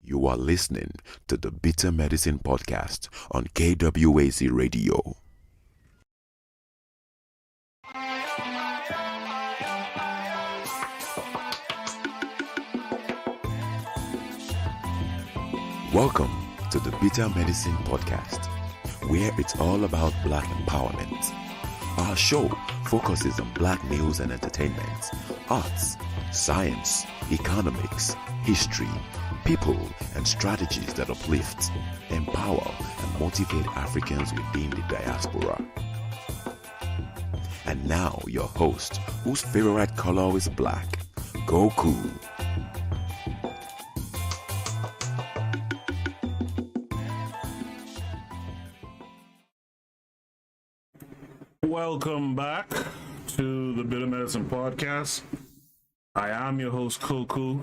You are listening to the Bitter Medicine Podcast on KWAZ Radio. Welcome to the Bitter Medicine Podcast, where it's all about Black empowerment. Our show focuses on Black news and entertainment, arts, science, economics, history, people, and strategies that uplift, empower, and motivate Africans within the diaspora. And now, your host, whose favorite color is black, Goku. Welcome back to the Bitter Medicine Podcast. I am your host, Koku,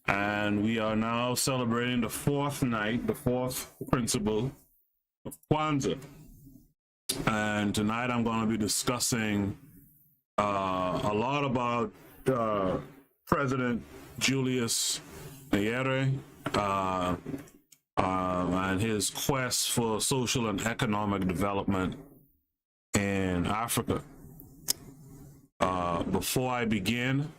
and we are now celebrating the fourth night, the fourth principle of Kwanzaa. And tonight I'm going to be discussing a lot about President Julius Nyerere and his quest for social and economic development in Africa. Before I begin,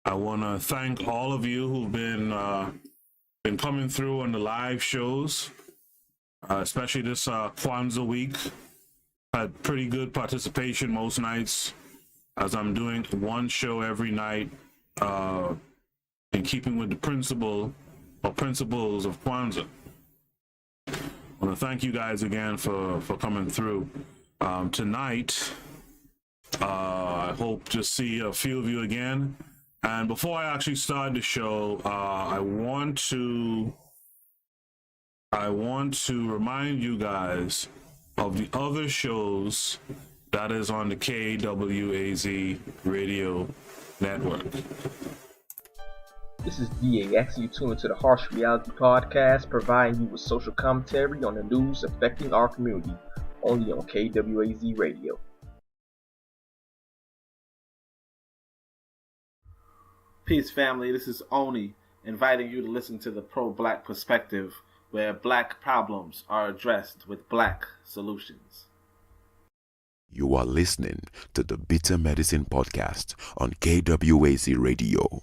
I want to thank all of you who've been coming through on the live shows, especially this Kwanzaa week. Had pretty good participation most nights, as I'm doing one show every night in keeping with the principles of Kwanzaa. I want to thank you guys again for coming through. Tonight, I hope to see a few of you again. And before I actually start the show, I want to remind you guys of the other shows that is on the KWAZ radio network. This is DAX. You tune into the Harsh Reality Podcast, providing you with social commentary on the news affecting our community, only on KWAZ Radio. Peace, family. This is Oni, inviting you to listen to the pro-Black perspective, where Black problems are addressed with Black solutions. You are listening to the Bitter Medicine Podcast on KWAZ Radio.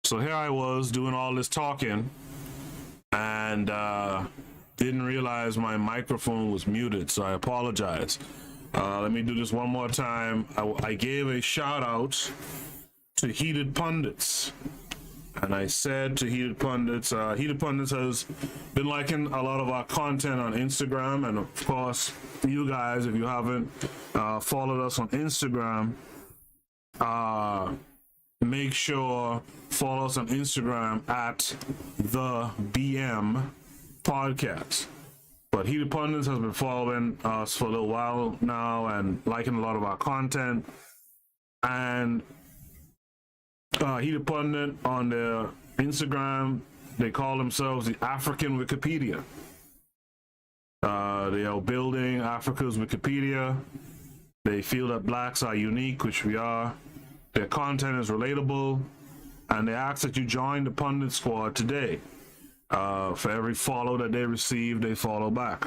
So here I was doing all this talking and didn't realize my microphone was muted, so I apologize. Let me do this one more time. I gave a shout out to Heated Pundits. And I said to Heated Pundits has been liking a lot of our content on Instagram. And of course, you guys, if you haven't followed us on Instagram, make sure follow us on Instagram at the BM Podcast. But Heated Pundits has been following us for a little while now and liking a lot of our content. And Heated Pundit on their Instagram, they call themselves the African Wikipedia. They are building Africa's Wikipedia. They feel that blacks are unique, which we are. Their content is relatable, and they ask that you join the Pundit Squad today. For every follow that they receive, they follow back.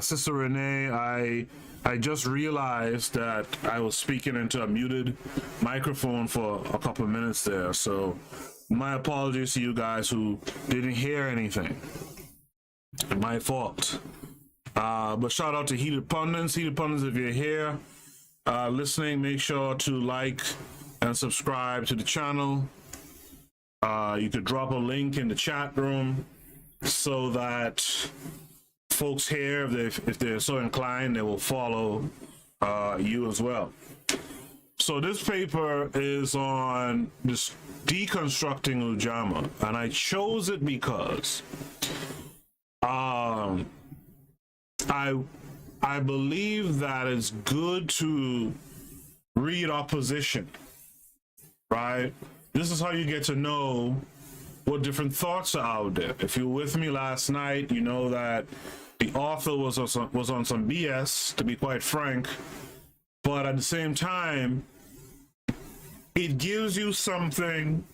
Sister Renee, I just realized that I was speaking into a muted microphone for a couple of minutes there, so my apologies to you guys who didn't hear anything. My fault. But shout out to Heated Pundits. Heated Pundits, if you're here listening, make sure to like and subscribe to the channel. You could drop a link in the chat room so that folks here, if they're so inclined, they will follow you as well. So this paper is on this deconstructing Ujamaa, and I chose it because I believe that it's good to read opposition, right? This is how you get to know what different thoughts are out there. If you were with me last night, you know that the author was on some BS, to be quite frank, but at the same time, it gives you something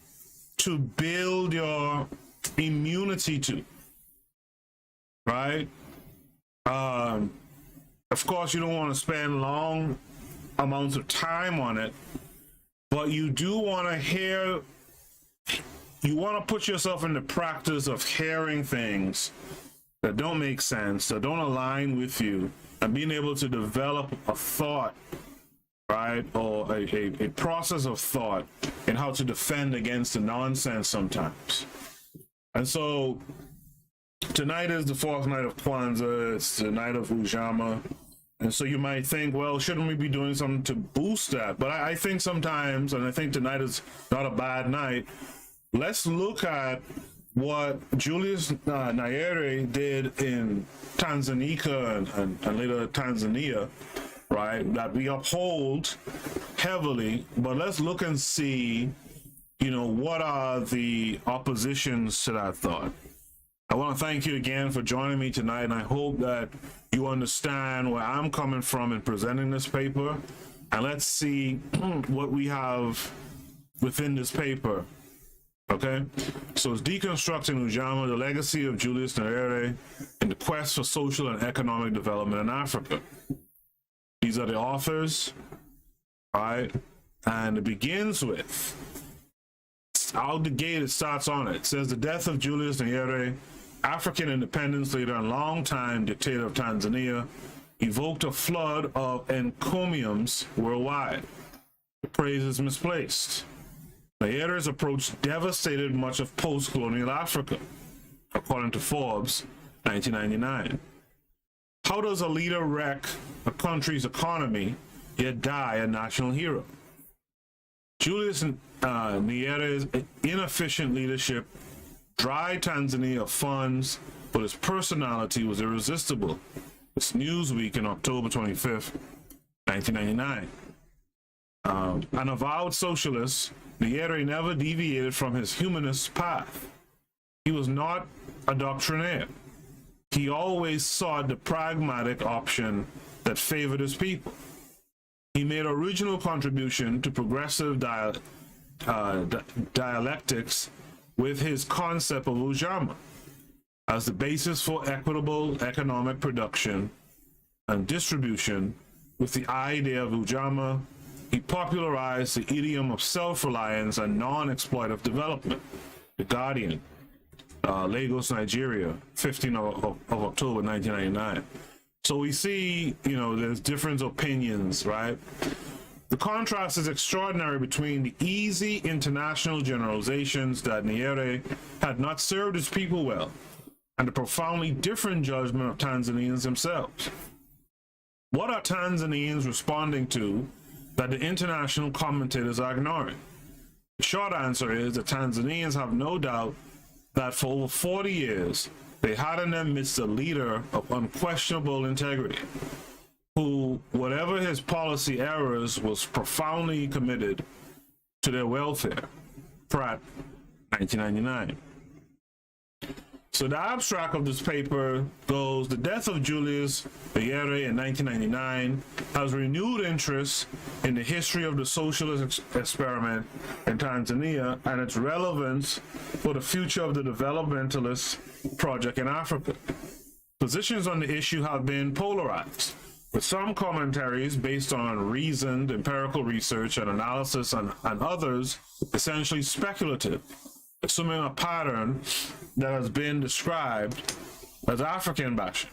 to build your immunity to, right? Of course, you don't want to spend long amounts of time on it, but you do want to hear, you want to put yourself in the practice of hearing things that don't make sense, that don't align with you, and being able to develop a thought, right, or a process of thought in how to defend against the nonsense sometimes. And so tonight is the fourth night of KWAZ, it's the night of Ujamaa. And so you might think, well, shouldn't we be doing something to boost that? But I think sometimes, and I think tonight is not a bad night, let's look at what Julius Nyerere did in Tanganyika and later Tanzania, right, that we uphold heavily. But let's look and see, you know, what are the oppositions to that thought. I want to thank you again for joining me tonight, and I hope that you understand where I'm coming from in presenting this paper. And let's see what we have within this paper. Okay, so it's Deconstructing Ujamaa, the Legacy of Julius Nyerere, and the Quest for Social and Economic Development in Africa. These are the authors, right? And it begins with, out the gate, it starts on it. It says, the death of Julius Nyerere, African independence leader and longtime dictator of Tanzania, evoked a flood of encomiums worldwide. The praise is misplaced. Nyerere's approach devastated much of post-colonial Africa, according to Forbes, 1999. How does a leader wreck a country's economy, yet die a national hero? Julius Nyerere's inefficient leadership dried Tanzania of funds, but his personality was irresistible. It's Newsweek in October 25th, 1999. An avowed socialist, Nyerere never deviated from his humanist path. He was not a doctrinaire. He always sought the pragmatic option that favored his people. He made original contribution to progressive dialectics with his concept of Ujamaa as the basis for equitable economic production and distribution, with the idea of Ujamaa he popularized the idiom of self-reliance and non-exploitive development. The Guardian, Lagos, Nigeria, 15th of October 1999. So we see, there's different opinions, right? The contrast is extraordinary between the easy international generalizations that Nyerere had not served his people well and the profoundly different judgment of Tanzanians themselves. What are Tanzanians responding to that the international commentators are ignoring? The short answer is that Tanzanians have no doubt that for over 40 years, they had in their midst a leader of unquestionable integrity, who, whatever his policy errors, was profoundly committed to their welfare. Pratt, 1999. So the abstract of this paper goes, the death of Julius Nyerere in 1999 has renewed interest in the history of the socialist experiment in Tanzania and its relevance for the future of the developmentalist project in Africa. Positions on the issue have been polarized, with some commentaries based on reasoned empirical research and analysis and others essentially speculative, assuming a pattern that has been described as African bashing.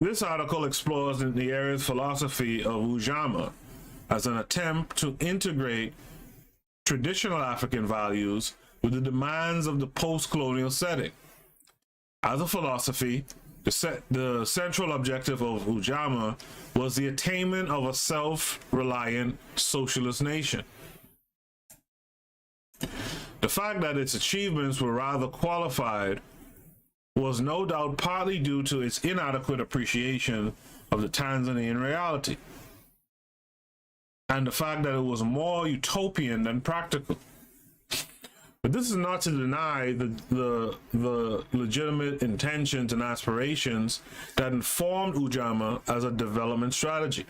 This article explores Nyerere's philosophy of Ujamaa as an attempt to integrate traditional African values with the demands of the post-colonial setting. As a philosophy, the central objective of Ujamaa was the attainment of a self-reliant socialist nation. The fact that its achievements were rather qualified was no doubt partly due to its inadequate appreciation of the Tanzanian reality, and the fact that it was more utopian than practical. But this is not to deny the legitimate intentions and aspirations that informed Ujamaa as a development strategy.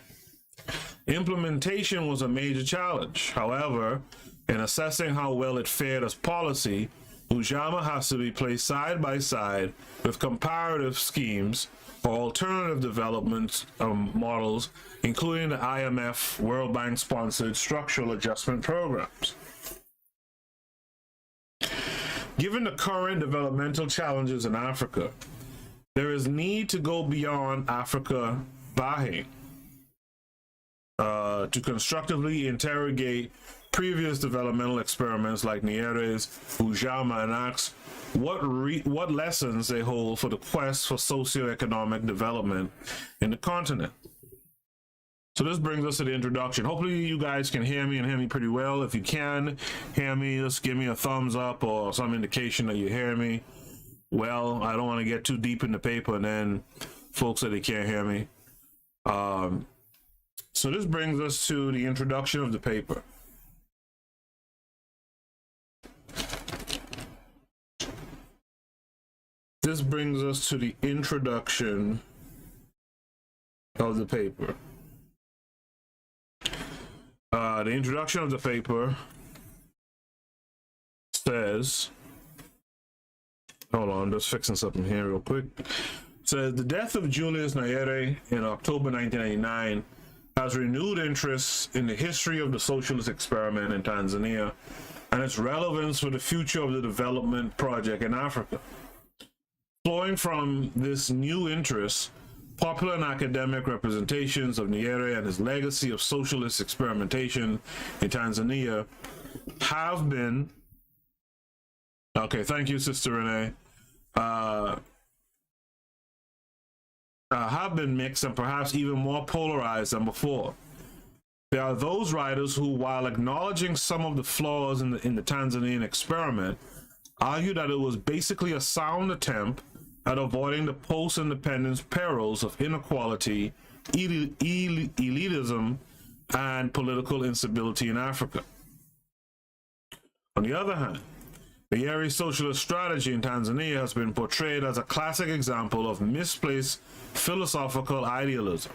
Implementation was a major challenge. However, in assessing how well it fared as policy, Ujamaa has to be placed side by side with comparative schemes or alternative development models, including the IMF, World Bank-sponsored structural adjustment programs. Given the current developmental challenges in Africa, there is need to go beyond Africa Bahe to constructively interrogate previous developmental experiments like Nyerere's Ujamaa and ask what lessons they hold for the quest for socioeconomic development in the continent. So this brings us to the introduction. Hopefully you guys can hear me and hear me pretty well. If you can hear me, just give me a thumbs up or some indication that you hear me well. I don't want to get too deep in the paper and then folks say they can't hear me. So this brings us to the introduction of the paper. This brings us to the introduction of the paper. The introduction of the paper says, hold on, I'm just fixing something here real quick. It says, the death of Julius Nyerere in October 1999 has renewed interest in the history of the socialist experiment in Tanzania and its relevance for the future of the development project in Africa. Flowing from this new interest, popular and academic representations of Nyerere and his legacy of socialist experimentation in Tanzania have been, okay, thank you, Sister Renee, have been mixed and perhaps even more polarized than before. There are those writers who, while acknowledging some of the flaws in the Tanzanian experiment, argue that it was basically a sound attempt at avoiding the post-independence perils of inequality, elitism, and political instability in Africa. On the other hand, the Nyerere socialist strategy in Tanzania has been portrayed as a classic example of misplaced philosophical idealism,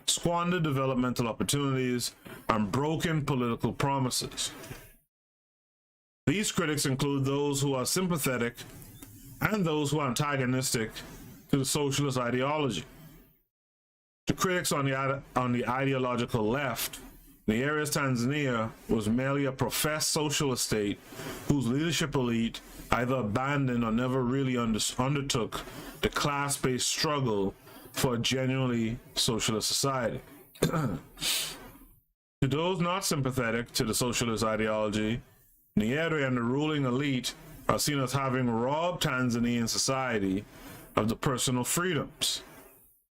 squandered developmental opportunities, and broken political promises. These critics include those who are sympathetic and those who are antagonistic to the socialist ideology. The critics on the ideological left, Nyerere's Tanzania was merely a professed socialist state whose leadership elite either abandoned or never really undertook the class-based struggle for a genuinely socialist society. To those not sympathetic to the socialist ideology, Nyerere and the ruling elite are seen as having robbed Tanzanian society of the personal freedoms,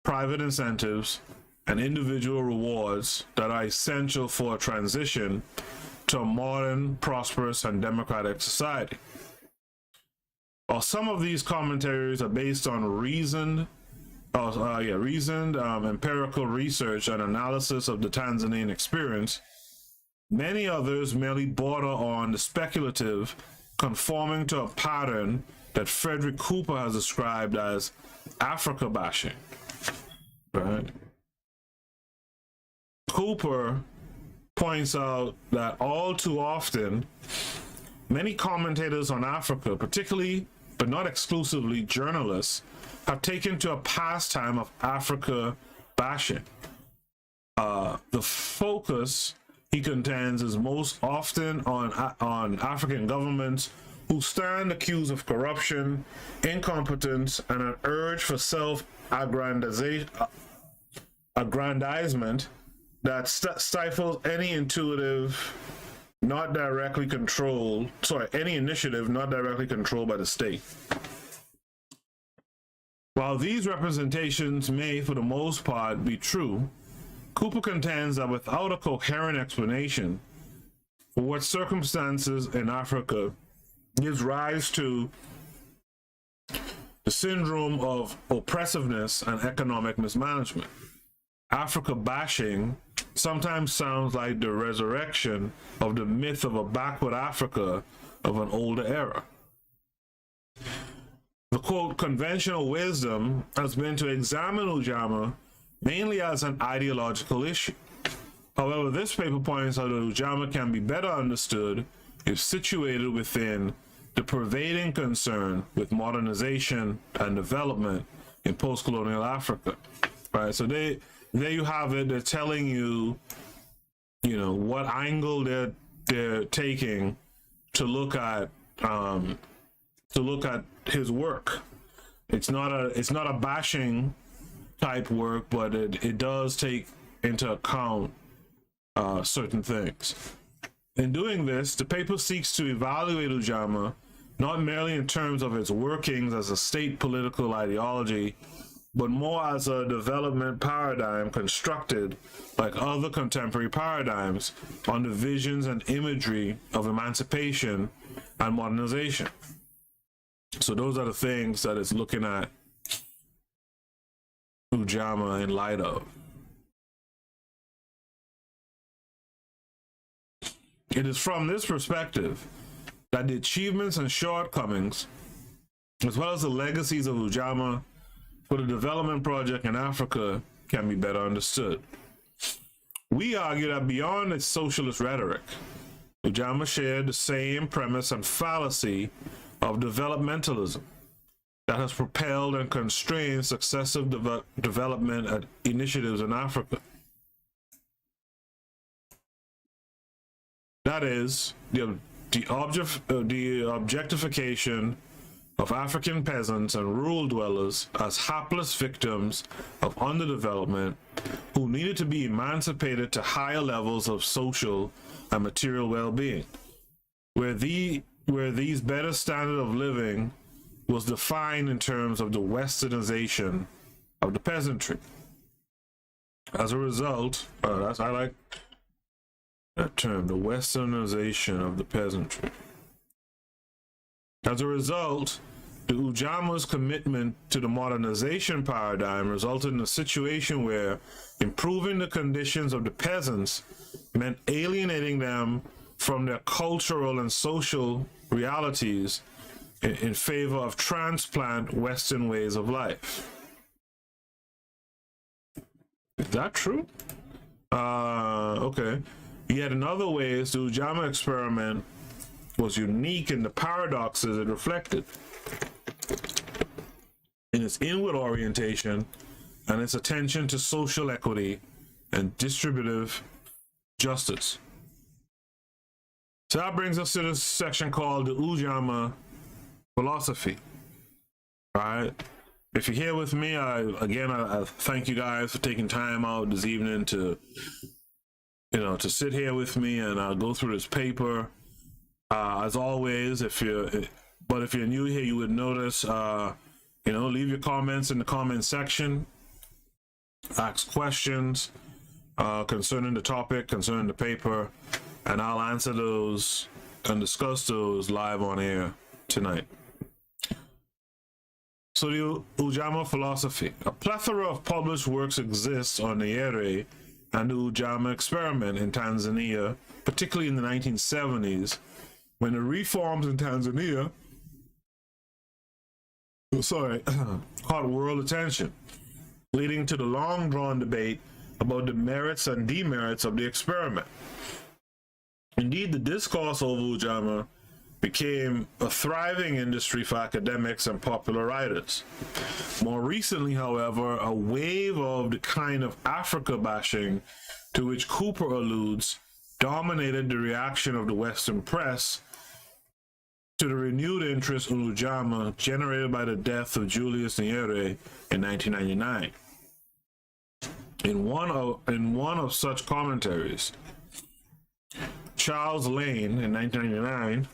private incentives, and individual rewards that are essential for a transition to a modern, prosperous, and democratic society. While some of these commentaries are based on reasoned empirical research and analysis of the Tanzanian experience, many others merely border on the speculative, conforming to a pattern that Frederick Cooper has described as Africa bashing. Right? Cooper points out that all too often, many commentators on Africa, particularly but not exclusively journalists, have taken to a pastime of Africa bashing. The focus, he contends, is most often on African governments who stand accused of corruption, incompetence, and an urge for self-aggrandizement that stifles any initiative not directly controlled by the state. While these representations may, for the most part, be true, Cooper contends that without a coherent explanation for what circumstances in Africa gives rise to the syndrome of oppressiveness and economic mismanagement, Africa bashing sometimes sounds like the resurrection of the myth of a backward Africa of an older era. The quote, conventional wisdom has been to examine Ujamaa mainly as an ideological issue. However, this paper points out that Ujamaa can be better understood if situated within the pervading concern with modernization and development in post-colonial Africa. Right, so there you have it. They're telling you, what angle they're taking to look at his work. It's not a bashing type work, but it does take into account certain things. In doing this, the paper seeks to evaluate Ujamaa not merely in terms of its workings as a state political ideology, but more as a development paradigm constructed, like other contemporary paradigms, on the visions and imagery of emancipation and modernization. So those are the things that it's looking at Ujamaa in light of. It is from this perspective that the achievements and shortcomings, as well as the legacies of Ujamaa for the development project in Africa, can be better understood. We argue that beyond its socialist rhetoric, Ujamaa shared the same premise and fallacy of developmentalism that has propelled and constrained successive development initiatives in Africa. That is, the objectification of African peasants and rural dwellers as hapless victims of underdevelopment who needed to be emancipated to higher levels of social and material well-being, where these better standard of living was defined in terms of the westernization of the peasantry. As a result, I like that term, the westernization of the peasantry. As a result, the Ujamaa's commitment to the modernization paradigm resulted in a situation where improving the conditions of the peasants meant alienating them from their cultural and social realities in favor of transplant Western ways of life. Is that true? Okay. Yet in other ways, the Ujamaa experiment was unique in the paradoxes it reflected. in its inward orientation and its attention to social equity and distributive justice. So that brings us to this section called the Ujamaa Philosophy. All right. If you're here with me, I thank you guys for taking time out this evening to sit here with me and go through this paper. As always, if you're new here, you would notice, leave your comments in the comment section, ask questions concerning the topic, concerning the paper, and I'll answer those and discuss those live on air tonight. So the Ujamaa Philosophy. A plethora of published works exists on Nyerere and the Ujamaa experiment in Tanzania, particularly in the 1970s, when the reforms in Tanzania caught world attention, leading to the long-drawn debate about the merits and demerits of the experiment. Indeed, the discourse over Ujamaa became a thriving industry for academics and popular writers. More recently, however, a wave of the kind of Africa bashing to which Cooper alludes dominated the reaction of the Western press to the renewed interest in Ujamaa generated by the death of Julius Nyerere in 1999. In one of such commentaries, Charles Lane in 1999,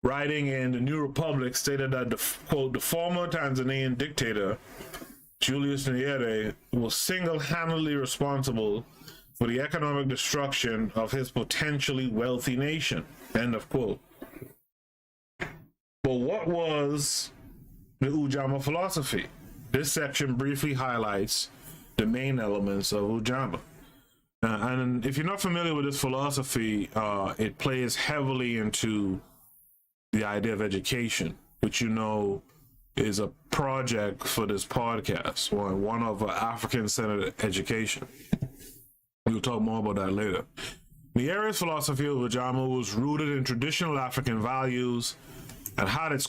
writing in the New Republic, stated that quote, the former Tanzanian dictator, Julius Nyerere, was single-handedly responsible for the economic destruction of his potentially wealthy nation, end of quote. But what was the Ujamaa philosophy? This section briefly highlights the main elements of Ujamaa. And if you're not familiar with this philosophy, it plays heavily into the idea of education, which is a project for this podcast, or one of African-centered education. We'll talk more about that later. Nyerere's philosophy of Ujamaa was rooted in traditional African values and had as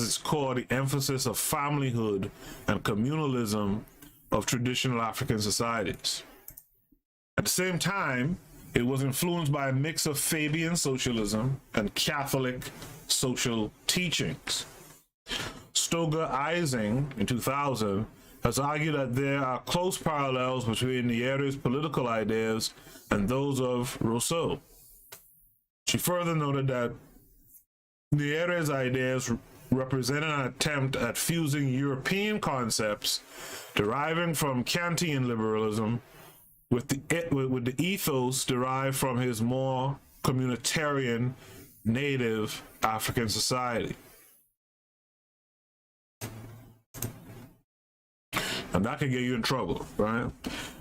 its core the emphasis of familyhood and communalism of traditional African societies. At the same time, it was influenced by a mix of Fabian socialism and Catholic social teachings. Stoger Ising, in 2000, has argued that there are close parallels between Nyerere's political ideas and those of Rousseau. She further noted that Nyerere's ideas represented an attempt at fusing European concepts deriving from Kantian liberalism with the ethos derived from his more communitarian native African society. And that can get you in trouble, right?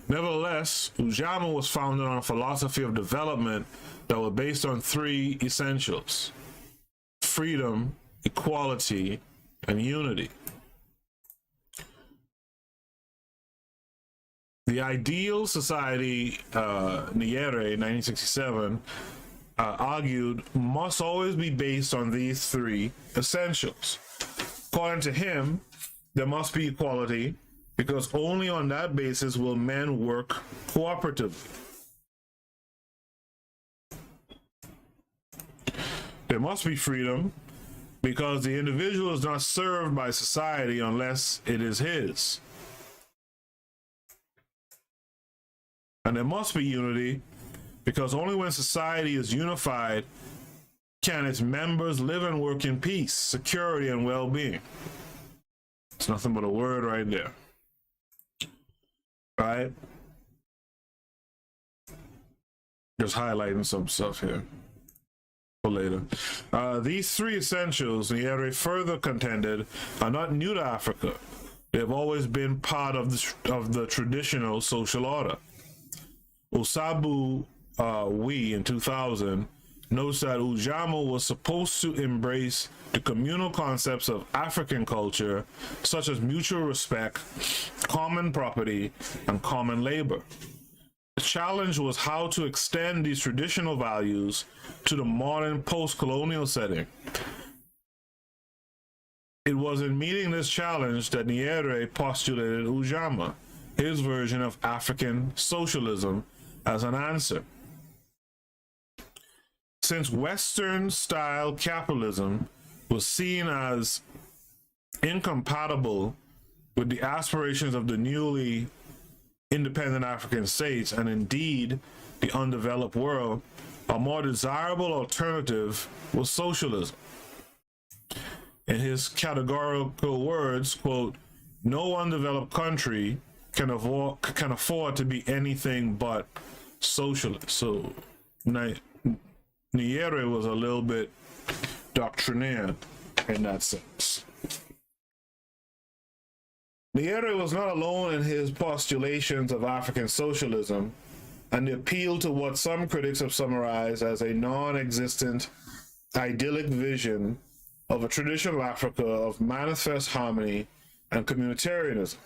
Nevertheless, Ujamaa was founded on a philosophy of development that was based on three essentials: freedom, equality, and unity. The ideal society, Nyerere, 1967, argued must always be based on these three essentials. According to him, there must be equality, because only on that basis will men work cooperatively. There must be freedom, because the individual is not served by society unless it is his. And there must be unity, because only when society is unified can its members live and work in peace, security, and well-being. It's nothing but a word right there. Right? Just highlighting some stuff here for later. These three essentials, Nyerere further contended, are not new to Africa. They have always been part of the traditional social order. Osabu in 2000 notes that Ujamaa was supposed to embrace the communal concepts of African culture, such as mutual respect, common property, and common labor. The challenge was how to extend these traditional values to the modern post-colonial setting. It was in meeting this challenge that Nyerere postulated Ujamaa, his version of African socialism, as an answer. Since Western-style capitalism was seen as incompatible with the aspirations of the newly independent African states, and indeed the undeveloped world, a more desirable alternative was socialism. In his categorical words, quote, "No undeveloped country can afford to be anything but socialist." So Nyerere was a little bit doctrinaire in that sense. Nyerere was not alone in his postulations of African socialism and the appeal to what some critics have summarized as a non-existent idyllic vision of a traditional Africa of manifest harmony and communitarianism.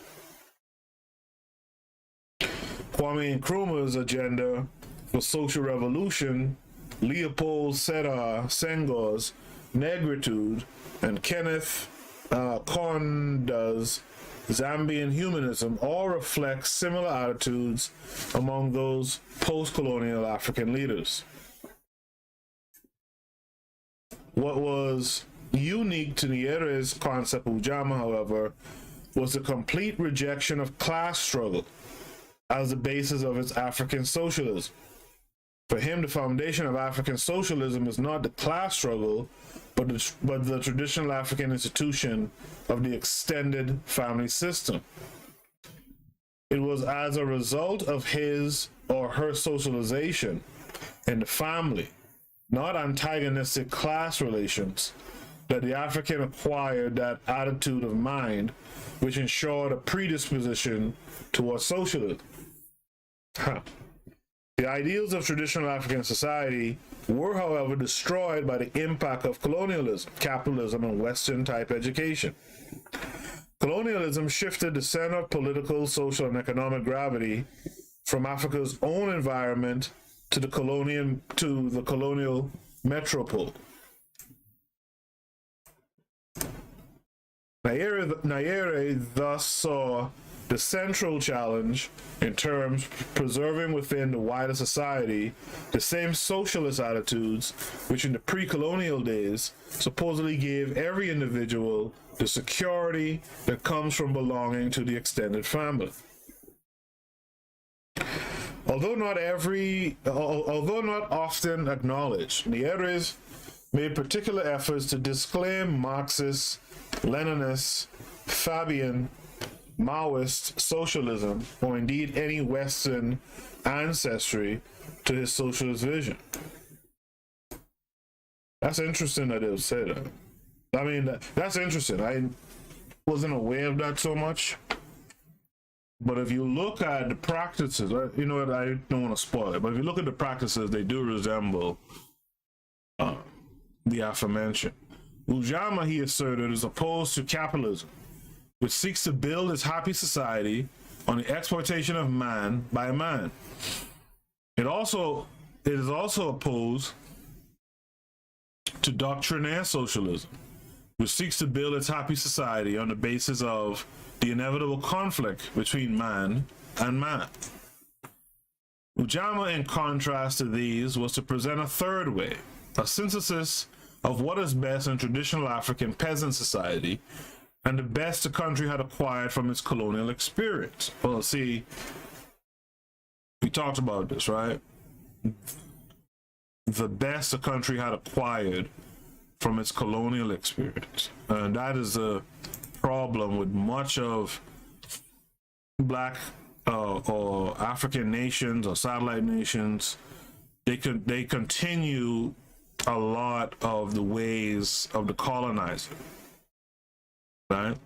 Kwame Nkrumah's agenda for social revolution, Leopold Sedar Senghor's negritude, and Kenneth Konda's Zambian humanism all reflect similar attitudes among those post-colonial African leaders. What was unique to Nyerere's concept of Ujamaa, however, was the complete rejection of class struggle as the basis of its African socialism. For him, the foundation of African socialism is not the class struggle, but the traditional African institution of the extended family system. It was as a result of his or her socialization in the family, not antagonistic class relations, that the African acquired that attitude of mind which ensured a predisposition towards socialism. The ideals of traditional African society were, however, destroyed by the impact of colonialism, capitalism, and Western-type education. Colonialism shifted the center of political, social, and economic gravity from Africa's own environment to the colonial metropole. Nyerere thus saw the central challenge in terms of preserving within the wider society the same socialist attitudes which in the pre-colonial days supposedly gave every individual the security that comes from belonging to the extended family. Although not often acknowledged, Nyerere made particular efforts to disclaim Marxist, Leninist, Fabian, Maoist socialism, or indeed any Western ancestry to his socialist vision. That's interesting that they'll say that. I mean, that's interesting. I wasn't aware of that so much. But if you look at the practices, you know what, I don't want to spoil it, but if you look at the practices, they do resemble the aforementioned. Ujamaa, he asserted, is opposed to capitalism, which seeks to build its happy society on the exploitation of man by man. It is also opposed to doctrinaire socialism, which seeks to build its happy society on the basis of the inevitable conflict between man and man. Ujamaa, in contrast to these, was to present a third way, a synthesis of what is best in traditional African peasant society and the best the country had acquired from its colonial experience. Well, see, we talked about this, right? The best the country had acquired from its colonial experience. And that is a problem with much of Black or African nations or satellite nations. They continue a lot of the ways of the colonizer, right?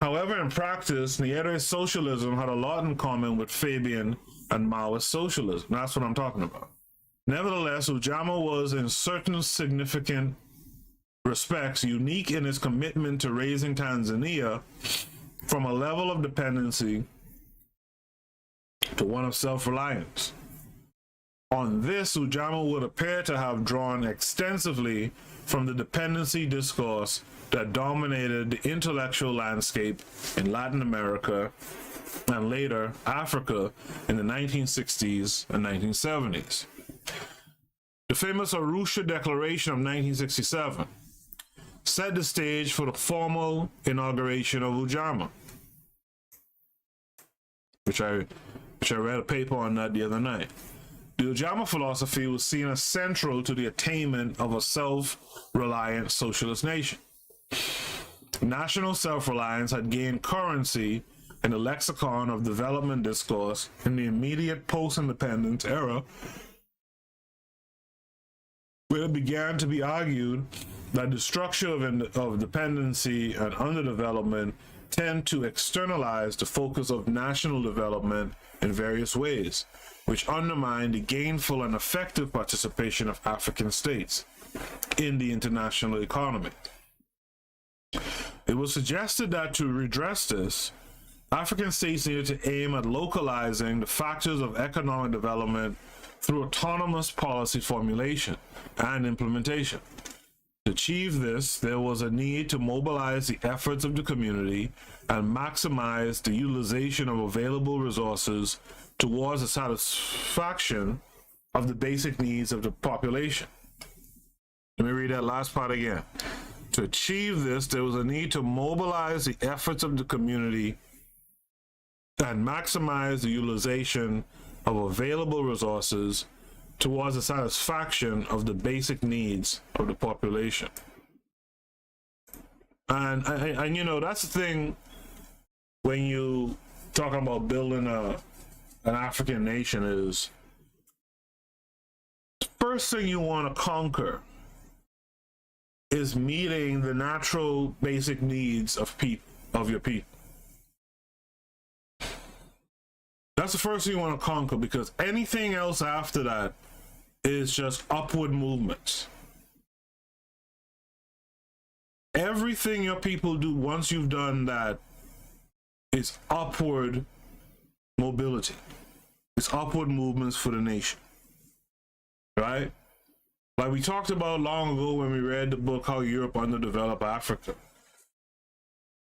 However, in practice, Nyerere's socialism had a lot in common with Fabian and Maoist socialism. That's what I'm talking about. Nevertheless, Ujamaa was in certain significant respects unique in its commitment to raising Tanzania from a level of dependency to one of self-reliance. On this, Ujamaa would appear to have drawn extensively from the dependency discourse that dominated the intellectual landscape in Latin America and later Africa in the 1960s and 1970s. The famous Arusha Declaration of 1967 set the stage for the formal inauguration of Ujamaa, which I read a paper on that the other night. The Ujamaa philosophy was seen as central to the attainment of a self-reliant socialist nation. National self-reliance had gained currency in the lexicon of development discourse in the immediate post-independence era, where it began to be argued that the structure of dependency and underdevelopment tend to externalize the focus of national development in various ways, which undermine the gainful and effective participation of African states in the international economy. It was suggested that to redress this, African states needed to aim at localizing the factors of economic development through autonomous policy formulation and implementation. To achieve this, there was a need to mobilize the efforts of the community and maximize the utilization of available resources towards the satisfaction of the basic needs of the population. Let me read that last part again. To achieve this, there was a need to mobilize the efforts of the community and maximize the utilization of available resources towards the satisfaction of the basic needs of the population. And you know, that's the thing when you talking about building an African nation is the first thing you want to conquer is meeting the natural basic needs of your people. That's the first thing you want to conquer, because anything else after that is just upward movements. Everything your people do once you've done that is upward mobility. It's upward movements for the nation, right? Like we talked about long ago when we read the book How Europe Underdeveloped Africa.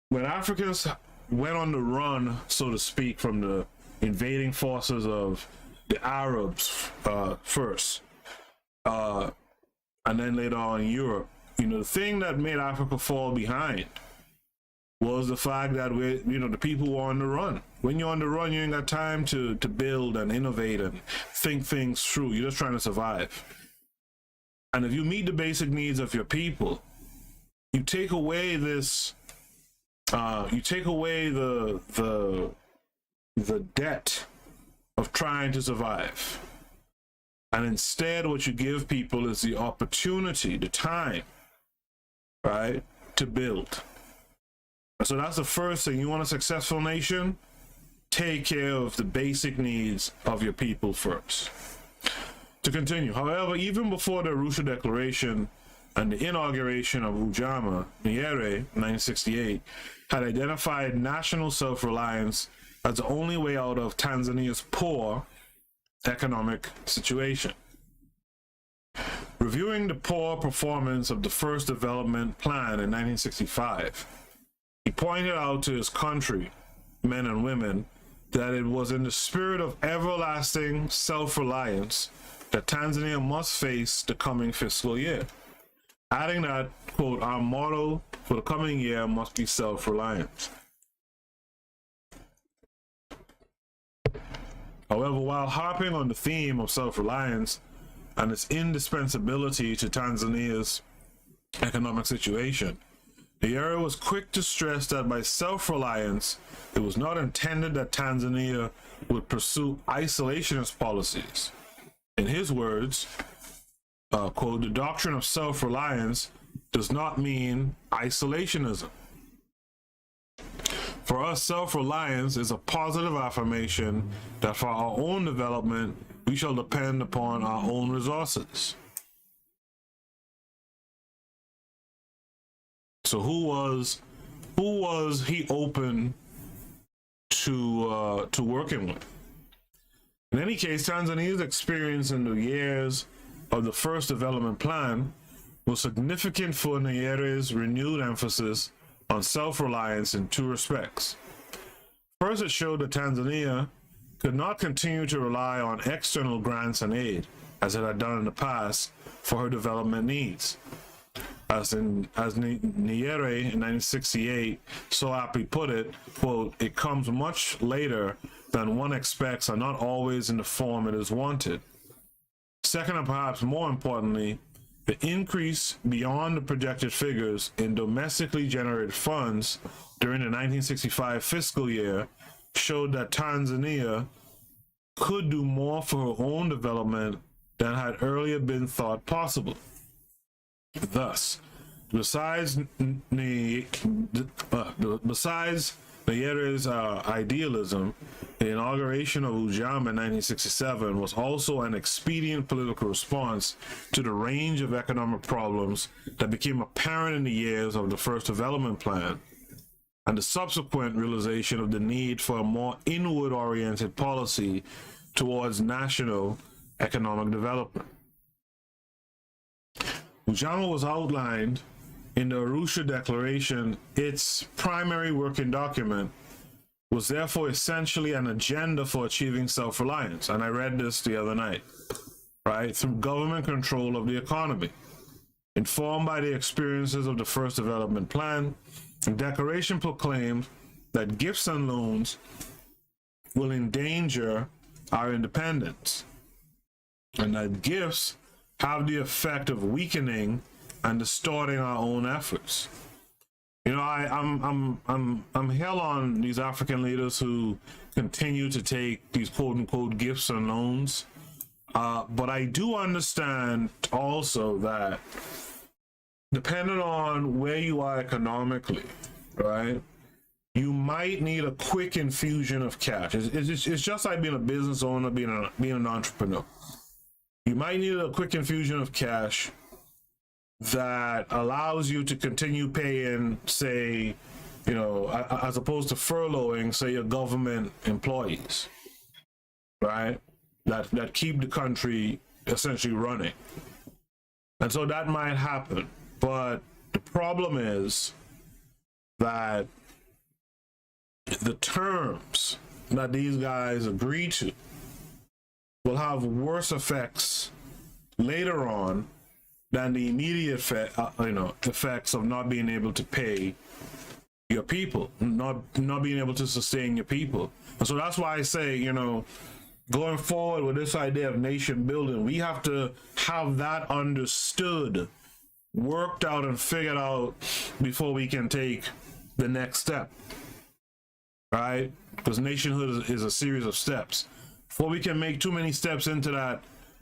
When Africans went on the run, so to speak, from the invading forces of the Arabs first, and then later on in Europe, you know, the thing that made Africa fall behind was the fact that the people were on the run. When you're on the run, you ain't got time to build and innovate and think things through. You're just trying to survive. And if you meet the basic needs of your people, you take away this, you take away the debt of trying to survive. And instead, what you give people is the opportunity, the time, right, to build. So that's the first thing. You want a successful nation? Take care of the basic needs of your people first. To continue, however, even before the Arusha Declaration and the inauguration of Ujama Nyerere, 1968, had identified national self-reliance as the only way out of Tanzania's poor economic situation. Reviewing the poor performance of the first development plan in 1965, he pointed out to his country, men and women, that it was in the spirit of everlasting self-reliance that Tanzania must face the coming fiscal year, adding that, quote, our motto for the coming year must be self-reliance. However, while harping on the theme of self-reliance and its indispensability to Tanzania's economic situation, Nyerere was quick to stress that by self-reliance, it was not intended that Tanzania would pursue isolationist policies. In his words, quote, the doctrine of self-reliance does not mean isolationism. For us, self-reliance is a positive affirmation that for our own development, we shall depend upon our own resources. So who was he open to working with? In any case, Tanzania's experience in the years of the first development plan was significant for Nyerere's renewed emphasis on self-reliance in two respects. First, it showed that Tanzania could not continue to rely on external grants and aid, as it had done in the past, for her development needs. As Nyerere in 1968 so aptly put it, quote, "It comes much later than one expects and not always in the form it is wanted." Second, and perhaps more importantly, the increase beyond the projected figures in domestically generated funds during the 1965 fiscal year showed that Tanzania could do more for her own development than had earlier been thought possible. Thus, besides Nyerere's idealism, the inauguration of Ujamaa in 1967 was also an expedient political response to the range of economic problems that became apparent in the years of the first development plan, and the subsequent realization of the need for a more inward-oriented policy towards national economic development. Ujamaa was outlined in the Arusha Declaration. Its primary working document was therefore essentially an agenda for achieving self-reliance, and I read this the other night, right, through government control of the economy. Informed by the experiences of the first development plan, the Declaration proclaimed that gifts and loans will endanger our independence, and that gifts have the effect of weakening and distorting our own efforts. You know, I'm hell on these African leaders who continue to take these quote unquote gifts and loans, but I do understand also that depending on where you are economically, right, you might need a quick infusion of cash. It's just like being a business owner, being an entrepreneur. You might need a quick infusion of cash that allows you to continue paying, say, you know, as opposed to furloughing, say, your government employees, right? That keep the country essentially running. And so that might happen. But the problem is that the terms that these guys agree to will have worse effects later on than the immediate effects of not being able to pay your people, not being able to sustain your people. And so that's why I say, you know, going forward with this idea of nation building, we have to have that understood, worked out and figured out before we can take the next step, right? Because nationhood is a series of steps. Before we can make too many steps into that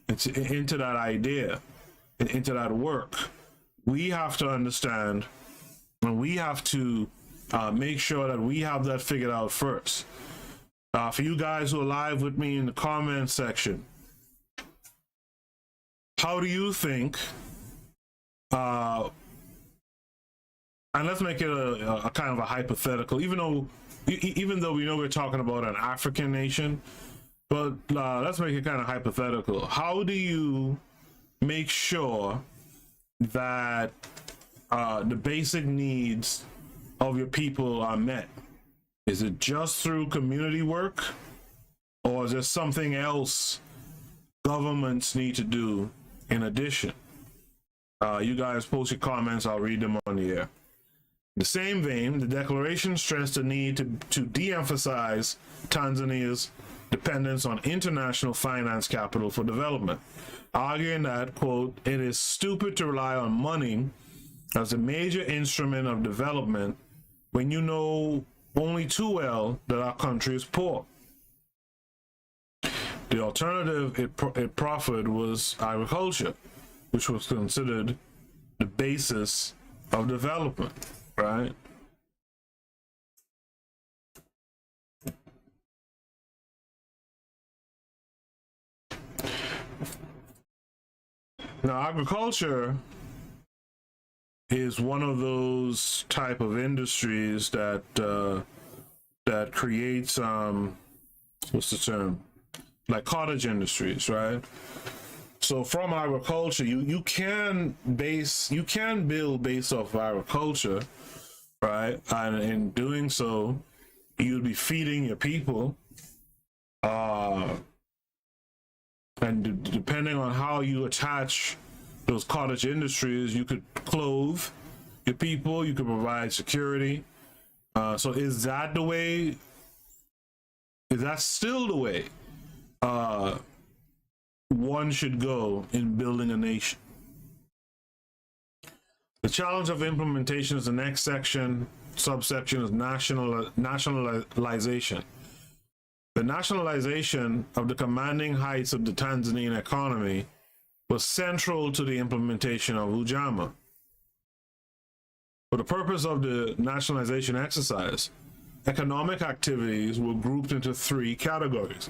idea, into that work, we have to understand, and we have to make sure that we have that figured out first. For you guys who are live with me in the comment section, how do you think, and let's make it a kind of a hypothetical, even though we know we're talking about an African nation, but let's make it kind of hypothetical. How do you make sure that the basic needs of your people are met? Is it just through community work, or is there something else governments need to do in addition? You guys post your comments, I'll read them on the air. In the same vein, the declaration stressed the need to de-emphasize Tanzania's dependence on international finance capital for development, arguing that, quote, "It is stupid to rely on money as a major instrument of development when you know only too well that our country is poor." The alternative it proffered was agriculture, which was considered the basis of development, right? Now, agriculture is one of those type of industries that that creates what's the term? Like cottage industries, right? So from agriculture, you can build based off agriculture, right? And in doing so, you'll be feeding your people. And depending on how you attach those cottage industries, you could clothe your people, you could provide security. So is that the way? Is that still the way one should go in building a nation? The challenge of implementation is the next subsection is nationalization. The nationalization of the commanding heights of the Tanzanian economy was central to the implementation of Ujamaa. For the purpose of the nationalization exercise, economic activities were grouped into 3 categories.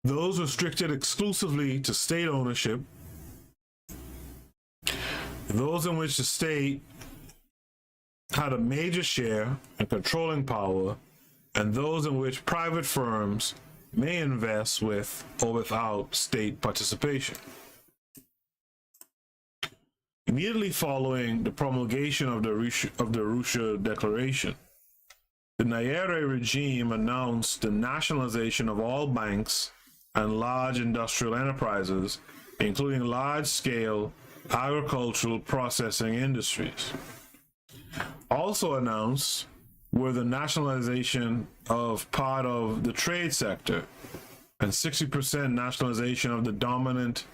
Those restricted exclusively to state ownership, those in which the state had a major share and controlling power, and those in which private firms may invest with or without state participation. Immediately following the promulgation of the Arusha Declaration, the Nyerere regime announced the nationalization of all banks and large industrial enterprises, including large-scale agricultural processing industries. Also announced were the nationalization of part of the trade sector and 60% nationalization of the dominant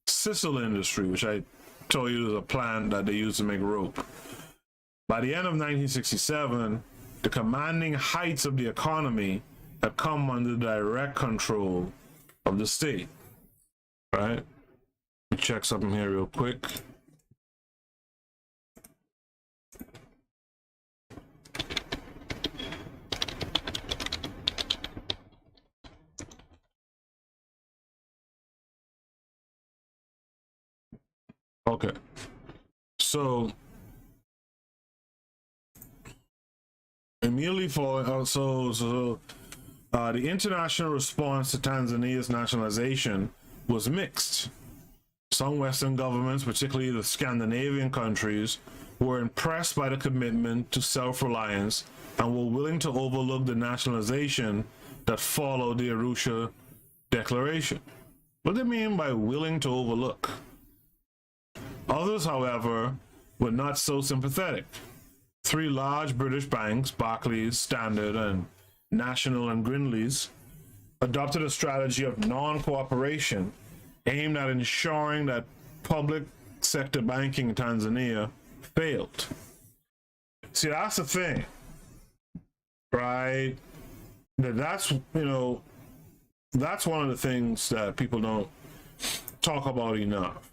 sisal industry, which I told you is a plant that they use to make rope. By the end of 1967, the commanding heights of the economy had come under direct control of the state. Right? Let me check something here real quick. Okay, so immediately following, the international response to Tanzania's nationalization was mixed. Some Western governments, particularly the Scandinavian countries, were impressed by the commitment to self-reliance and were willing to overlook the nationalization that followed the Arusha Declaration. What do they mean by willing to overlook? Others, however, were not so sympathetic. 3 large British banks, Barclays, Standard, and National and Grindlays, adopted a strategy of non-cooperation aimed at ensuring that public sector banking in Tanzania failed. See, that's the thing, right? That's one of the things that people don't talk about enough.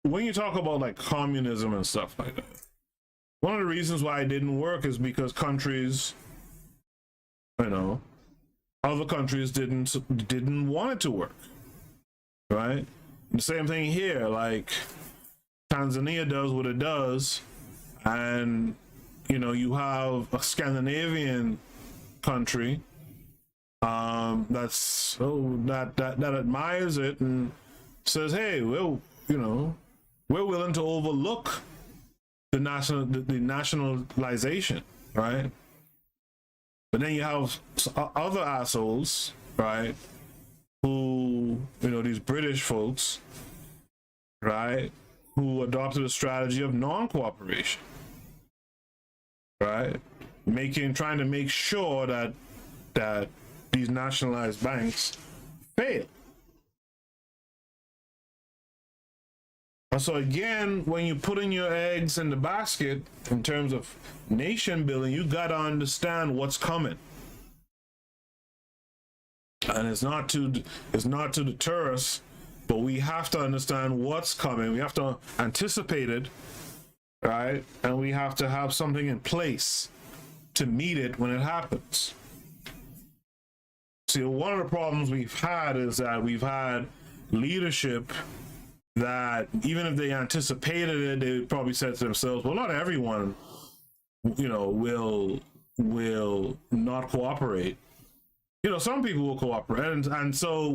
When you talk about like communism and stuff like that, one of the reasons why it didn't work is because countries, other countries didn't want it to work, right? The same thing here, like Tanzania does what it does, and you have a Scandinavian country that admires it and says, hey, well, we're willing to overlook the nationalization, right? But then you have other assholes, right, who, these British folks, right, who adopted a strategy of non-cooperation, right, trying to make sure that these nationalized banks fail. And so again, when you put in your eggs in the basket in terms of nation building, you got to understand what's coming. And it's not to deter us, but we have to understand what's coming. We have to anticipate it, right? And we have to have something in place to meet it when it happens. See, one of the problems we've had is that we've had leadership that even if they anticipated it, they probably said to themselves, well, not everyone, will not cooperate. some people will cooperate. And so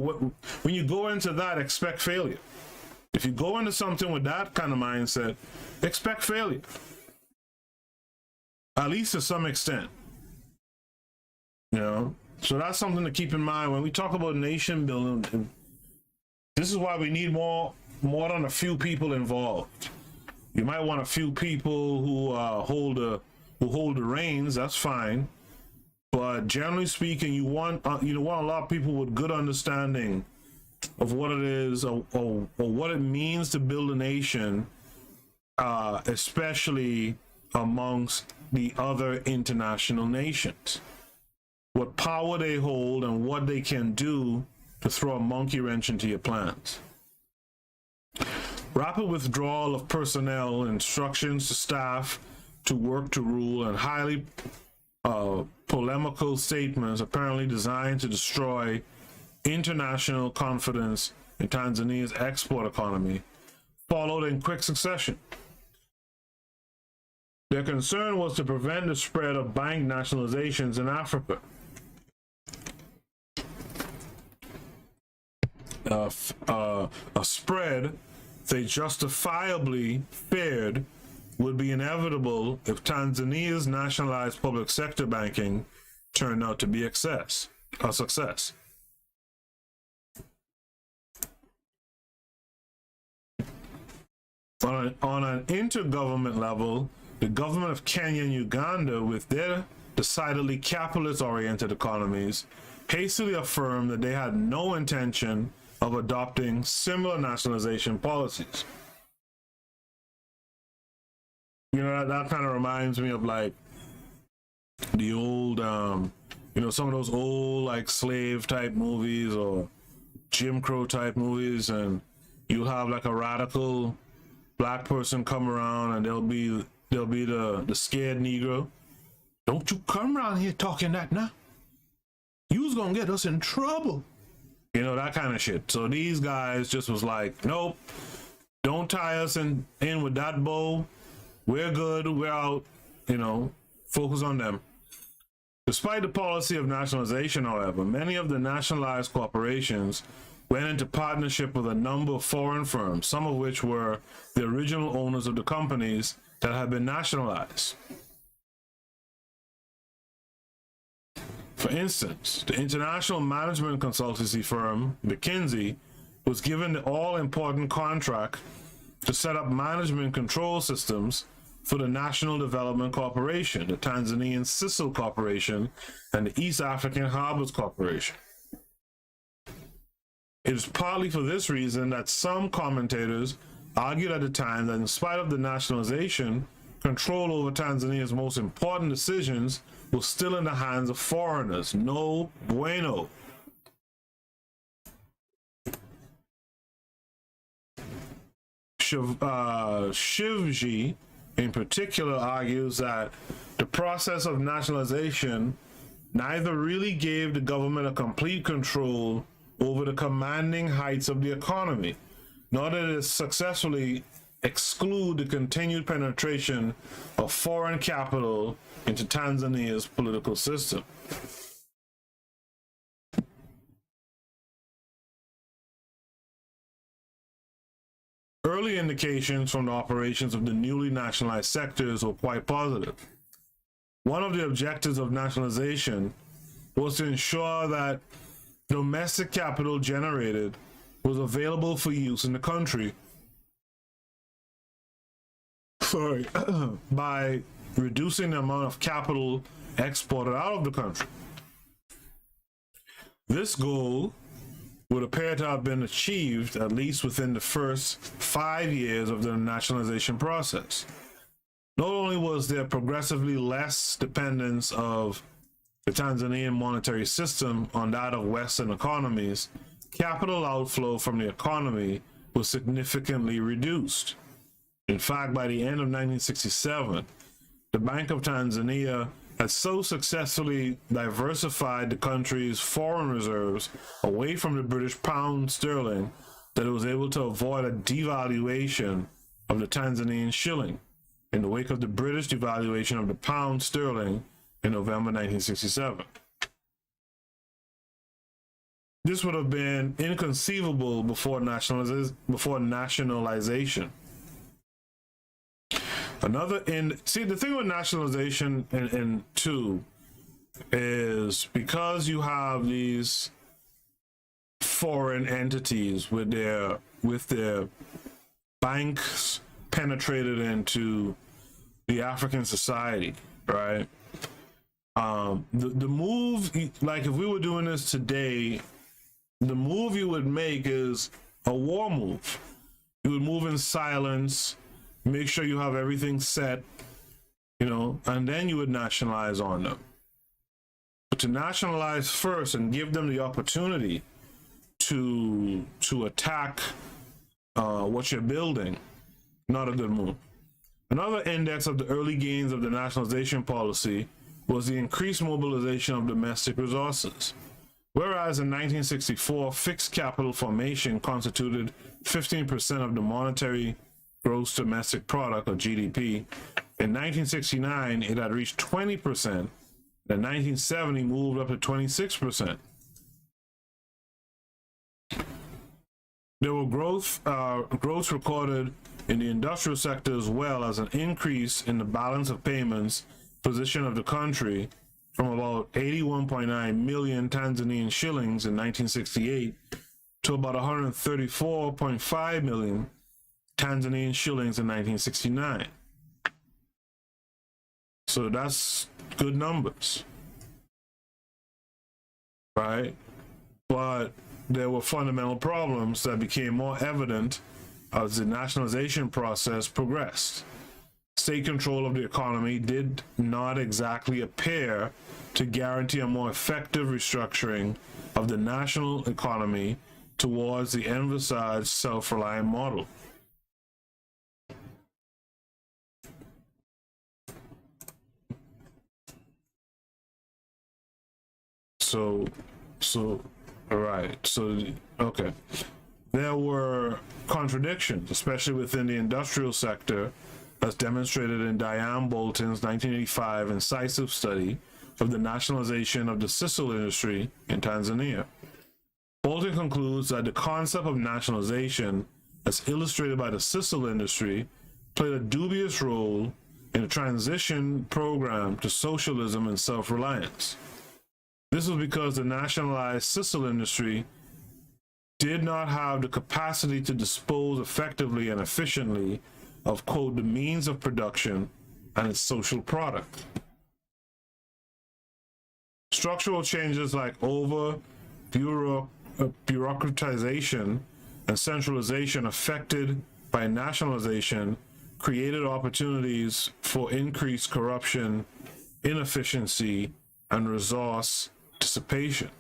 when you go into that, expect failure. If you go into something with that kind of mindset, expect failure. At least to some extent. So that's something to keep in mind when we talk about nation building. This is why we need more than a few people involved. You might want a few people who hold the reins. That's fine, but generally speaking, you want a lot of people with good understanding of what it is or what it means to build a nation, especially amongst the other international nations. What power they hold and what they can do to throw a monkey wrench into your plans. Rapid withdrawal of personnel, instructions to staff to work to rule, and highly polemical statements apparently designed to destroy international confidence in Tanzania's export economy followed in quick succession. Their concern was to prevent the spread of bank nationalizations in Africa. A spread they justifiably feared would be inevitable if Tanzania's nationalized public sector banking turned out to be a success. On an intergovernment level, the government of Kenya and Uganda, with their decidedly capitalist-oriented economies, hastily affirmed that they had no intention of adopting similar nationalization policies. That kind of reminds me of like the old, some of those old like slave type movies or Jim Crow type movies, and you'll have like a radical black person come around and they'll be the scared Negro. Don't you come around here talking that now. You's gonna get us in trouble. That kind of shit. So these guys just was like, nope, don't tie us in with that bow. We're good, we're out, focus on them. Despite the policy of nationalization, however, many of the nationalized corporations went into partnership with a number of foreign firms, some of which were the original owners of the companies that had been nationalized. For instance, the international management consultancy firm, McKinsey, was given the all-important contract to set up management control systems for the National Development Corporation, the Tanzanian Sisal Corporation, and the East African Harbors Corporation. It is partly for this reason that some commentators argued at the time that in spite of the nationalization, control over Tanzania's most important decisions was still in the hands of foreigners. No bueno. Shivji, in particular, argues that the process of nationalization neither really gave the government a complete control over the commanding heights of the economy, nor did it successfully exclude the continued penetration of foreign capital into Tanzania's political system. Early indications from the operations of the newly nationalized sectors were quite positive. One of the objectives of nationalization was to ensure that domestic capital generated was available for use in the country by reducing the amount of capital exported out of the country. This goal would appear to have been achieved at least within the first 5 years of the nationalization process. Not only was there progressively less dependence of the Tanzanian monetary system on that of Western economies, capital outflow from the economy was significantly reduced. In fact, by the end of 1967, the Bank of Tanzania had so successfully diversified the country's foreign reserves away from the British pound sterling that it was able to avoid a devaluation of the Tanzanian shilling in the wake of the British devaluation of the pound sterling in November 1967. this would have been inconceivable before nationalization. See, the thing with nationalization and two is because you have these foreign entities with their banks penetrated into the African society, right? The move, like if we were doing this today, the move you would make is a war move. You would move in silence, make sure you have everything set, and then you would nationalize on them. But to nationalize first and give them the opportunity to attack what you're building, not a good move. Another index of the early gains of the nationalization policy was the increased mobilization of domestic resources. Whereas in 1964, fixed capital formation constituted 15% of the monetary gross domestic product, or GDP. In 1969, it had reached 20%. In 1970, moved up to 26%. There were growth recorded in the industrial sector as well as an increase in the balance of payments position of the country from about 81.9 million Tanzanian shillings in 1968 to about 134.5 million Tanzanian shillings in 1969. So that's good numbers, right? But there were fundamental problems that became more evident as the nationalization process progressed. State control of the economy did not exactly appear to guarantee a more effective restructuring of the national economy towards the envisaged self-reliant model. Okay. There were contradictions, especially within the industrial sector, as demonstrated in Diane Bolton's 1985 incisive study of the nationalization of the sisal industry in Tanzania. Bolton concludes that the concept of nationalization, as illustrated by the sisal industry, played a dubious role in the transition program to socialism and self-reliance. This was because the nationalized sisal industry did not have the capacity to dispose effectively and efficiently of, quote, the means of production and its social product. Structural changes like bureaucratization and centralization affected by nationalization created opportunities for increased corruption, inefficiency, and resource dissipation.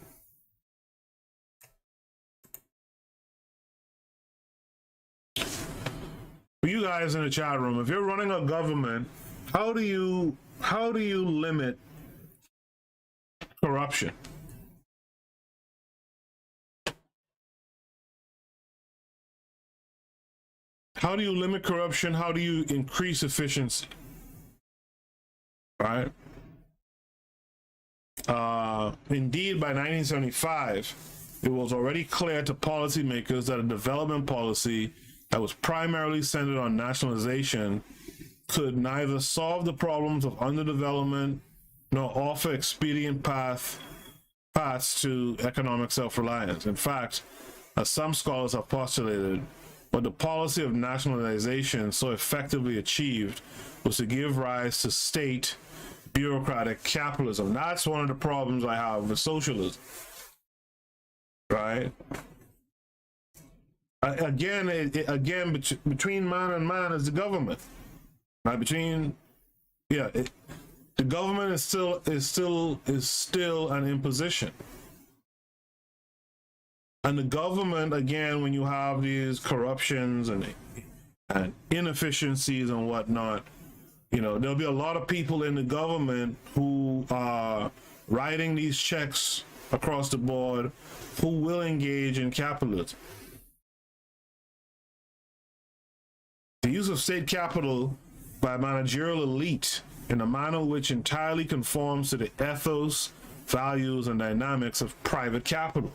For you guys in the chat room, if you're running a government, how do you limit corruption? How do you limit corruption? How do you increase efficiency? Right? Indeed, by 1975, it was already clear to policymakers that a development policy that was primarily centered on nationalization could neither solve the problems of underdevelopment nor offer expedient paths to economic self-reliance. In fact, as some scholars have postulated, what the policy of nationalization so effectively achieved was to give rise to state bureaucratic capitalism. That's one of the problems I have with socialism, right? Between man and man is the government, right? The government is still an imposition, and the government, again, when you have these corruptions and inefficiencies and whatnot, there'll be a lot of people in the government who are writing these checks across the board who will engage in capitalism. The use of state capital by a managerial elite in a manner which entirely conforms to the ethos, values, and dynamics of private capital.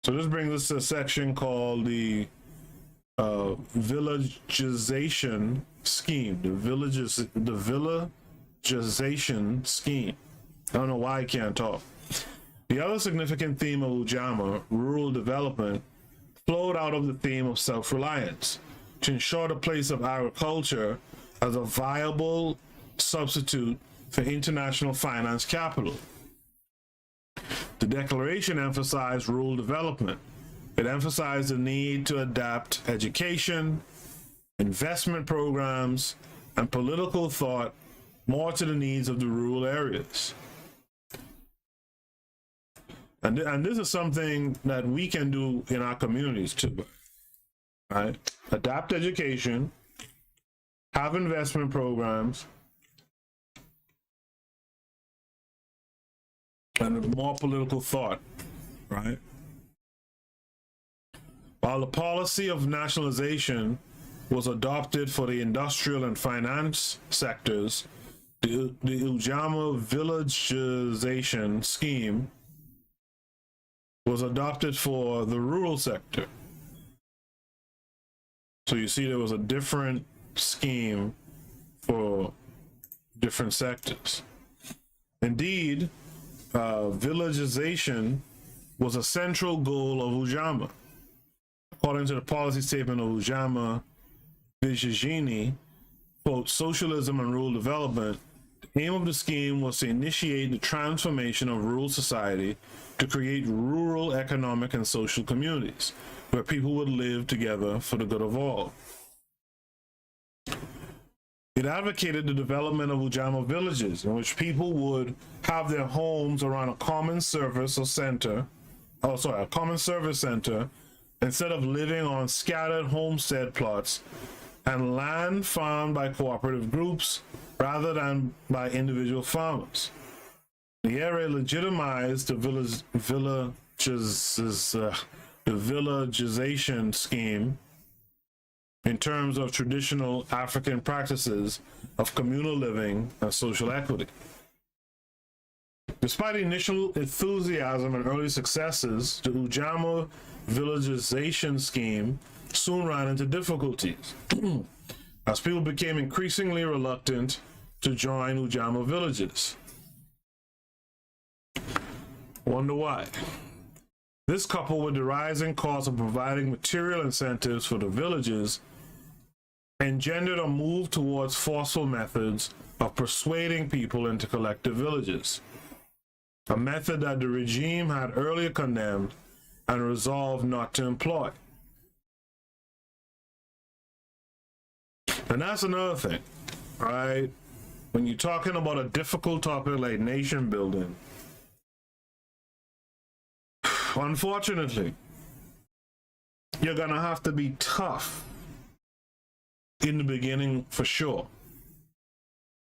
So this brings us to a section called the Villagization scheme. The Villagization scheme. I don't know why I can't talk. The other significant theme of Ujamaa, rural development, flowed out of the theme of self-reliance to ensure the place of agriculture as a viable substitute for international finance capital. The Declaration emphasized rural development. It emphasized the need to adapt education, investment programs, and political thought more to the needs of the rural areas. And this is something that we can do in our communities too, right? Adapt education, have investment programs, and more political thought, right? While the policy of nationalization was adopted for the industrial and finance sectors, the Ujamaa Villagization scheme was adopted for the rural sector. So you see there was a different scheme for different sectors. Indeed, villagization was a central goal of Ujamaa. According to the policy statement of Ujama Declaration, quote, socialism and rural development, the aim of the scheme was to initiate the transformation of rural society to create rural economic and social communities where people would live together for the good of all. It advocated the development of Ujamaa villages in which people would have their homes around a common service center instead of living on scattered homestead plots and land farmed by cooperative groups rather than by individual farmers. The area legitimized the villagization scheme in terms of traditional African practices of communal living and social equity. Despite initial enthusiasm and early successes, the Ujamaa Villagization scheme soon ran into difficulties as people became increasingly reluctant to join Ujamaa villages. Wonder why? This, coupled with the rising cost of providing material incentives for the villages, engendered a move towards forceful methods of persuading people into collective villages, a method that the regime had earlier condemned and resolved not to employ. And that's another thing, right? When you're talking about a difficult topic like nation building, unfortunately, you're gonna have to be tough in the beginning for sure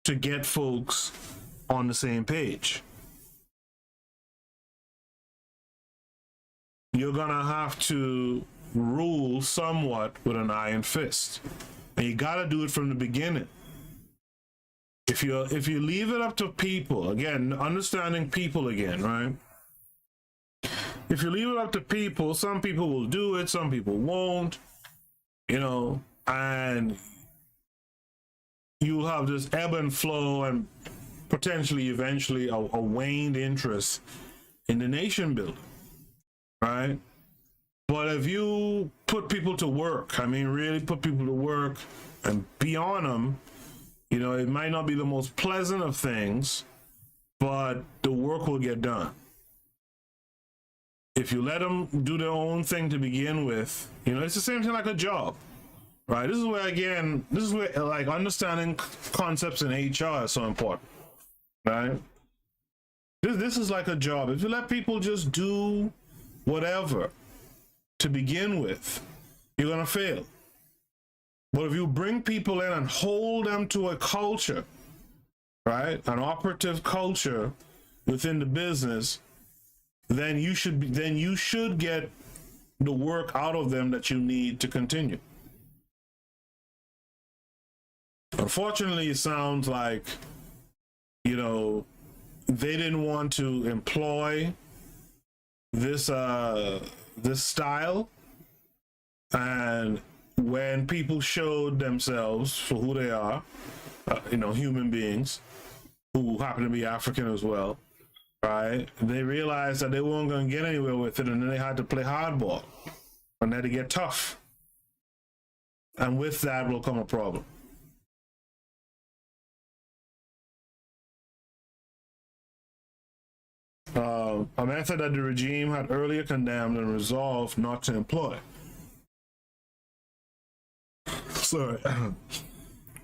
to get folks on the same page. You're gonna have to rule somewhat with an iron fist, and you gotta do it from the beginning. If you leave it up to people, again, understanding people again, right? If you leave it up to people, some people will do it, some people won't, and you'll have this ebb and flow and potentially eventually a waned interest in the nation building, right? But if you put people to work, really put people to work and be on them, it might not be the most pleasant of things, but the work will get done. If you let them do their own thing to begin with, it's the same thing like a job, right? This is where like understanding concepts in HR is so important, right? This is like a job. If you let people just do whatever to begin with, you're gonna fail. But if you bring people in and hold them to a culture, right, an operative culture within the business, then you should get the work out of them that you need to continue. Unfortunately, it sounds like, they didn't want to employ this this style, and when people showed themselves for who they are, human beings who happen to be African as well, right? They realized that they weren't going to get anywhere with it, and then they had to play hardball, and they had to get tough. And with that will come a problem. A method that the regime had earlier condemned and resolved not to employ. Sorry.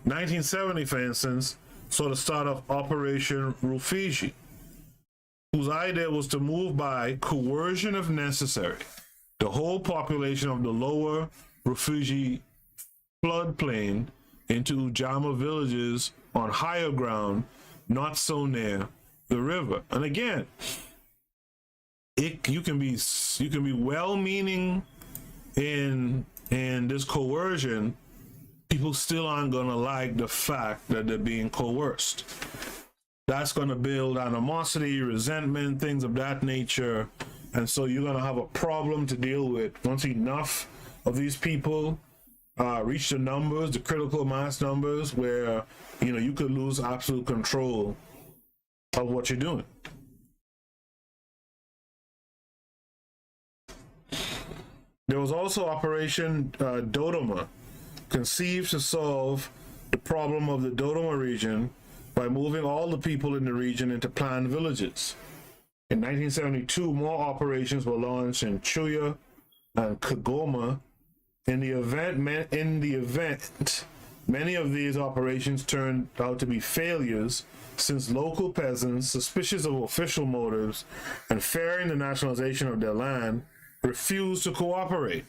1970, for instance, saw the start of Operation Rufiji, whose idea was to move by coercion if necessary the whole population of the lower Rufiji floodplain into Ujamaa villages on higher ground, not so near the river. And again, you can be well-meaning in this coercion. People still aren't gonna like the fact that they're being coerced. That's gonna build animosity, resentment, things of that nature, and so you're gonna have a problem to deal with once enough of these people reach the numbers, the critical mass numbers, where you could lose absolute control of what you're doing. There was also Operation Dodoma, conceived to solve the problem of the Dodoma region by moving all the people in the region into planned villages. In 1972, more operations were launched in Chuya and Kagoma. In the event, many of these operations turned out to be failures, since local peasants, suspicious of official motives and fearing the nationalization of their land, refused to cooperate.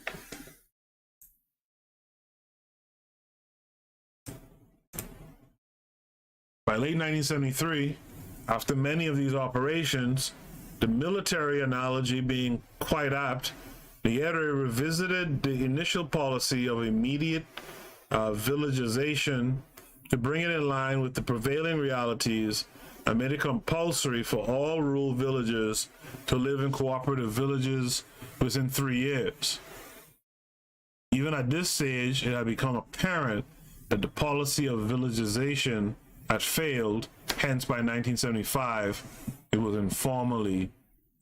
By late 1973, after many of these operations, the military analogy being quite apt, Nyerere revisited the initial policy of immediate villagization to bring it in line with the prevailing realities and made it compulsory for all rural villagers to live in cooperative villages within 3 years. Even at this stage, it had become apparent that the policy of villagization had failed, hence by 1975, it was informally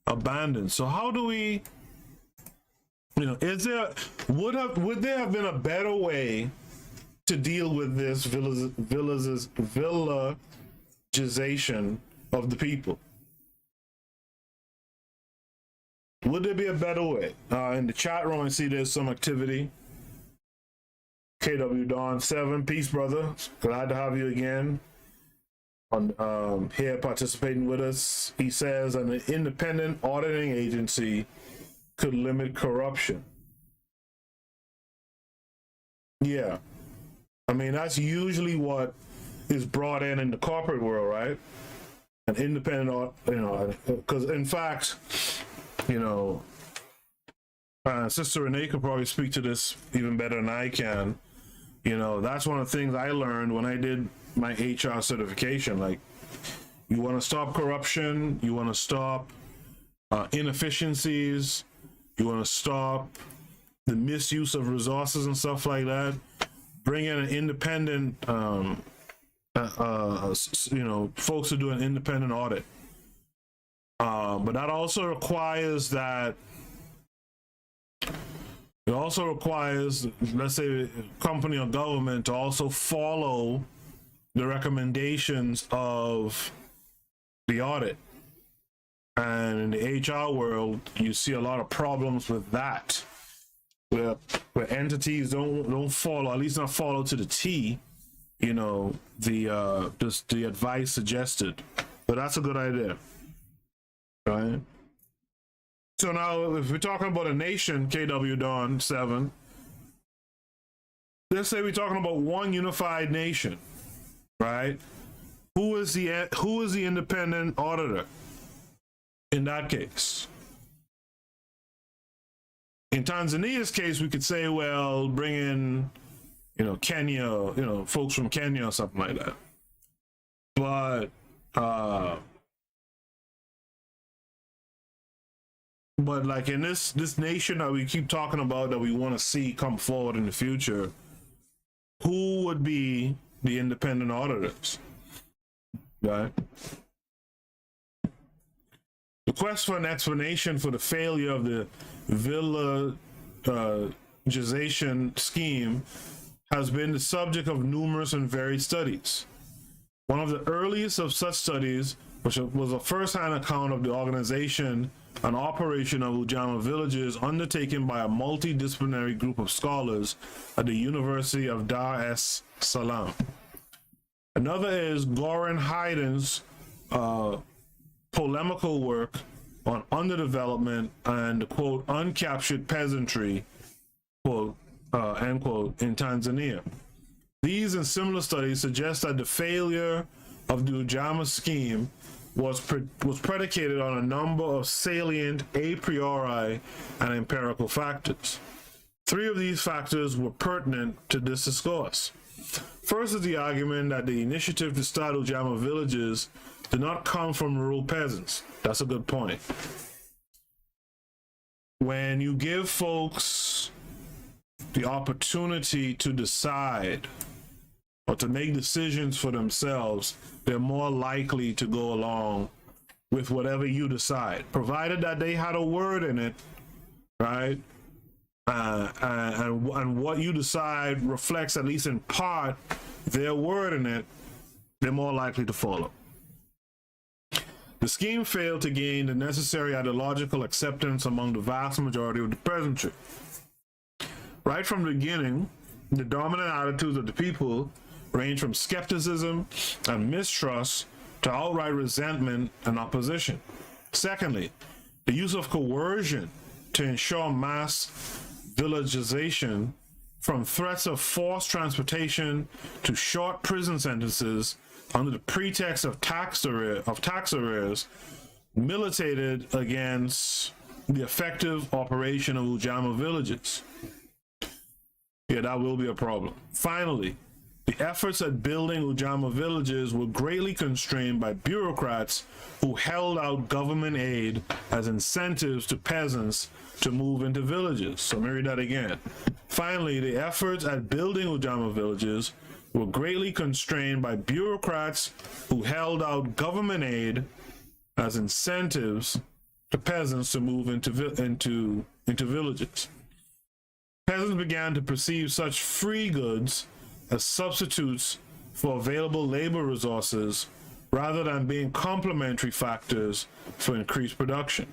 abandoned. So how do we, would there have been a better way to deal with this villagization of the people? Would there be a better way? In the chat room, I see there's some activity. KW Dawn 7, peace, brother. Glad to have you again on here participating with us. He says an independent auditing agency could limit corruption. Yeah, I mean, that's usually what is brought in the corporate world, right? An independent, because in fact, Sister Renee could probably speak to this even better than I can. That's one of the things I learned when I did my HR certification. Like, you want to stop corruption, you want to stop inefficiencies, you want to stop the misuse of resources and stuff like that, bring in an independent, folks who do an independent audit. But that also requires let's say, a company or government to also follow the recommendations of the audit. And in the HR world, you see a lot of problems with that, where entities don't follow, at least not follow to the T, the advice suggested. But that's a good idea, right? So now, if we're talking about a nation, KW Dawn 7, let's say we're talking about one unified nation, right? Who is the independent auditor in that case? In Tanzania's case, we could say, well, bring in, Kenya, folks from Kenya or something like that. But But like in this nation that we keep talking about, that we want to see come forward in the future, who would be the independent auditors? Right? The quest for an explanation for the failure of the Villagization scheme has been the subject of numerous and varied studies. One of the earliest of such studies, which was a first-hand account of the organization and operation of Ujamaa villages undertaken by a multidisciplinary group of scholars at the University of Dar es Salaam. Another is Goran Haydn's polemical work on underdevelopment and, quote, uncaptured peasantry, quote, end quote, in Tanzania. These and similar studies suggest that the failure of the Ujamaa scheme was predicated on a number of salient a priori and empirical factors. Three of these factors were pertinent to this discourse. First is the argument that the initiative to start Ujamaa villages did not come from rural peasants. That's a good point. When you give folks the opportunity to decide or to make decisions for themselves, they're more likely to go along with whatever you decide, provided that they had a word in it, right? And what you decide reflects, at least in part, their word in it, they're more likely to follow. The scheme failed to gain the necessary ideological acceptance among the vast majority of the peasantry. Right from the beginning, the dominant attitudes of the people range from skepticism and mistrust to outright resentment and opposition. Secondly, the use of coercion to ensure mass villagization, from threats of forced transportation to short prison sentences under the pretext of tax arrears, militated against the effective operation of Ujamaa villages. Yeah, that will be a problem. Finally, the efforts at building Ujamaa villages were greatly constrained by bureaucrats who held out government aid as incentives to peasants to move into villages. So let me read that again. Finally, the efforts at building Ujamaa villages were greatly constrained by bureaucrats who held out government aid as incentives to peasants to move into villages. Peasants began to perceive such free goods as substitutes for available labor resources rather than being complementary factors for increased production.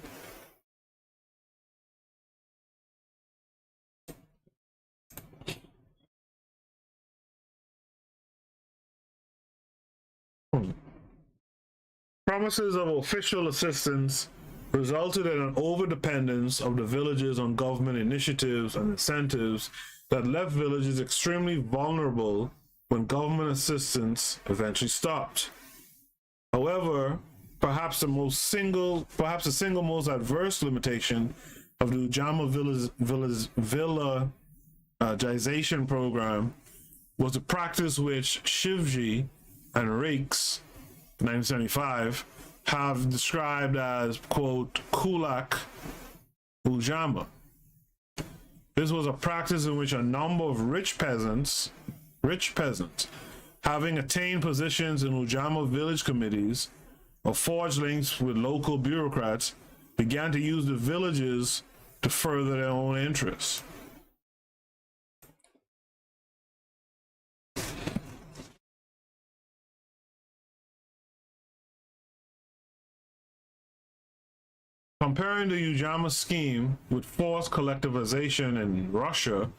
Promises of official assistance resulted in an overdependence of the villages on government initiatives and incentives that left villages extremely vulnerable when government assistance eventually stopped. However, perhaps the single most adverse limitation of the Ujamaa villagization program was the practice which Shivji and Rakes, 1975, have described as, quote, kulak Ujamaa. This was a practice in which a number of rich peasants, having attained positions in Ujamaa village committees or forged links with local bureaucrats, began to use the villages to further their own interests. Comparing the Ujamaa scheme with forced collectivization in Russia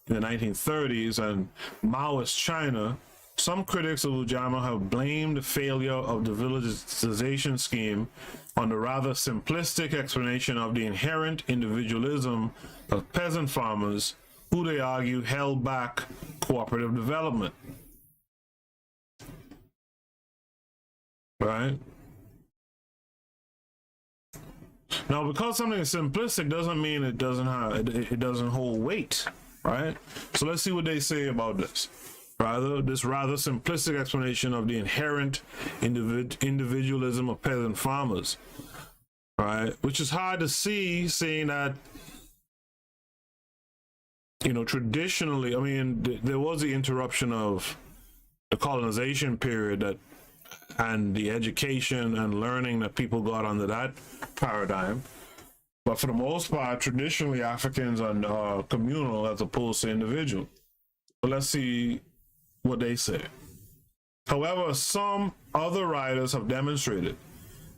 in the 1930s and Maoist China, some critics of Ujamaa have blamed the failure of the villagization scheme on the rather simplistic explanation of the inherent individualism of peasant farmers, who they argue held back cooperative development. Right? Now, because something is simplistic doesn't mean it doesn't hold weight, right? So let's see what they say about this. This rather simplistic explanation of the inherent individualism of peasant farmers. right? Which is hard to see, seeing that, you know, traditionally, I mean, there was the interruption of the colonization period that, and the education and learning that people got under that paradigm. But for the most part, traditionally, Africans are communal as opposed to individual. But let's see what they say. However, some other writers have demonstrated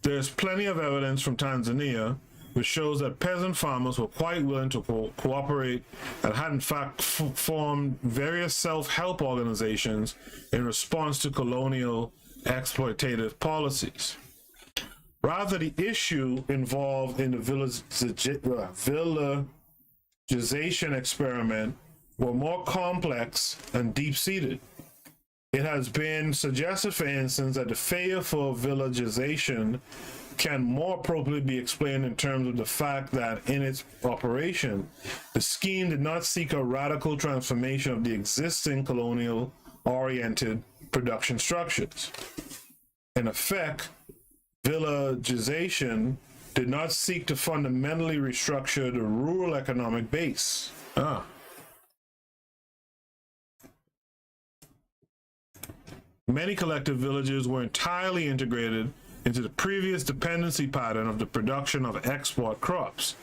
there's plenty of evidence from Tanzania which shows that peasant farmers were quite willing to cooperate and had in fact formed various self-help organizations in response to colonial exploitative policies. Rather, the issue involved in the villagization experiment were more complex and deep-seated. It has been suggested, for instance, that the failure for villagization can more appropriately be explained in terms of the fact that in its operation, the scheme did not seek a radical transformation of the existing colonial-oriented production structures. In effect, villagization did not seek to fundamentally restructure the rural economic base. Many collective villages were entirely integrated into the previous dependency pattern of the production of export crops.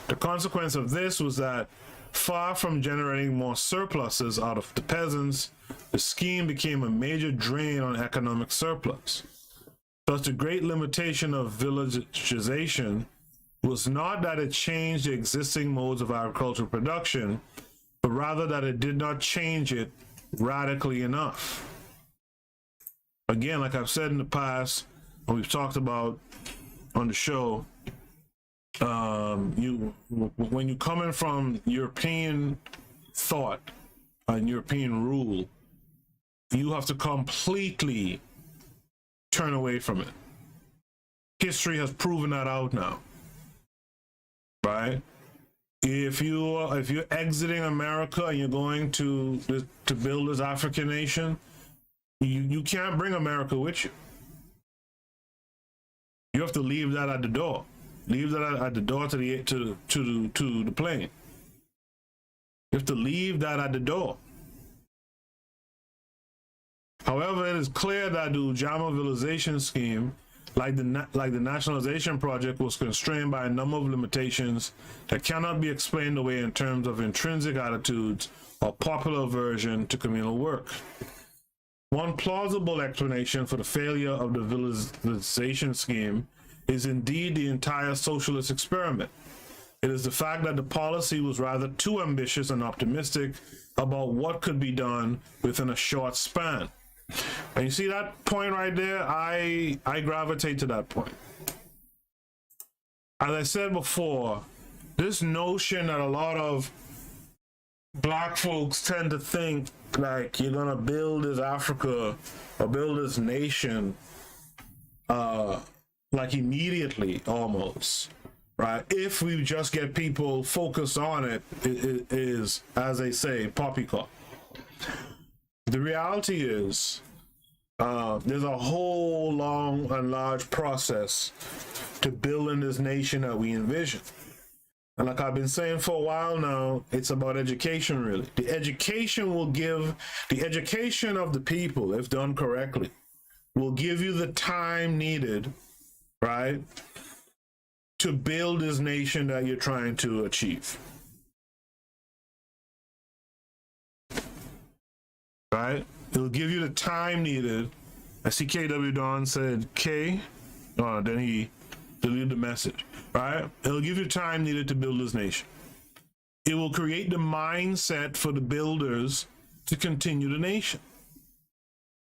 The consequence of this was that, far from generating more surpluses out of the peasants, the scheme became a major drain on economic surplus. Thus, the great limitation of villagization was not that it changed the existing modes of agricultural production, but rather that it did not change it radically enough. Again, like I've said in the past, and we've talked about on the show, when you come in from European thought and European rule, you have to completely turn away from it. History has proven that out now, right? If you're exiting America and you're going to build this African nation, you can't bring America with you. You have to leave that at the door. Leave that at the door to the plane. You have to leave that at the door. However, it is clear that the Ujamaa Villagization scheme, like the Nationalization project, was constrained by a number of limitations that cannot be explained away in terms of intrinsic attitudes or popular aversion to communal work. One plausible explanation for the failure of the villagization scheme is indeed the entire socialist experiment. It is the fact that the policy was rather too ambitious and optimistic about what could be done within a short span. And you see that point right there? I gravitate to that point. As I said before, this notion that a lot of black folks tend to think like you're gonna build this Africa or build this nation like immediately almost, right? If we just get people focused on it, it is, as they say, poppycock. The reality is there's a whole long and large process to building this nation that we envision. And like I've been saying for a while now, it's about education, really. The education of the people, if done correctly, will give you the time needed, right, to build this nation that you're trying to achieve. Right? It'll give you the time needed. I see KW Don said K. Then he deleted the message. Right? It'll give you time needed to build this nation. It will create the mindset for the builders to continue the nation.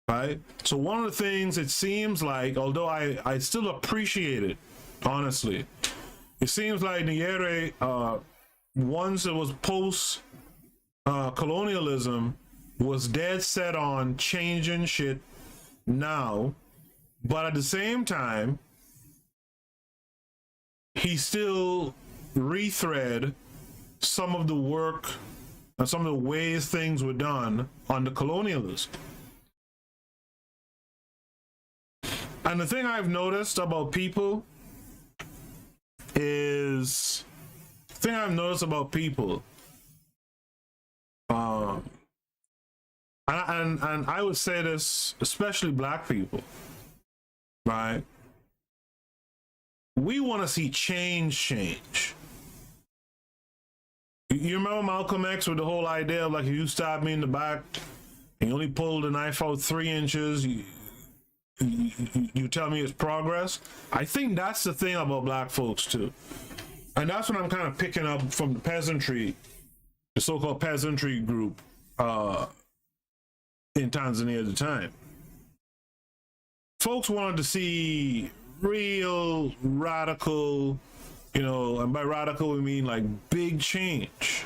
Right? So one of the things it seems like, although I still appreciate it, honestly, it seems like Nyerere, once it was post-colonialism, was dead set on changing shit now, but at the same time, he still rethread some of the work and some of the ways things were done under colonialism. And the thing I've noticed about people is the thing I've noticed about people. And I would say this, especially black people, right? We want to see change. You remember Malcolm X with the whole idea of like, if you stab me in the back and you only pull the knife out 3 inches, you tell me it's progress? I think that's the thing about black folks too. And that's what I'm kind of picking up from the peasantry, the so-called peasantry group in Tanzania at the time. Folks wanted to see real radical, you know, and by radical we mean like big change.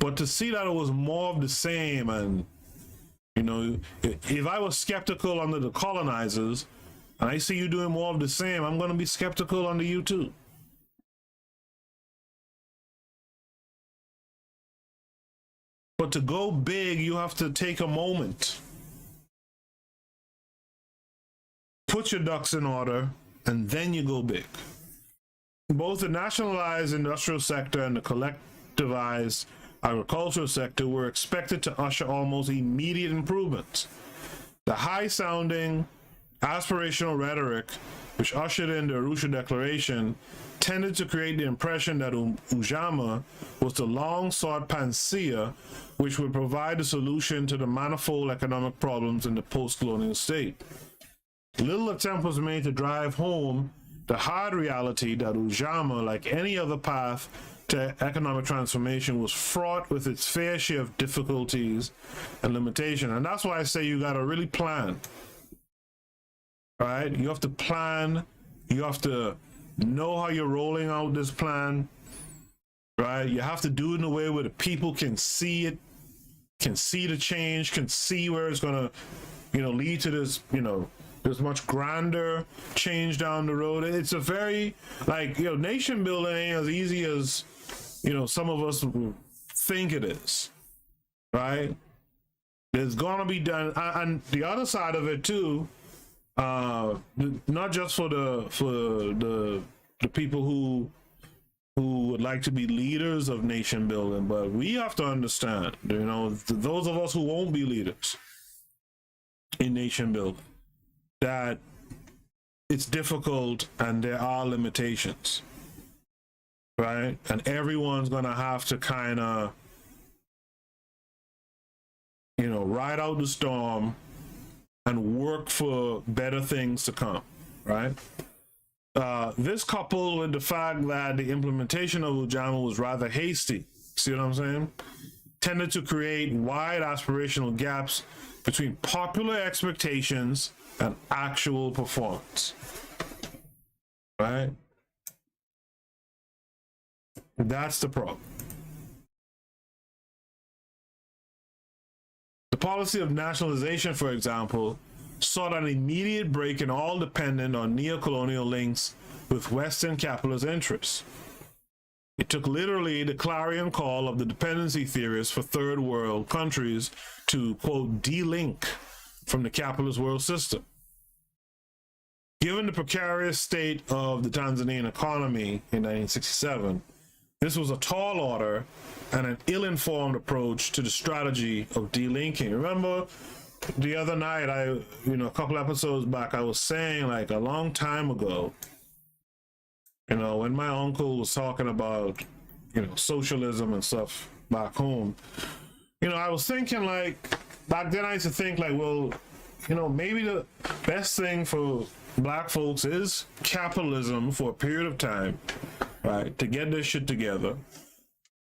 But to see that it was more of the same, and you know, if I was skeptical under the colonizers and I see you doing more of the same, I'm going to be skeptical under you too. But to go big, you have to take a moment, put your ducks in order, and then you go big. Both the nationalized industrial sector and the collectivized agricultural sector were expected to usher almost immediate improvements. The high-sounding, aspirational rhetoric, which ushered in the Arusha Declaration, tended to create the impression that Ujamaa was the long-sought panacea which would provide a solution to the manifold economic problems in the post-colonial state. Little attempt was made to drive home the hard reality that Ujamaa, like any other path to economic transformation, was fraught with its fair share of difficulties and limitations. And that's why I say you gotta really plan, right? You have to plan, you have to know how you're rolling out this plan, right? You have to do it in a way where the people can see it, can see the change, can see where it's gonna, you know, lead to this, you know, this much grander change down the road. It's a very, like, you know, nation building ain't as easy as, you know, some of us think it is, right? There's gonna be done, and the other side of it too, not just for the people who would like to be leaders of nation building, but we have to understand, you know, those of us who won't be leaders in nation building, that it's difficult and there are limitations, right? And everyone's gonna have to kind of, you know, ride out the storm and work for better things to come, right? This coupled with the fact that the implementation of Ujamaa was rather hasty, see what I'm saying? Tended to create wide aspirational gaps between popular expectations and actual performance, right? That's the problem. The policy of nationalization, for example, sought an immediate break in all dependent on neo-colonial links with Western capitalist interests. It took literally the clarion call of the dependency theorists for third world countries to, quote, de-link from the capitalist world system. Given the precarious state of the Tanzanian economy in 1967, this was a tall order and an ill-informed approach to the strategy of de-linking. Remember the other night, a couple episodes back, I was saying, like, a long time ago, you know, when my uncle was talking about, you know, socialism and stuff back home, you know, I was thinking, like, back then I used to think, like, well, you know, maybe the best thing for black folks is capitalism for a period of time, right, to get this shit together,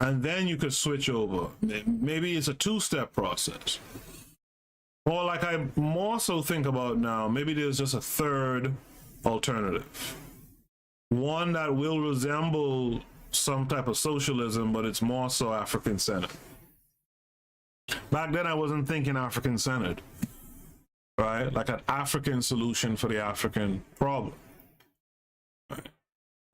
and then you could switch over. Maybe it's a two-step process. Or like I more so think about now, maybe there's just a third alternative. One that will resemble some type of socialism, but it's more so African-centered. Back then I wasn't thinking African-centered, right? Like an African solution for the African problem. Right?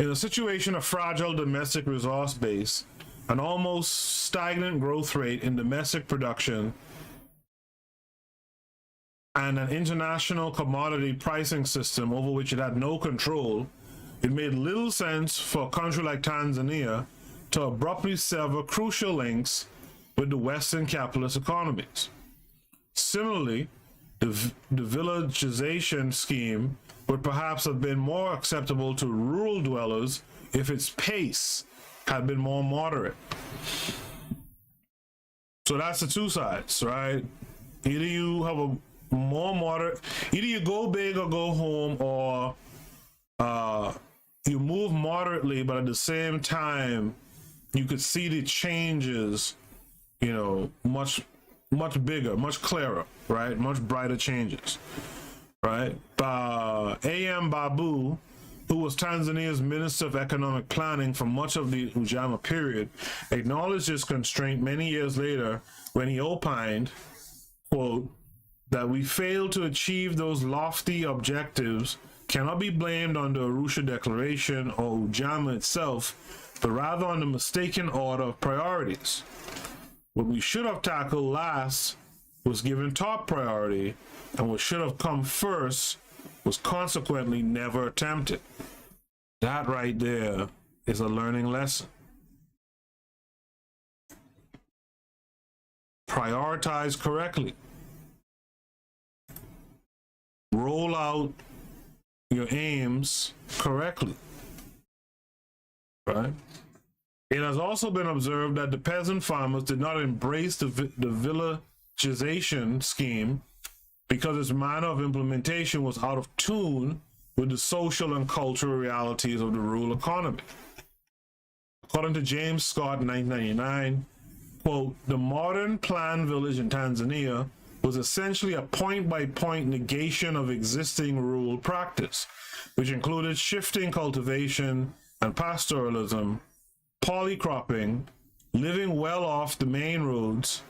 In a situation of fragile domestic resource base, an almost stagnant growth rate in domestic production, and an international commodity pricing system over which it had no control, it made little sense for a country like Tanzania to abruptly sever crucial links with the Western capitalist economies. Similarly, the villagization scheme would perhaps have been more acceptable to rural dwellers if its pace had been more moderate. So that's the two sides, right? Either you have a more moderate, either you go big or go home, or you move moderately, but at the same time, you could see the changes, much bigger, much clearer, right? Much brighter changes, right? A.M. Babu, who was Tanzania's Minister of Economic Planning for much of the Ujamaa period, acknowledged this constraint many years later when he opined, quote, that we failed to achieve those lofty objectives cannot be blamed on the Arusha Declaration or Ujamaa itself, but rather on the mistaken order of priorities. What we should have tackled last was given top priority, and what should have come first was consequently never attempted. That right there is a learning lesson. Prioritize correctly. Roll out your aims correctly, right? It has also been observed that the peasant farmers did not embrace the villagization scheme because its manner of implementation was out of tune with the social and cultural realities of the rural economy. According to James Scott in 1999, quote, the modern planned village in Tanzania was essentially a point-by-point negation of existing rural practice, which included shifting cultivation and pastoralism, polycropping, living well off the main roads,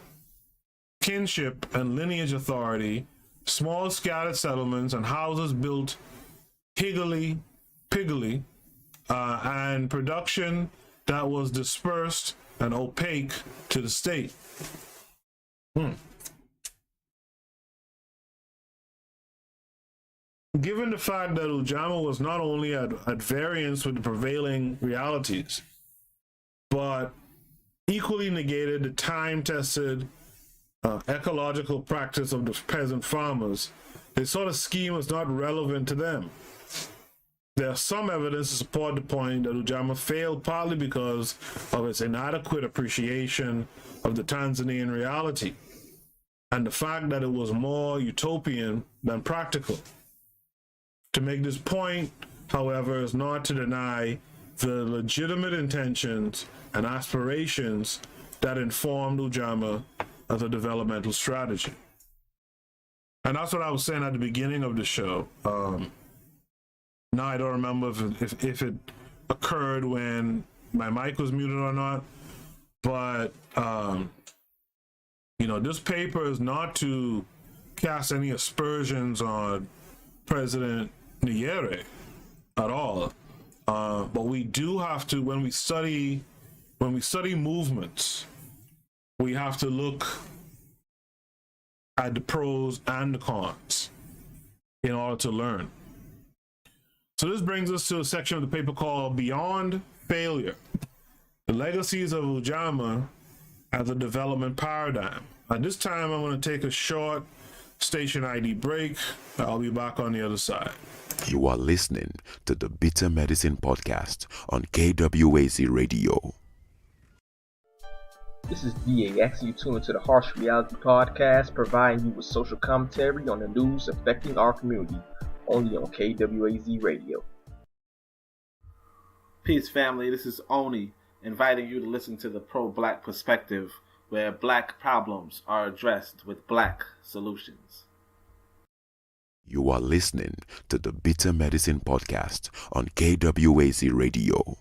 kinship and lineage authority, small scattered settlements and houses built piggly, and production that was dispersed and opaque to the state. Given the fact that Ujamaa was not only at variance with the prevailing realities, but equally negated the time-tested ecological practice of the peasant farmers, they saw the scheme as not relevant to them. There's some evidence to support the point that Ujamaa failed partly because of its inadequate appreciation of the Tanzanian reality, and the fact that it was more utopian than practical. To make this point, however, is not to deny the legitimate intentions and aspirations that informed Ujamaa as a developmental strategy. And that's what I was saying at the beginning of the show. Now I don't remember if it occurred when my mic was muted or not, but this paper is not to cast any aspersions on President Nyerere at all. But we do have to, when we study movements, we have to look at the pros and the cons in order to learn. So this brings us to a section of the paper called Beyond Failure: The Legacies of Ujamaa as a Development Paradigm. At this time, I'm going to take a short station ID break. I'll be back on the other side. You are listening to the Bitter Medicine Podcast on KWAZ Radio. This is DAX. You tune into the Harsh Reality Podcast, providing you with social commentary on the news affecting our community, only on KWAZ Radio. Peace, family. This is Oni, inviting you to listen to the pro-black perspective, where black problems are addressed with black solutions. You are listening to the Bitter Medicine Podcast on KWAZ Radio.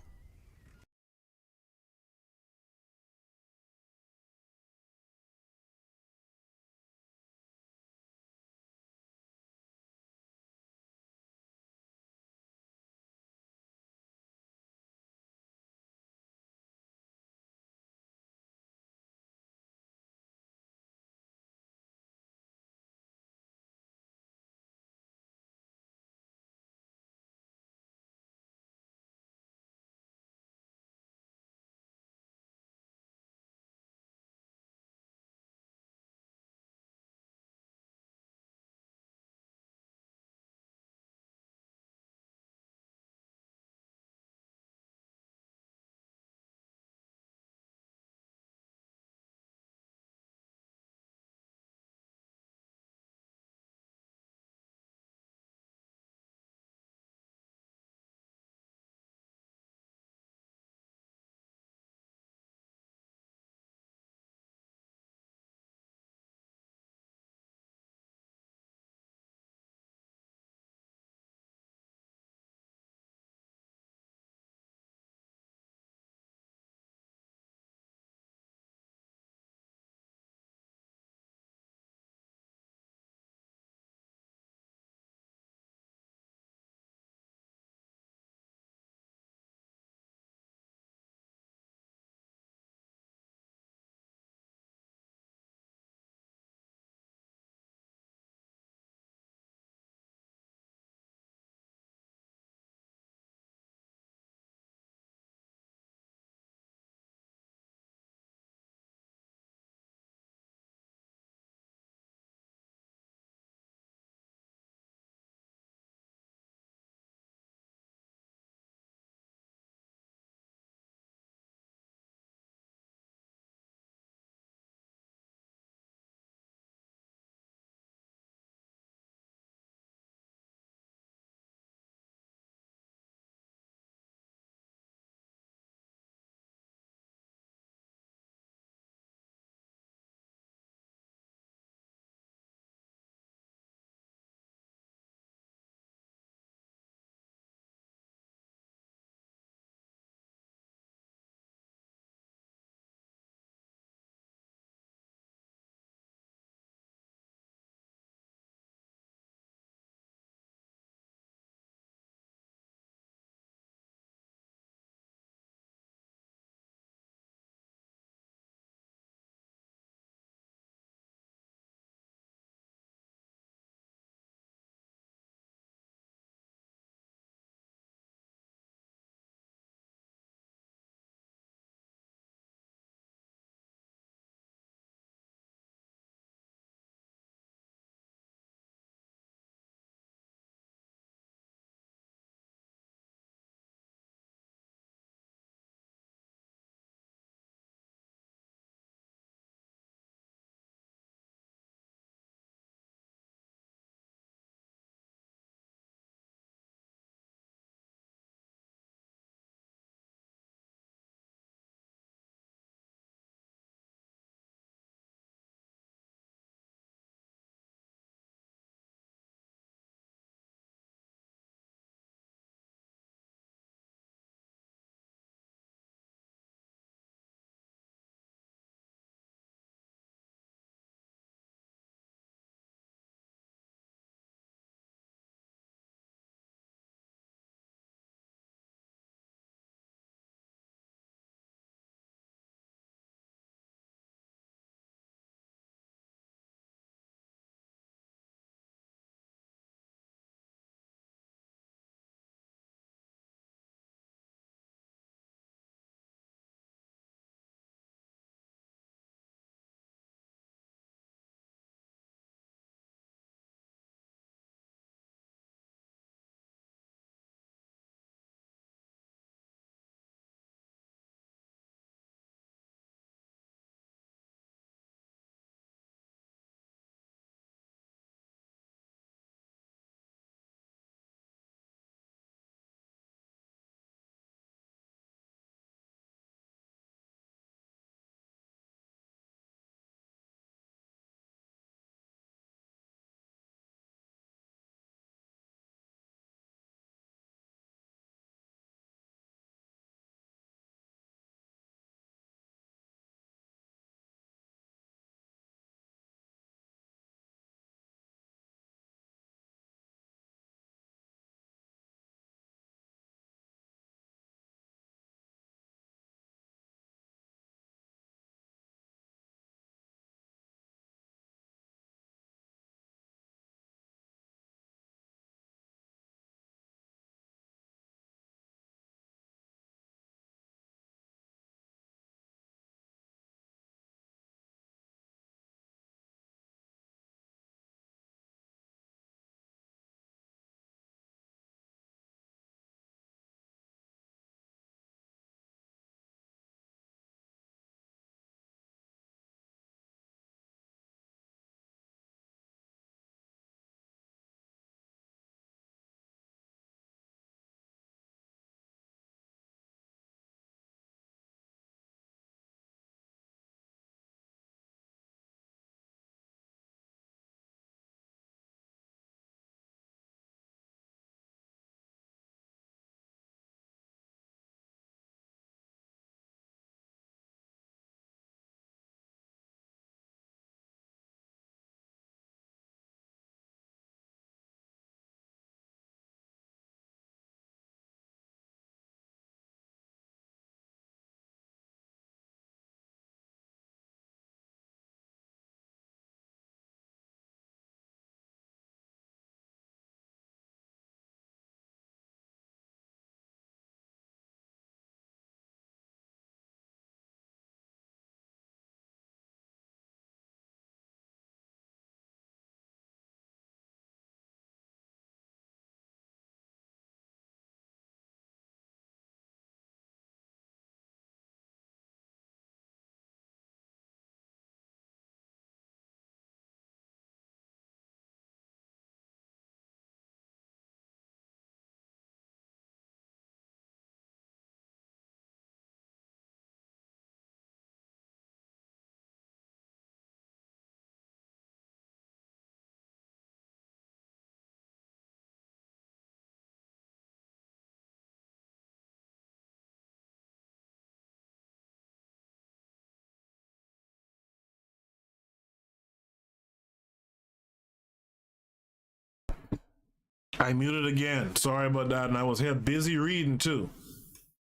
I muted again. Sorry about that. And I was here busy reading too.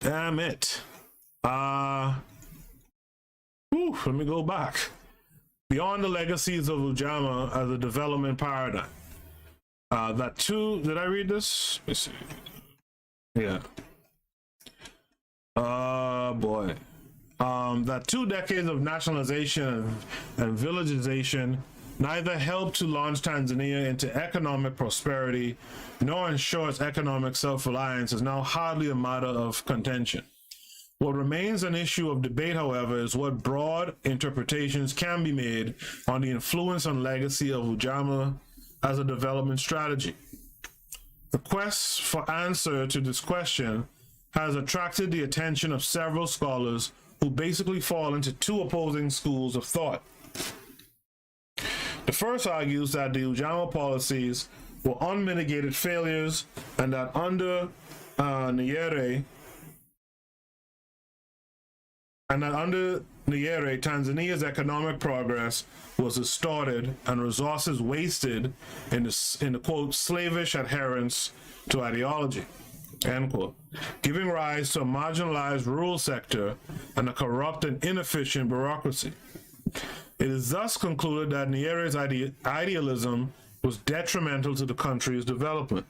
Damn it. Let me go back. Beyond the legacies of Ujamaa as a development paradigm. Did I read this? Let me see. Yeah. Boy. That 2 decades of nationalization and villagization neither helped to launch Tanzania into economic prosperity nor ensure its economic self-reliance is now hardly a matter of contention. What remains an issue of debate, however, is what broad interpretations can be made on the influence and legacy of Ujamaa as a development strategy. The quest for answer to this question has attracted the attention of several scholars who basically fall into 2 opposing schools of thought. The first argues that the Ujamaa policies were unmitigated failures and that under Nyerere, Tanzania's economic progress was distorted and resources wasted in the quote, slavish adherence to ideology, end quote, giving rise to a marginalized rural sector and a corrupt and inefficient bureaucracy. It is thus concluded that Nyerere's idealism was detrimental to the country's development.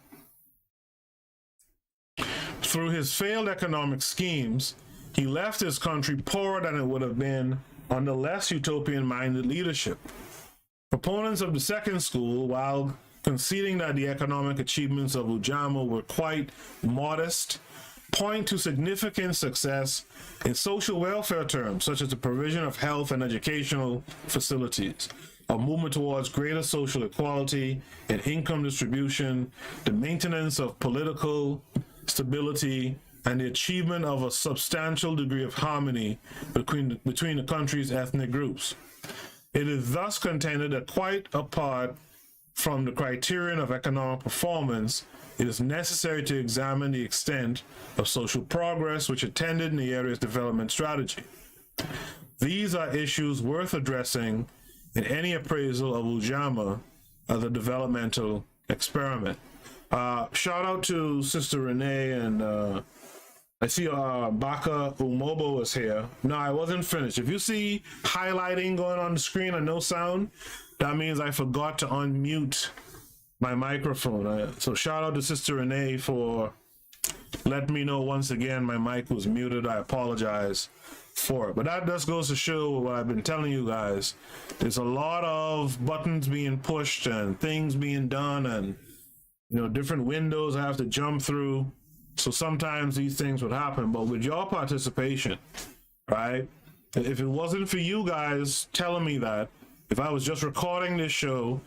Through his failed economic schemes, he left his country poorer than it would have been under less utopian-minded leadership. Proponents of the second school, while conceding that the economic achievements of Ujamaa were quite modest, point to significant success in social welfare terms, such as the provision of health and educational facilities, a movement towards greater social equality and income distribution, the maintenance of political stability, and the achievement of a substantial degree of harmony between the country's ethnic groups. It is thus contended that quite apart from the criterion of economic performance, it is necessary to examine the extent of social progress which attended Nyerere's development strategy. These are issues worth addressing in any appraisal of Ujamaa as a developmental experiment. Shout out to Sister Renee, and I see Baka Umobo is here. No, I wasn't finished. If you see highlighting going on the screen and no sound, that means I forgot to unmute my microphone. So shout out to Sister Renee for letting me know once again my mic was muted. I apologize for it. But that just goes to show what I've been telling you guys. There's a lot of buttons being pushed and things being done, and different windows I have to jump through. So sometimes these things would happen, but with your participation, right? If it wasn't for you guys telling me that, if I was just recording this show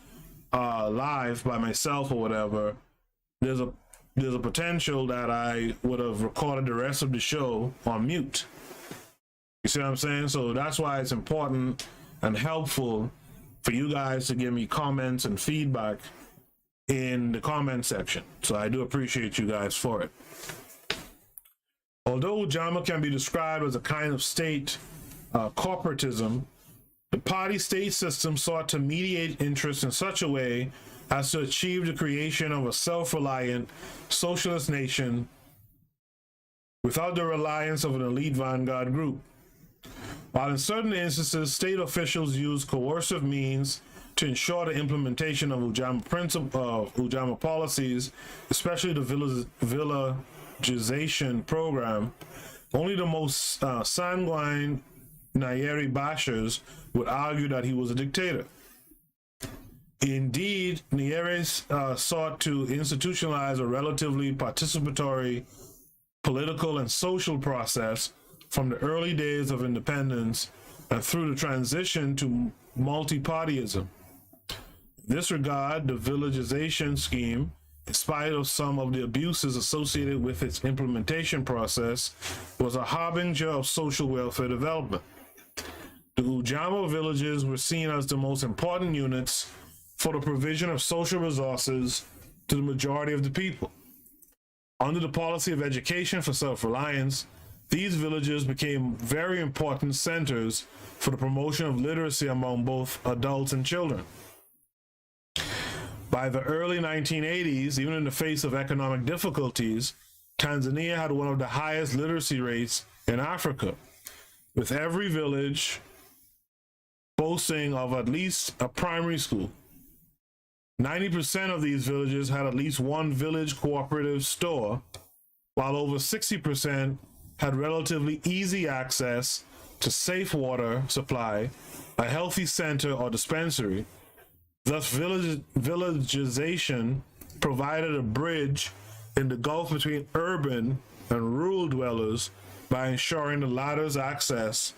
live by myself or whatever, there's a potential that I would have recorded the rest of the show on mute. You see what I'm saying? So that's why it's important and helpful for you guys to give me comments and feedback in the comment section. So I do appreciate you guys for it. Although Ujamaa can be described as a kind of state corporatism, the party-state system sought to mediate interests in such a way as to achieve the creation of a self-reliant socialist nation without the reliance of an elite vanguard group. While in certain instances, state officials used coercive means to ensure the implementation of Ujamaa policies, especially the Villagization program, only the most sanguine Nyerere bashers would argue that he was a dictator. Indeed, Nyerere sought to institutionalize a relatively participatory political and social process from the early days of independence and through the transition to multi-partyism. In this regard, the Villagization scheme, in spite of some of the abuses associated with its implementation process, was a harbinger of social welfare development. The Ujamaa villages were seen as the most important units for the provision of social resources to the majority of the people. Under the policy of education for self-reliance, these villages became very important centers for the promotion of literacy among both adults and children. By the early 1980s, even in the face of economic difficulties, Tanzania had one of the highest literacy rates in Africa, with every village boasting of at least a primary school. 90% of these villages had at least one village cooperative store, while over 60% had relatively easy access to safe water supply, a healthy center or dispensary. Thus, villagization provided a bridge in the gulf between urban and rural dwellers by ensuring the latter's access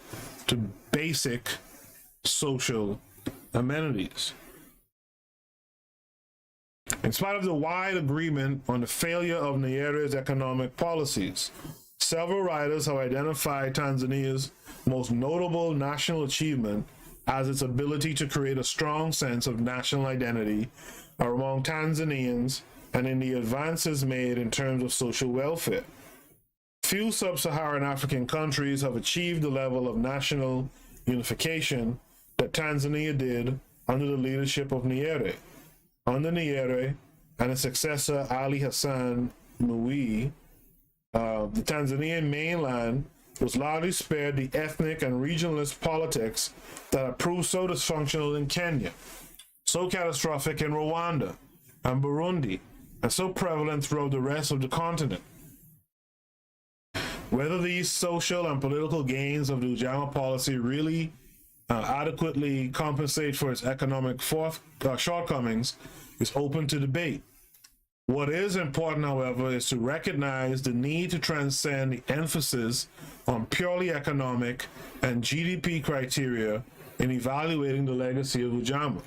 to basic social amenities. In spite of the wide agreement on the failure of Nyerere's economic policies, several writers have identified Tanzania's most notable national achievement as its ability to create a strong sense of national identity among Tanzanians and in the advances made in terms of social welfare. Few sub-Saharan African countries have achieved the level of national unification that Tanzania did under the leadership of Nyerere. Under Nyerere and his successor Ali Hassan Mwinyi, the Tanzanian mainland was largely spared the ethnic and regionalist politics that had proved so dysfunctional in Kenya, so catastrophic in Rwanda and Burundi, and so prevalent throughout the rest of the continent. Whether these social and political gains of the Ujamaa policy really adequately compensate for its economic shortcomings is open to debate. What is important, however, is to recognize the need to transcend the emphasis on purely economic and GDP criteria in evaluating the legacy of Ujamaa.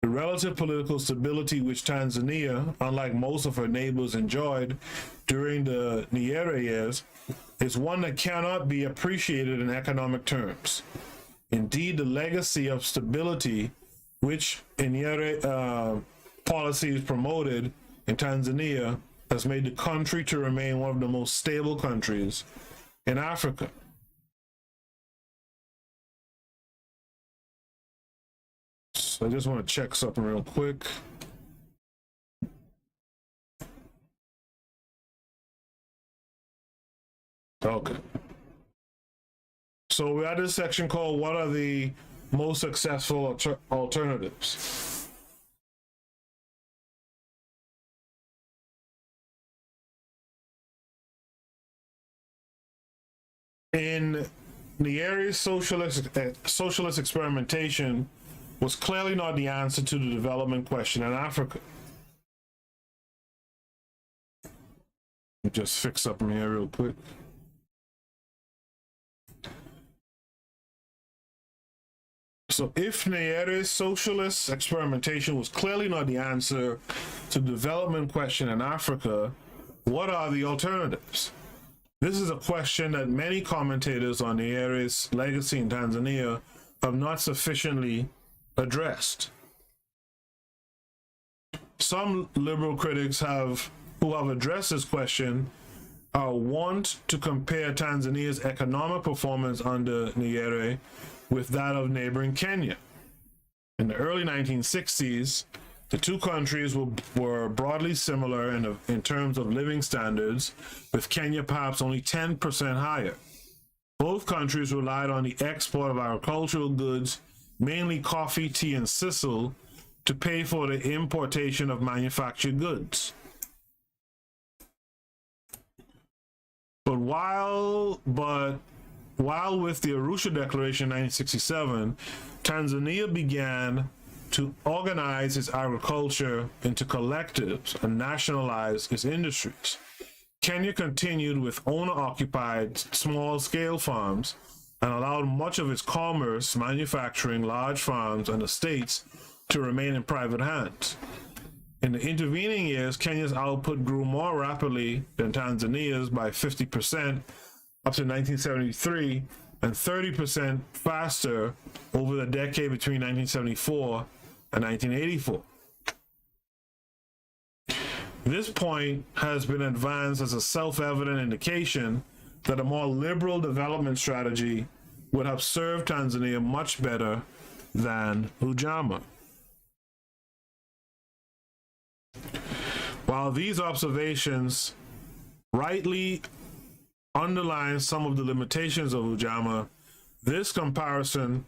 The relative political stability which Tanzania, unlike most of her neighbors, enjoyed during the Nyerere years is one that cannot be appreciated in economic terms. Indeed, the legacy of stability which Nyerere policies promoted in Tanzania has made the country to remain one of the most stable countries in Africa. So I just want to check something real quick. Okay. So we had this section called "What are the most successful alternatives?" In Nyerere's socialist experimentation was clearly not the answer to the development question in Africa. Let me just fix up here real quick. So if Nyerere's socialist experimentation was clearly not the answer to the development question in Africa, what are the alternatives? This is a question that many commentators on Nyerere's legacy in Tanzania have not sufficiently addressed. Some liberal critics who have addressed this question want to compare Tanzania's economic performance under Nyerere with that of neighboring Kenya. In the early 1960s, the two countries were broadly similar in terms of living standards, with Kenya perhaps only 10% higher. Both countries relied on the export of agricultural goods, mainly coffee, tea, and sisal, to pay for the importation of manufactured goods. But while with the Arusha Declaration in 1967, Tanzania began to organize its agriculture into collectives and nationalize its industries. Kenya continued with owner-occupied small-scale farms and allowed much of its commerce, manufacturing, large farms, and estates to remain in private hands. In the intervening years, Kenya's output grew more rapidly than Tanzania's by 50% up to 1973, and 30% faster over the decade between 1974 and 1984. This point has been advanced as a self-evident indication that a more liberal development strategy would have served Tanzania much better than Ujamaa. While these observations rightly underline some of the limitations of Ujamaa, this comparison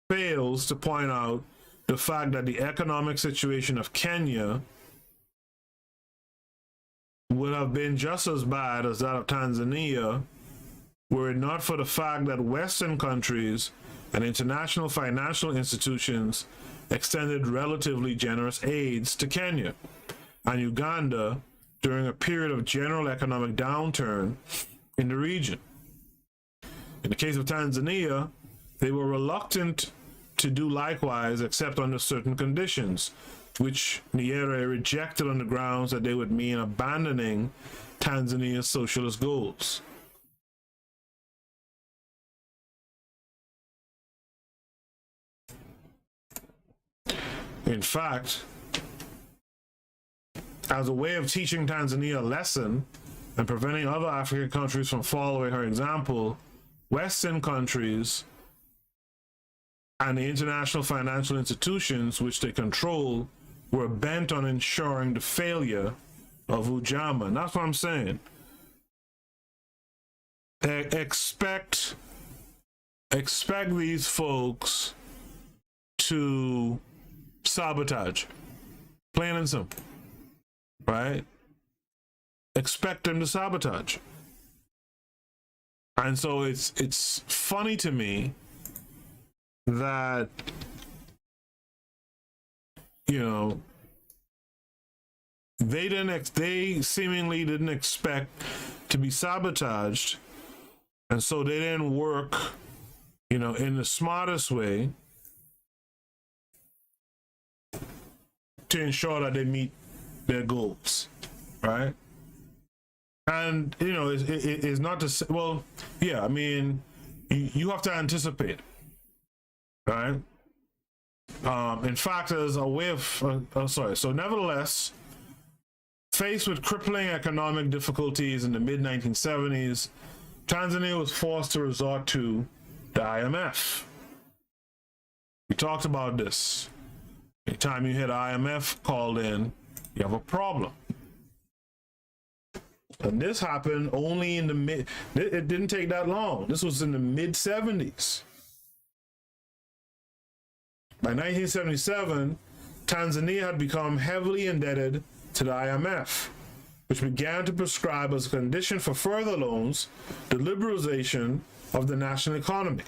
fails to point out the fact that the economic situation of Kenya would have been just as bad as that of Tanzania were it not for the fact that Western countries and international financial institutions extended relatively generous aids to Kenya and Uganda during a period of general economic downturn in the region. In the case of Tanzania, they were reluctant to do likewise except under certain conditions, which Nyerere rejected on the grounds that they would mean abandoning Tanzania's socialist goals. In fact, as a way of teaching Tanzania a lesson and preventing other African countries from following her example, Western countries and the international financial institutions which they control were bent on ensuring the failure of Ujamaa. And that's what I'm saying. Expect these folks to sabotage, plain and simple, right? Expect them to sabotage. And so it's funny to me that, you know, they seemingly didn't expect to be sabotaged, and so they didn't work, you know, in the smartest way to ensure that they meet their goals, right? And, you know, it's not to say, well, yeah, I mean, you have to anticipate, right? In fact, as a way of, so nevertheless, faced with crippling economic difficulties in the mid-1970s, Tanzania was forced to resort to the IMF. We talked about this. Anytime you hit IMF called in, you have a problem. And this happened only in the it didn't take that long. This was in the mid-70s. By 1977, Tanzania had become heavily indebted to the IMF, which began to prescribe as a condition for further loans the liberalization of the national economy,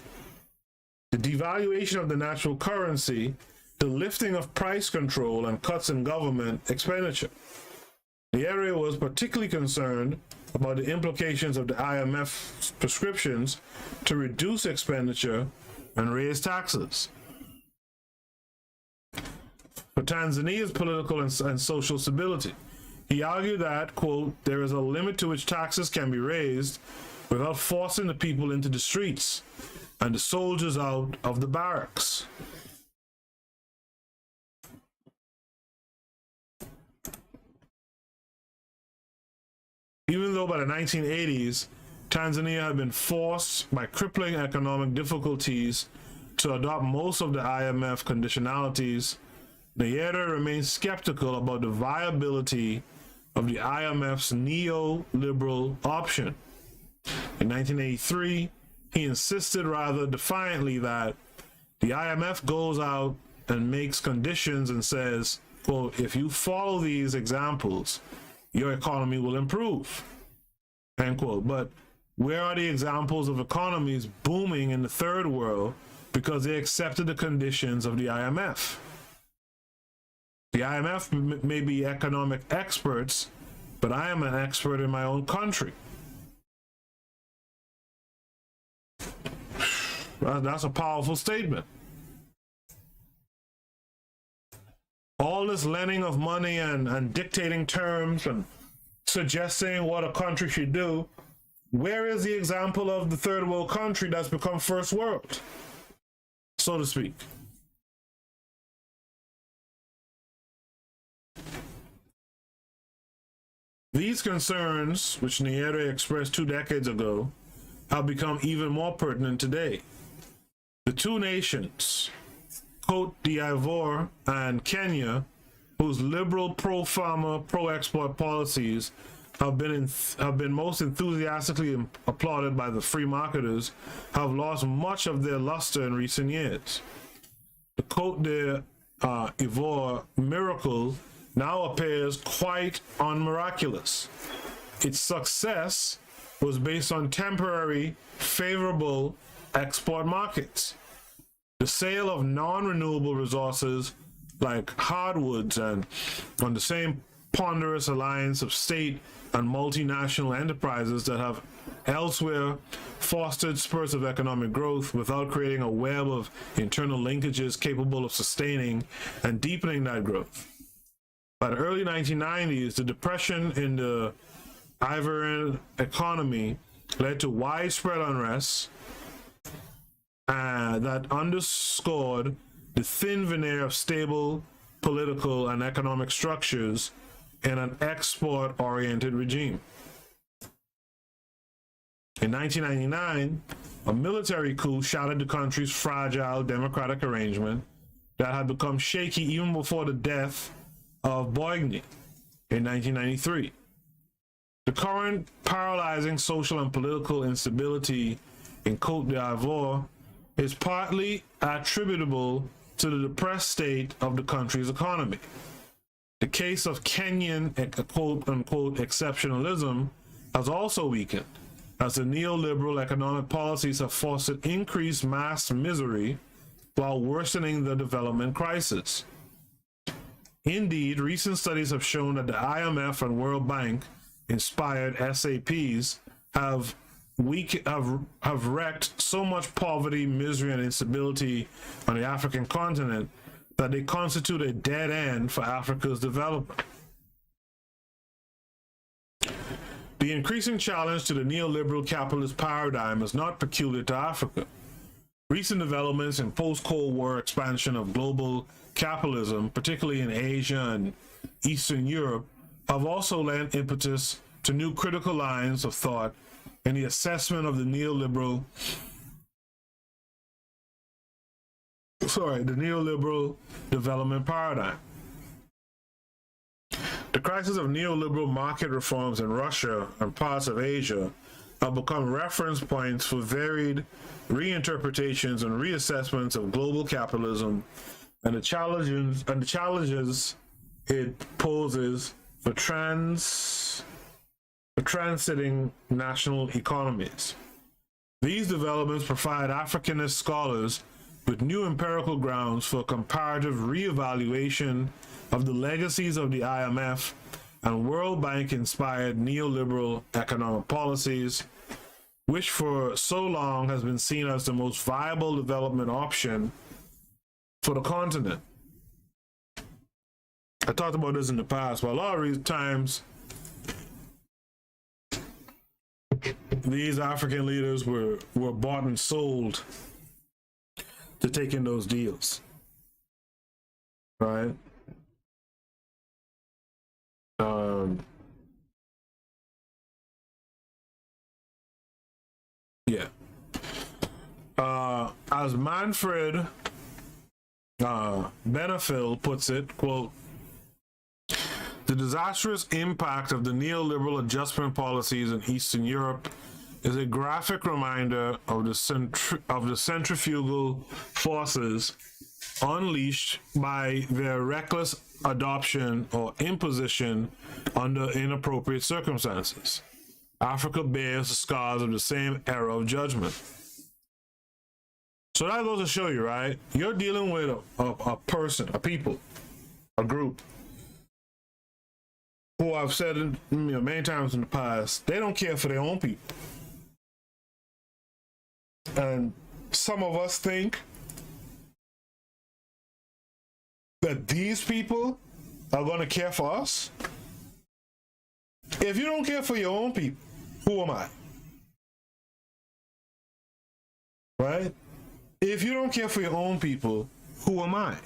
the devaluation of the national currency, the lifting of price control, and cuts in government expenditure. The area was particularly concerned about the implications of the IMF's prescriptions to reduce expenditure and raise taxes. For Tanzania's political and social stability, he argued that, quote, there is a limit to which taxes can be raised without forcing the people into the streets and the soldiers out of the barracks. Even though by the 1980s, Tanzania had been forced by crippling economic difficulties to adopt most of the IMF conditionalities, Nyerere remains skeptical about the viability of the IMF's neoliberal option. In 1983, he insisted rather defiantly that the IMF goes out and makes conditions and says, quote, if you follow these examples, your economy will improve, end quote. But where are the examples of economies booming in the third world because they accepted the conditions of the IMF? The IMF may be economic experts, but I am an expert in my own country. That's a powerful statement. All this lending of money and dictating terms and suggesting what a country should do, where is the example of the third world country that's become first world, so to speak? These concerns, which Nyerere expressed 2 decades ago, have become even more pertinent today. The two nations, Cote d'Ivoire and Kenya, whose liberal pro-farmer, pro-export policies have been most enthusiastically applauded by the free marketers, have lost much of their luster in recent years. The Côte d'Ivoire miracle now appears quite unmiraculous. Its success was based on temporary, favorable export markets. The sale of non-renewable resources like hardwoods and on the same ponderous alliance of state and multinational enterprises that have elsewhere fostered spurts of economic growth without creating a web of internal linkages capable of sustaining and deepening that growth. By the early 1990s, the depression in the Ivorian economy led to widespread unrest that underscored the thin veneer of stable political and economic structures in an export-oriented regime. In 1999, a military coup shattered the country's fragile democratic arrangement that had become shaky even before the death of Boigny in 1993. The current paralyzing social and political instability in Côte d'Ivoire is partly attributable to the depressed state of the country's economy. The case of Kenyan quote-unquote exceptionalism has also weakened, as the neoliberal economic policies have fostered increased mass misery while worsening the development crisis. Indeed, recent studies have shown that the IMF and World Bank inspired SAPs have wreaked so much poverty, misery, and instability on the African continent that they constitute a dead end for Africa's development. The increasing challenge to the neoliberal capitalist paradigm is not peculiar to Africa. Recent developments in post-Cold War expansion of global capitalism, particularly in Asia and Eastern Europe, have also lent impetus to new critical lines of thought in the assessment of the neoliberal development paradigm. The crisis of neoliberal market reforms in Russia and parts of Asia have become reference points for varied reinterpretations and reassessments of global capitalism and the challenges it poses for transiting national economies. These developments provide Africanist scholars with new empirical grounds for comparative reevaluation of the legacies of the IMF and World Bank-inspired neoliberal economic policies, which for so long has been seen as the most viable development option for the continent. I talked about this in the past, but a lot of times these African leaders were bought and sold to take in those deals, right? Yeah. As Manfred Benefil puts it, quote, "The disastrous impact of the neoliberal adjustment policies in Eastern Europe is a graphic reminder of the centrifugal forces unleashed by their reckless adoption or imposition under inappropriate circumstances. Africa bears the scars of the same era of judgment." So that goes to show you, right? You're dealing with a person, a people, a group, who I've said many times in the past, they don't care for their own people. And some of us think that these people are going to care for us. If you don't care for your own people, who am I? Right? If you don't care for your own people, who am I?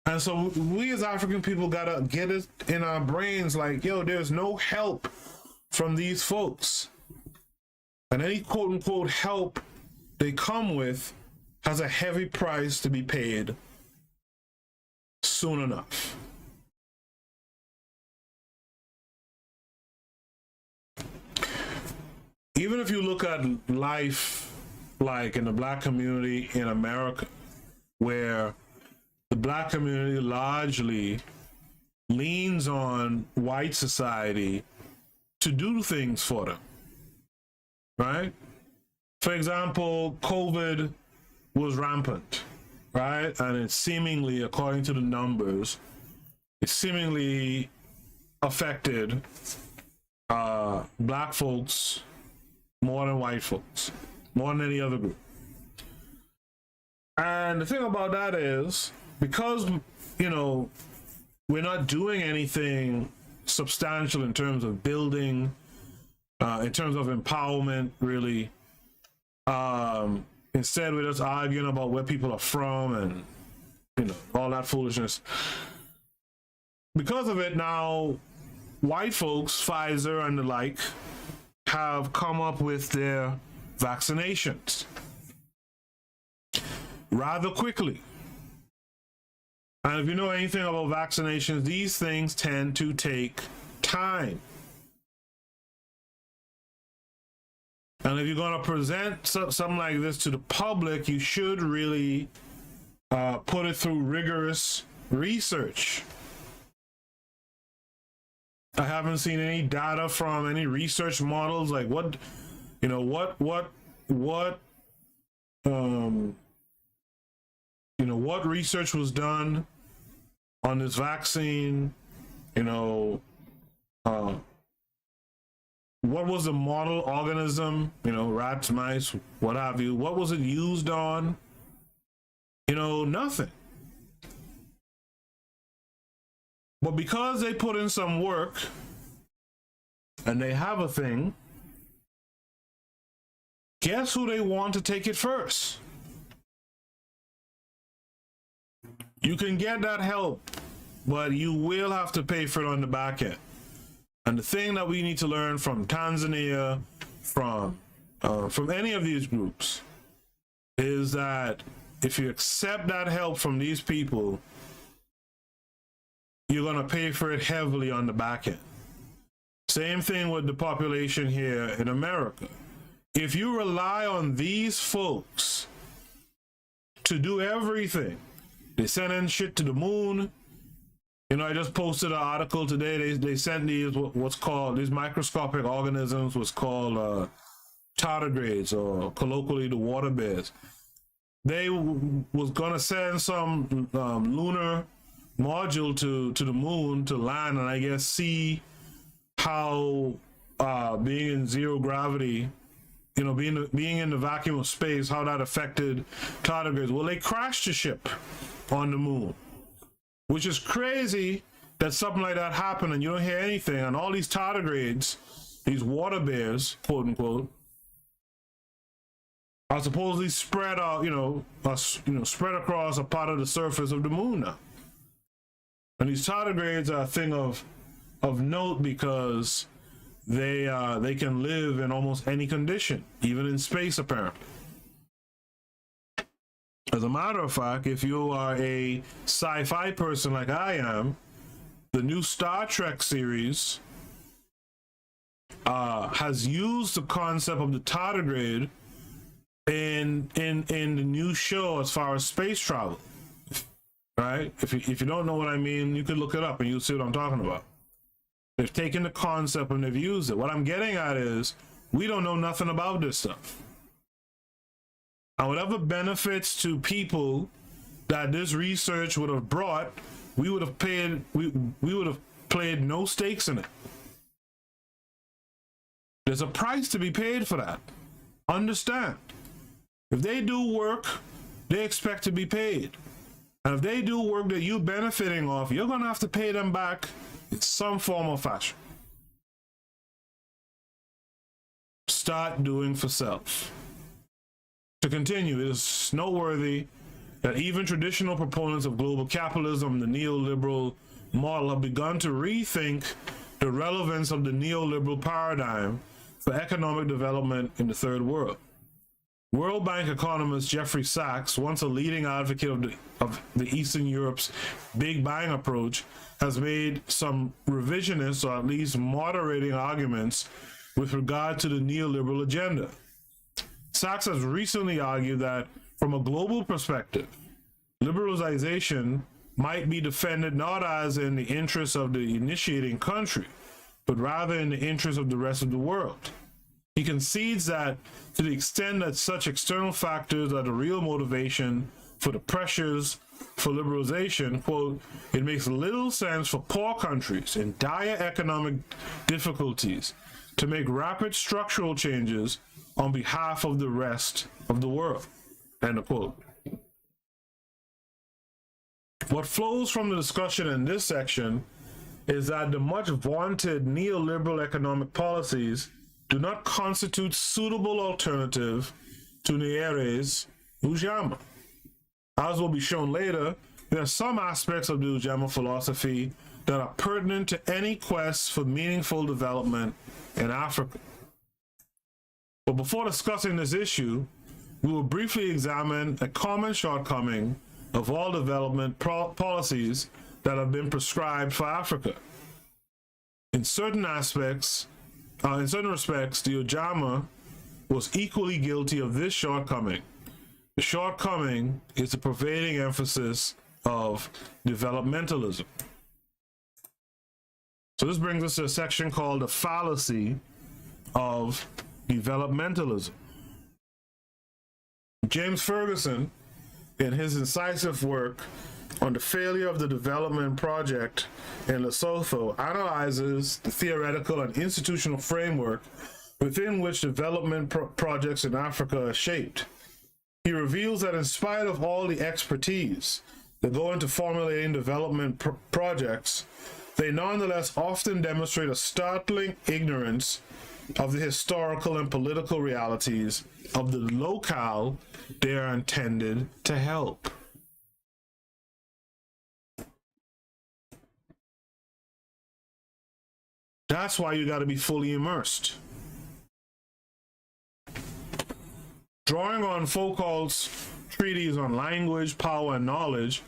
And so we as African people gotta get it in our brains like, yo, there's no help from these folks. And any quote unquote help they come with has a heavy price to be paid. soon enough. Even if you look at life like in the black community in America, where the black community largely leans on white society to do things for them, right? For example, COVID was rampant, right? And it seemingly, according to the numbers, it seemingly affected black folks more than white folks, more than any other group. And the thing about that is, because, you know, we're not doing anything substantial in terms of building, in terms of empowerment, really. Instead, we're just arguing about where people are from and, you know, all that foolishness. Because of it, now, white folks, Pfizer and the like, have come up with their vaccinations rather quickly. And if you know anything about vaccinations, these things tend to take time. And if you're going to present something like this to the public, you should really put it through rigorous research. I haven't seen any data from any research models, like what, you know, what research was done on this vaccine, you know, what was the model organism, you know, rats, mice, what have you, what was it used on? You know, nothing. But because they put in some work and they have a thing, guess who they want to take it first? You can get that help, but you will have to pay for it on the back end. And the thing that we need to learn from Tanzania, from any of these groups, is that if you accept that help from these people, you're going to pay for it heavily on the back end. Same thing with the population here in America. If you rely on these folks to do everything, they send in shit to the moon. You know, I just posted an article today. They sent these what's called, these microscopic organisms, what's called tardigrades, or colloquially the water bears. They was gonna send some lunar module to the moon to land, and I guess see how being in zero gravity, you know, being in the vacuum of space, how that affected tardigrades. Well, they crashed the ship on the moon, which is crazy that something like that happened and you don't hear anything. And all these tardigrades, these water bears, quote unquote, are supposedly spread out, spread across a part of the surface of the moon now. And these tardigrades are a thing of note because they can live in almost any condition, even in space, apparently. As a matter of fact, if you are a sci-fi person like I am, the new Star Trek series has used the concept of the tardigrade in the new show as far as space travel, right? If you don't know what I mean, you could look it up and you'll see what I'm talking about. They've taken the concept and they've used it. What I'm getting at is we don't know nothing about this stuff. And whatever benefits to people that this research would have brought, we would have played no stakes in it. There's a price to be paid for that. Understand. If they do work, they expect to be paid. And if they do work that you're benefiting off, you're going to have to pay them back in some form or fashion. Start doing for self. To continue, it is noteworthy that even traditional proponents of global capitalism, the neoliberal model, have begun to rethink the relevance of the neoliberal paradigm for economic development in the third world. World Bank economist Jeffrey Sachs, once a leading advocate of the Eastern Europe's Big Bang approach, has made some revisionist or at least moderating arguments with regard to the neoliberal agenda. Sachs has recently argued that from a global perspective, liberalization might be defended not as in the interest of the initiating country, but rather in the interest of the rest of the world. He concedes that to the extent that such external factors are the real motivation for the pressures for liberalization, quote, it makes little sense for poor countries in dire economic difficulties to make rapid structural changes on behalf of the rest of the world, end of quote. What flows from the discussion in this section is that the much vaunted neoliberal economic policies do not constitute suitable alternative to Nyerere's Ujamaa. As will be shown later, there are some aspects of the Ujamaa philosophy that are pertinent to any quest for meaningful development in Africa. But before discussing this issue, we will briefly examine a common shortcoming of all development policies that have been prescribed for Africa. In certain respects, the Ujamaa was equally guilty of this shortcoming. The shortcoming is the pervading emphasis of developmentalism. So this brings us to a section called the fallacy of developmentalism. James Ferguson, in his incisive work on the failure of the development project in Lesotho, analyzes the theoretical and institutional framework within which development projects in Africa are shaped. He reveals that in spite of all the expertise that go into formulating development projects, they nonetheless often demonstrate a startling ignorance of the historical and political realities of the locale they are intended to help. That's why you got to be fully immersed. Drawing on Foucault's treatise on language, power, and knowledge,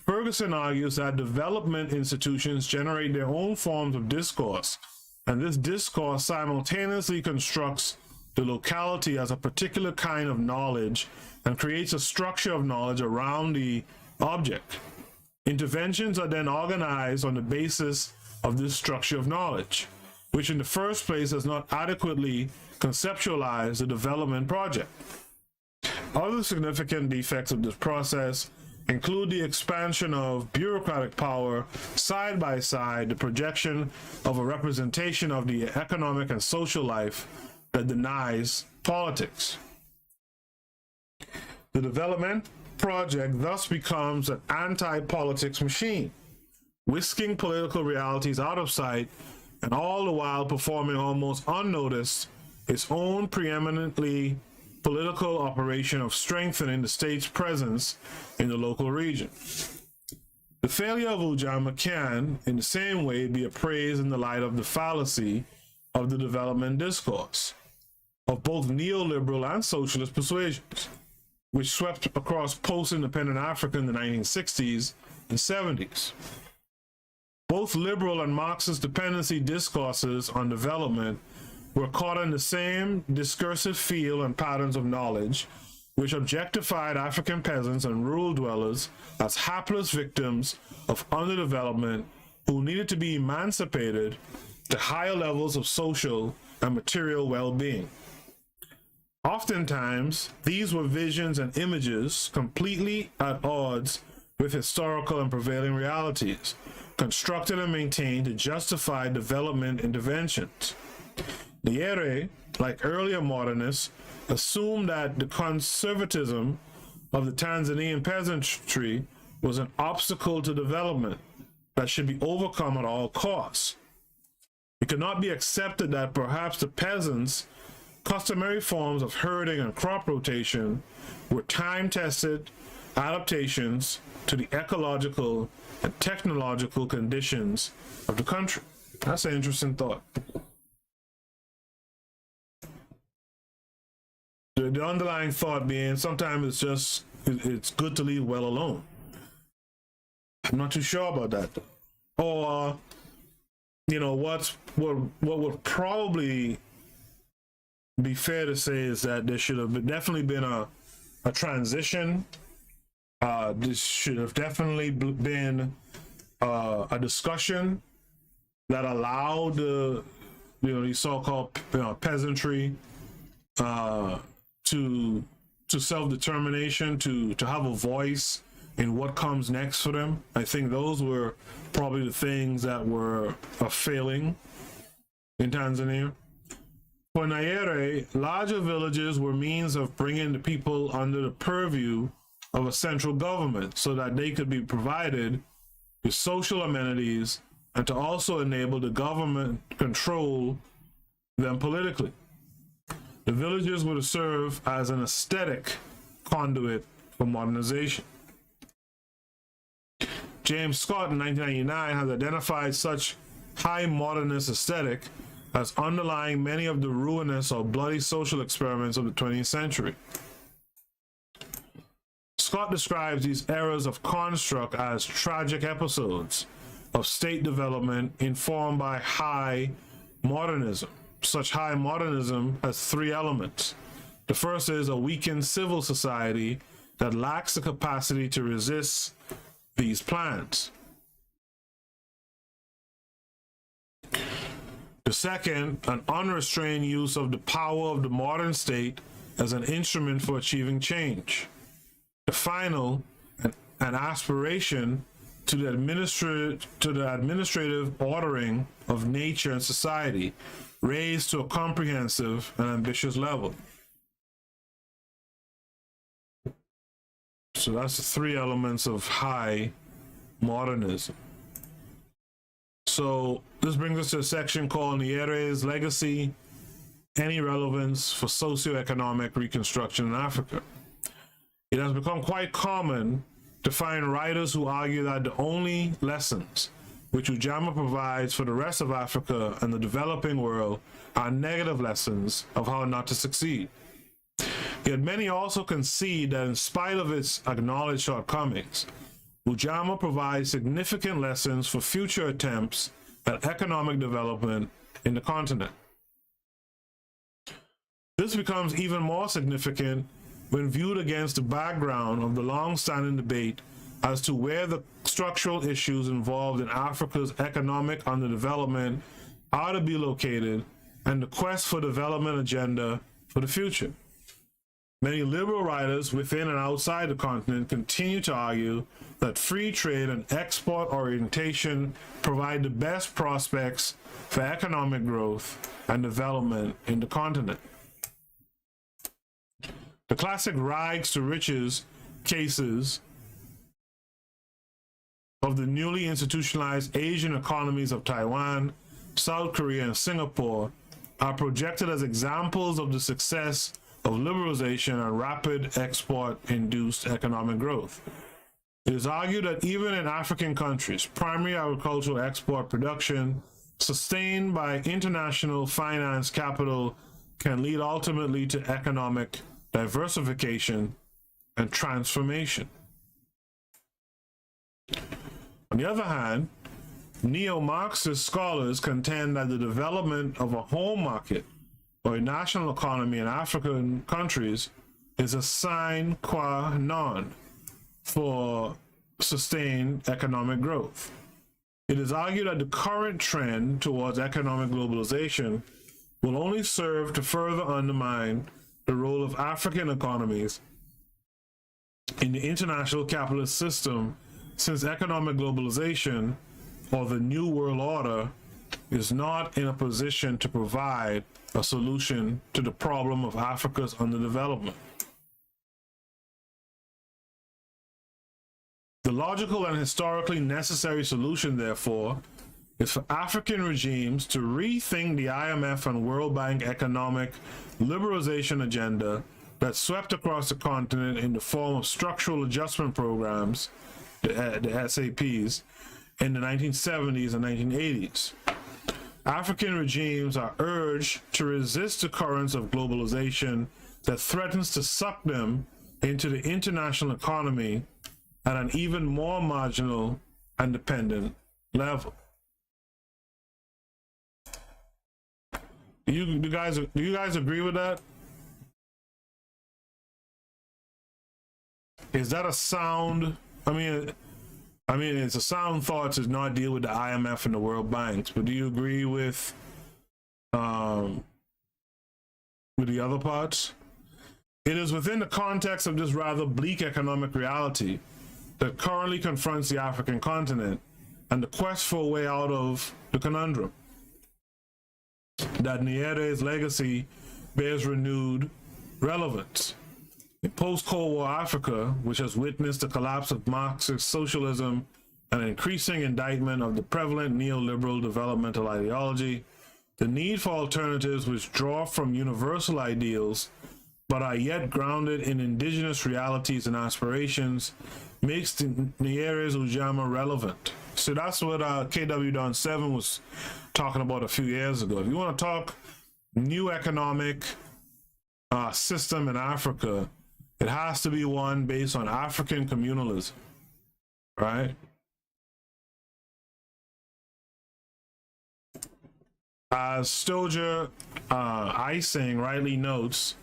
Ferguson argues that development institutions generate their own forms of discourse, and this discourse simultaneously constructs the locality as a particular kind of knowledge and creates a structure of knowledge around the object. Interventions are then organized on the basis of this structure of knowledge, which in the first place does not adequately conceptualize the development project. Other significant defects of this process include the expansion of bureaucratic power side by side the projection of a representation of the economic and social life that denies politics. The development project thus becomes an anti-politics machine, whisking political realities out of sight and all the while performing almost unnoticed its own preeminently political operation of strengthening the state's presence in the local region. The failure of Ujamaa can, in the same way, be appraised in the light of the fallacy of the development discourse of both neoliberal and socialist persuasions, which swept across post-independent Africa in the 1960s and 70s. Both liberal and Marxist dependency discourses on development were caught in the same discursive field and patterns of knowledge, which objectified African peasants and rural dwellers as hapless victims of underdevelopment who needed to be emancipated to higher levels of social and material well-being. Oftentimes, these were visions and images completely at odds with historical and prevailing realities, constructed and maintained to justify development interventions. Nyerere, like earlier modernists, assumed that the conservatism of the Tanzanian peasantry was an obstacle to development that should be overcome at all costs. It could not be accepted that perhaps the peasants' customary forms of herding and crop rotation were time-tested adaptations to the ecological and technological conditions of the country. That's an interesting thought. The the underlying thought being sometimes it's good to leave well alone. I'm not too sure about that. Or, what would probably be fair to say is that there should have definitely been a transition. This should have definitely been a discussion that allowed the so-called peasantry to self-determination, to have a voice in what comes next for them. I think those were probably the things that were failing in Tanzania. For Nyerere, larger villages were means of bringing the people under the purview of a central government so that they could be provided with social amenities and to also enable the government to control them politically. The villages would serve as an aesthetic conduit for modernization. James Scott in 1999 has identified such high modernist aesthetic as underlying many of the ruinous or bloody social experiments of the 20th century. Scott describes these eras of construct as tragic episodes of state development informed by high modernism. Such high modernism has three elements. The first is a weakened civil society that lacks the capacity to resist these plans. The second, an unrestrained use of the power of the modern state as an instrument for achieving change. The final, an aspiration to the administrative ordering of nature and society, raised to a comprehensive and ambitious level. So that's the three elements of high modernism. So this brings us to a section called Nyerere's Legacy, Any Relevance for Socioeconomic Reconstruction in Africa. It has become quite common to find writers who argue that the only lessons which Ujamaa provides for the rest of Africa and the developing world are negative lessons of how not to succeed. Yet many also concede that in spite of its acknowledged shortcomings, Ujamaa provides significant lessons for future attempts at economic development in the continent. This becomes even more significant when viewed against the background of the long-standing debate as to where the structural issues involved in Africa's economic underdevelopment are to be located and the quest for development agenda for the future. Many liberal writers within and outside the continent continue to argue that free trade and export orientation provide the best prospects for economic growth and development in the continent. The classic rags to riches cases of the newly institutionalized Asian economies of Taiwan, South Korea, and Singapore are projected as examples of the success of liberalization and rapid export-induced economic growth. It is argued that even in African countries, primary agricultural export production sustained by international finance capital can lead ultimately to economic diversification and transformation. On the other hand, neo-Marxist scholars contend that the development of a home market or a national economy in African countries is a sine qua non for sustained economic growth. It is argued that the current trend towards economic globalization will only serve to further undermine the role of African economies in the international capitalist system, since economic globalization, or the New World Order, is not in a position to provide a solution to the problem of Africa's underdevelopment. The logical and historically necessary solution, therefore, is for African regimes to rethink the IMF and World Bank economic liberalization agenda that swept across the continent in the form of structural adjustment programs, the SAPs, in the 1970s and 1980s. African regimes are urged to resist the currents of globalization that threatens to suck them into the international economy at an even more marginal and dependent level. Do you guys agree with that? Is that a sound? I mean, it's a sound thought to not deal with the IMF and the World Banks, but do you agree with the other parts? It is within the context of this rather bleak economic reality that currently confronts the African continent and the quest for a way out of the conundrum that Nyerere's legacy bears renewed relevance. In post-Cold War Africa, which has witnessed the collapse of Marxist socialism and an increasing indictment of the prevalent neoliberal developmental ideology, the need for alternatives which draw from universal ideals but are yet grounded in indigenous realities and aspirations makes Nyerere's Ujamaa relevant. So that's what KW-7 was talking about a few years ago. If you want to talk new economic system in Africa, it has to be one based on African communalism, right? As Stoja Ising rightly notes,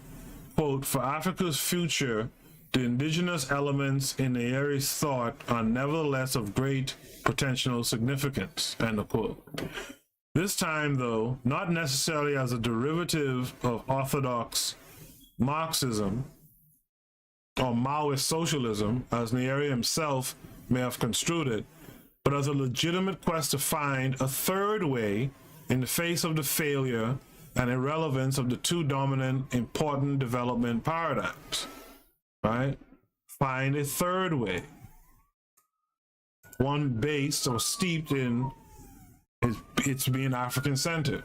quote, "For Africa's future, the indigenous elements in Nyerere's thought are nevertheless of great potential significance," end of quote. This time, though, not necessarily as a derivative of orthodox Marxism or Maoist socialism, as Nyerere himself may have construed it, but as a legitimate quest to find a third way in the face of the failure and irrelevance of the two dominant important development paradigms, right? Find a third way, one based or steeped in its being African-centered.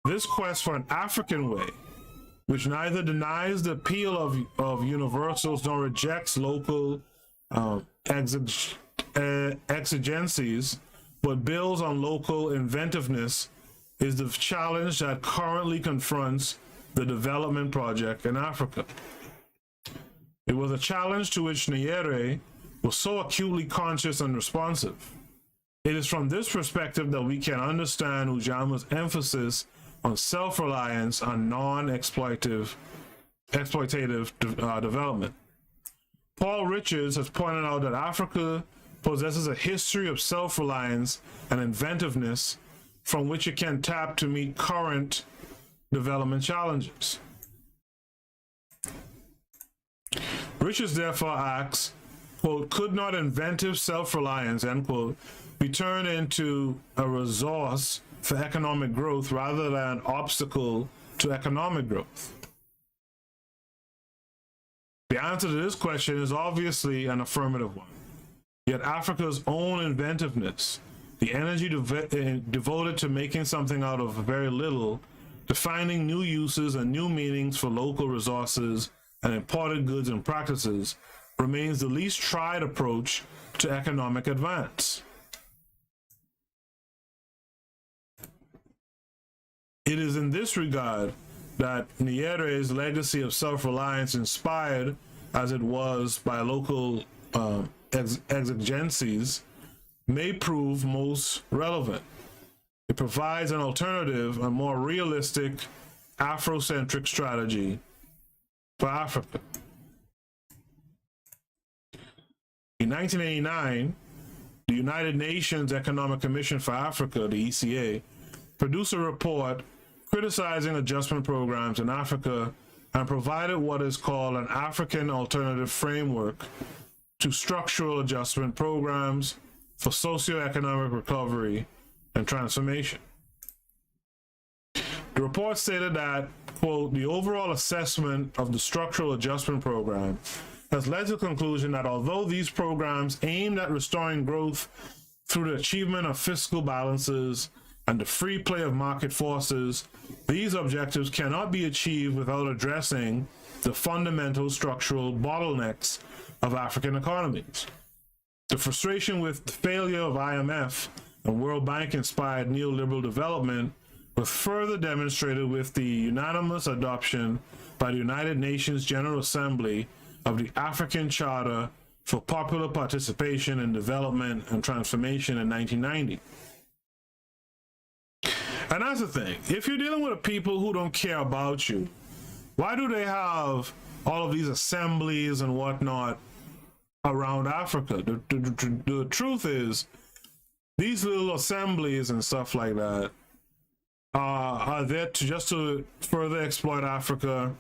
This quest for an African way, which neither denies the appeal of universals nor rejects local exigencies, but builds on local inventiveness, is the challenge that currently confronts the development project in Africa. It was a challenge to which Nyerere was so acutely conscious and responsive. It is from this perspective that we can understand Ujama's emphasis on self-reliance and non-exploitative development. Paul Richards has pointed out that Africa possesses a history of self-reliance and inventiveness from which it can tap to meet current development challenges. Richards therefore asks, quote, "Could not inventive self-reliance," end quote, be turned into a resource for economic growth rather than an obstacle to economic growth? The answer to this question is obviously an affirmative one. Yet Africa's own inventiveness, the energy devoted to making something out of very little, to finding new uses and new meanings for local resources and imported goods and practices, remains the least tried approach to economic advance. It is in this regard that Nyerere's legacy of self-reliance, inspired as it was by local exigencies, may prove most relevant. It provides an alternative, a more realistic Afrocentric strategy for Africa. In 1989, the United Nations Economic Commission for Africa, the ECA, produced a report criticizing adjustment programs in Africa and provided what is called an African alternative framework to structural adjustment programs for socioeconomic recovery and transformation. The report stated that, quote, "The overall assessment of the structural adjustment program has led to the conclusion that although these programs aimed at restoring growth through the achievement of fiscal balances and the free play of market forces, these objectives cannot be achieved without addressing the fundamental structural bottlenecks of African economies. The frustration with the failure of IMF and World Bank-inspired neoliberal development was further demonstrated with the unanimous adoption by the United Nations General Assembly of the African Charter for Popular Participation in Development and Transformation in 1990. And that's the thing. If you're dealing with a people who don't care about you, why do they have all of these assemblies and whatnot around Africa? The truth is, these little assemblies and stuff like that are there to further exploit Africa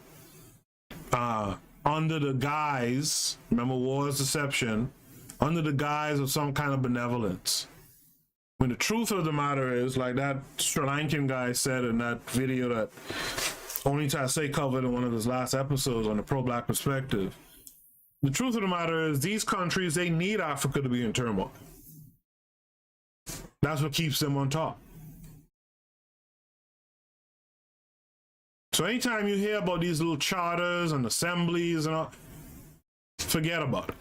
under the guise, remember war is deception, under the guise of some kind of benevolence. When the truth of the matter is, like that Sri Lankan guy said in that video that Only Tase covered in one of his last episodes on the pro-black perspective, the truth of the matter is these countries, they need Africa to be in turmoil. That's what keeps them on top. So anytime you hear about these little charters and assemblies and all, forget about it.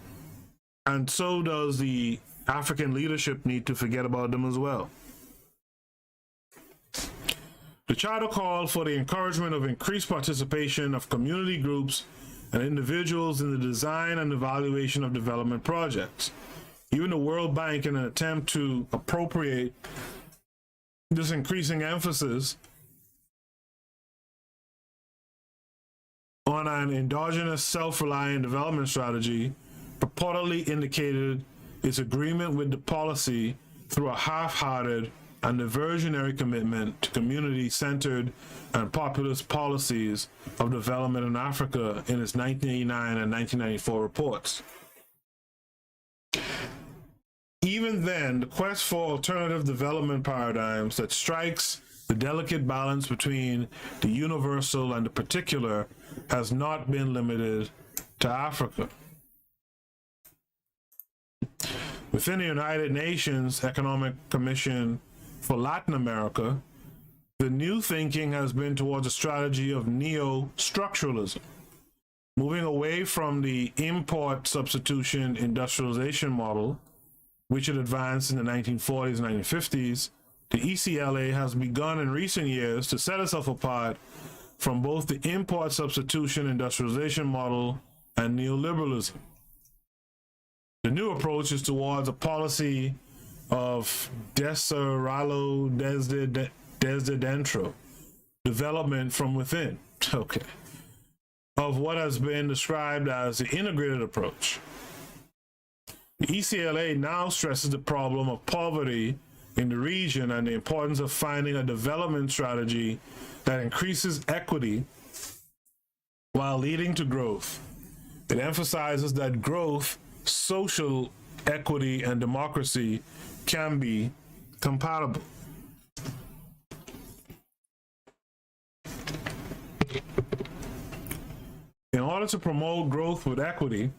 And so does the African leadership need to forget about them as well. The charter called for the encouragement of increased participation of community groups and individuals in the design and evaluation of development projects. Even the World Bank, in an attempt to appropriate this increasing emphasis on an endogenous self-reliant development strategy, purportedly indicated its agreement with the policy through a half-hearted and diversionary commitment to community-centered and populist policies of development in Africa in its 1989 and 1994 reports. Even then, the quest for alternative development paradigms that strikes the delicate balance between the universal and the particular has not been limited to Africa. Within the United Nations Economic Commission for Latin America, the new thinking has been towards a strategy of neo-structuralism, moving away from the import substitution industrialization model, which had advanced in the 1940s and 1950s. The ECLA has begun in recent years to set itself apart from both the import substitution industrialization model and neoliberalism. The new approach is towards a policy of desarrollo desde dentro, development from within, of what has been described as the integrated approach. The ECLA now stresses the problem of poverty in the region and the importance of finding a development strategy that increases equity while leading to growth. It emphasizes that growth, social equity, and democracy can be compatible. In order to promote growth with equity,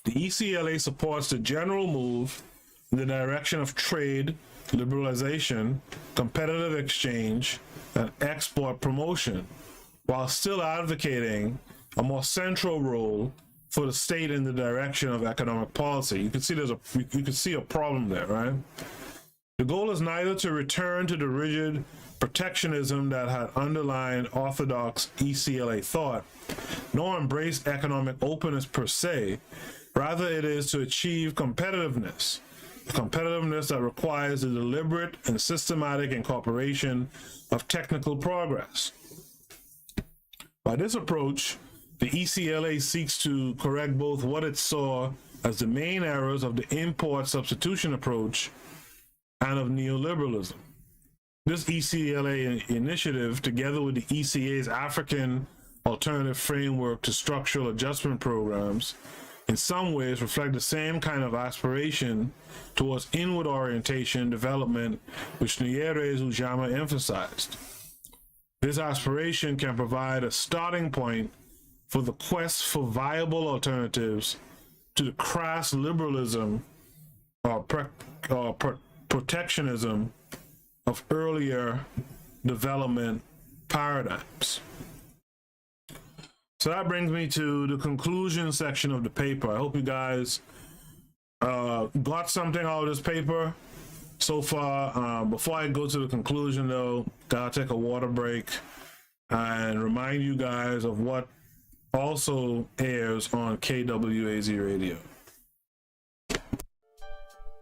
the ECLA supports the general move in the direction of trade, liberalization, competitive exchange, and export promotion, while still advocating a more central role for the state in the direction of economic policy. You can see you can see a problem there, right? The goal is neither to return to the rigid protectionism that had underlined orthodox ECLA thought, nor embrace economic openness per se. Rather, it is to achieve competitiveness that requires the deliberate and systematic incorporation of technical progress. By this approach, the ECLA seeks to correct both what it saw as the main errors of the import substitution approach and of neoliberalism. This ECLA initiative, together with the ECA's African Alternative Framework to Structural Adjustment Programs, in some ways reflect the same kind of aspiration towards inward orientation development which Nyerere's Ujamaa emphasized. This aspiration can provide a starting point for the quest for viable alternatives to the crass liberalism or protectionism of earlier development paradigms. So that brings me to the conclusion section of the paper. I hope you guys got something out of this paper so far. Before I go to the conclusion, though, gotta take a water break. and remind you guys of what also airs on KWAZ radio.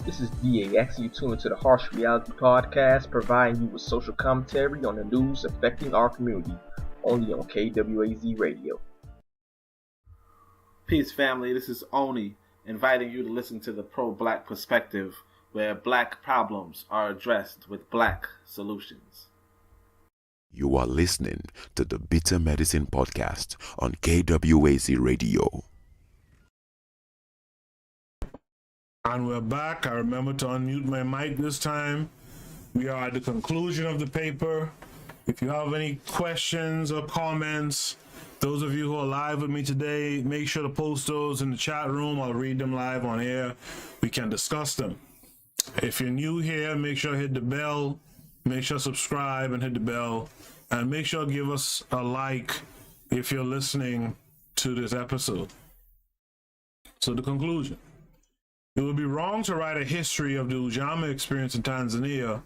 This is DAX. You tune into the Harsh Reality Podcast, providing you with social commentary on the news affecting our community, only on KWAZ radio. Peace, family. This is Oni, inviting you to listen to the pro-black perspective, where black problems are addressed with black solutions. You are listening to the Bitter Medicine Podcast on KWAZ Radio. And we're back. I remember to unmute my mic this time. We are at the conclusion of the paper. If you have any questions or comments, those of you who are live with me today, make sure to post those in the chat room. I'll read them live on air. We can discuss them. If you're new here, make sure to hit the bell. Make sure to subscribe and hit the bell. And make sure to give us a like if you're listening to this episode. So the conclusion. It would be wrong to write a history of the Ujamaa experience in Tanzania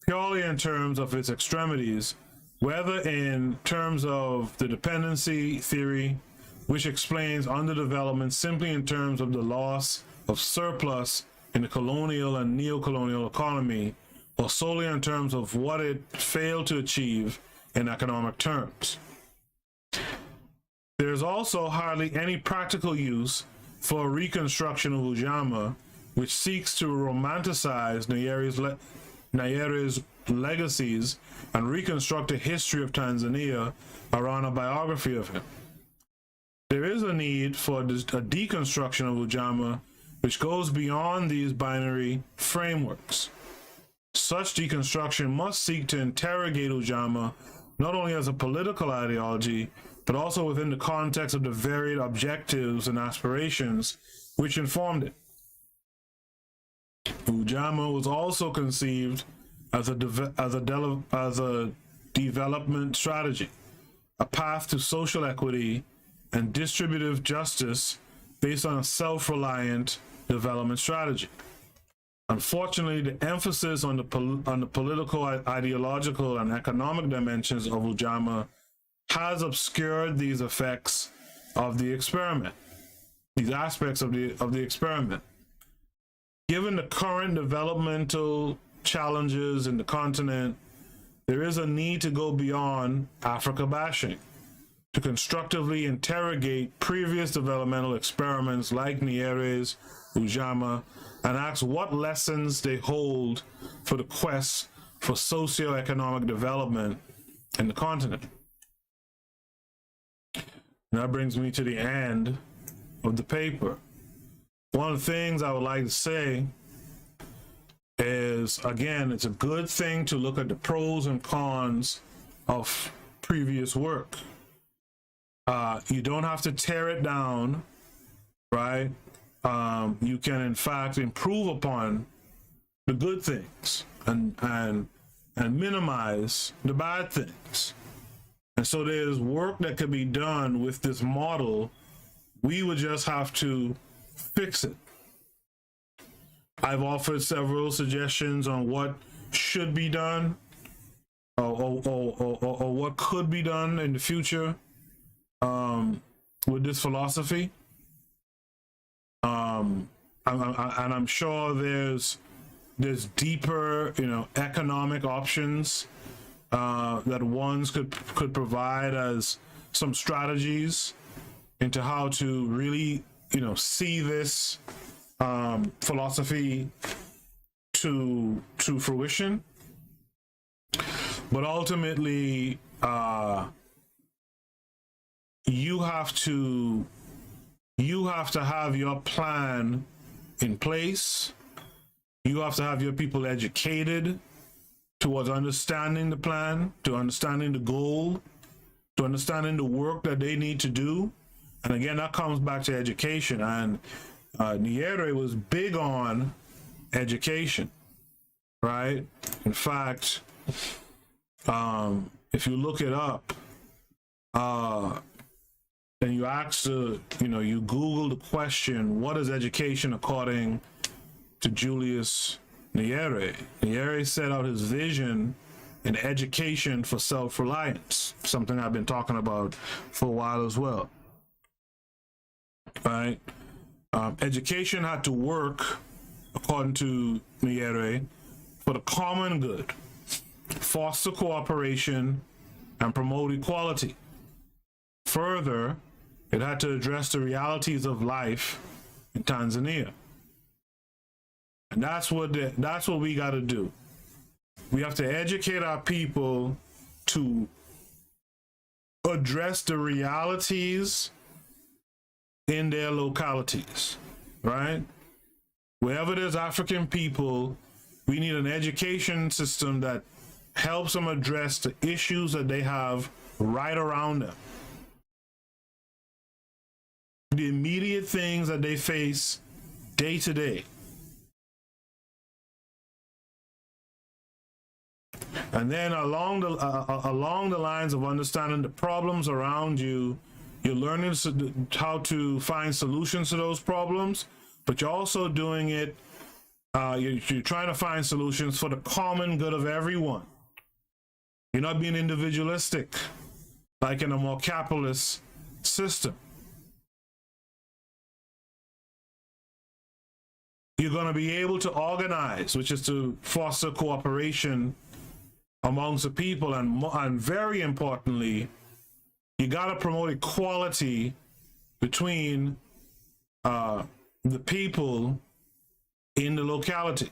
purely in terms of its extremities, whether in terms of the dependency theory, which explains underdevelopment simply in terms of the loss of surplus in the colonial and neo-colonial economy, or solely in terms of what it failed to achieve in economic terms. There is also hardly any practical use for a reconstruction of Ujamaa, which seeks to romanticize Nyerere's legacies and reconstruct a history of Tanzania around a biography of him. There is a need for a deconstruction of Ujamaa which goes beyond these binary frameworks. Such deconstruction must seek to interrogate Ujamaa not only as a political ideology, but also within the context of the varied objectives and aspirations which informed it. Ujamaa was also conceived as a development strategy, a path to social equity and distributive justice based on a self-reliant development strategy. Unfortunately, the emphasis on the political, ideological, and economic dimensions of Ujamaa has obscured these effects of the experiment, these aspects of the experiment. Given the current developmental challenges in the continent, there is a need to go beyond Africa bashing, to constructively interrogate previous developmental experiments like Nyerere's, Ujamaa, and ask what lessons they hold for the quest for socio-economic development in the continent. And that brings me to the end of the paper. One of the things I would like to say is, again, it's a good thing to look at the pros and cons of previous work. You don't have to tear it down, right? You can, in fact, improve upon the good things and minimize the bad things. And so there's work that could be done with this model. We would just have to fix it. I've offered several suggestions on what should be done or what could be done in the future with this philosophy. And I'm sure there's deeper, economic options that ones could provide as some strategies into how to really, see this philosophy to fruition. But ultimately, you have to have your plan in place. You have to have your people educated towards understanding the plan, to understanding the goal, to understanding the work that they need to do. And again, that comes back to education. And Nyerere was big on education, right? In fact, if you look it up, and you ask you Google the question, what is education according to Julius Nyerere? Nyerere set out his vision an education for self-reliance, something I've been talking about for a while as well. Right? Education had to work, according to Nyerere, for the common good, foster cooperation, and promote equality. Further, it had to address the realities of life in Tanzania. And that's what we got to do. We have to educate our people to address the realities in their localities, right? Wherever there's African people, we need an education system that helps them address the issues that they have right around them. The immediate things that they face day to day. And then along the lines of understanding the problems around you, you're learning how to find solutions to those problems, but you're also doing it, you're trying to find solutions for the common good of everyone. You're not being individualistic, like in a more capitalist system. You're going to be able to organize, which is to foster cooperation amongst the people, and very importantly, you got to promote equality between the people in the locality.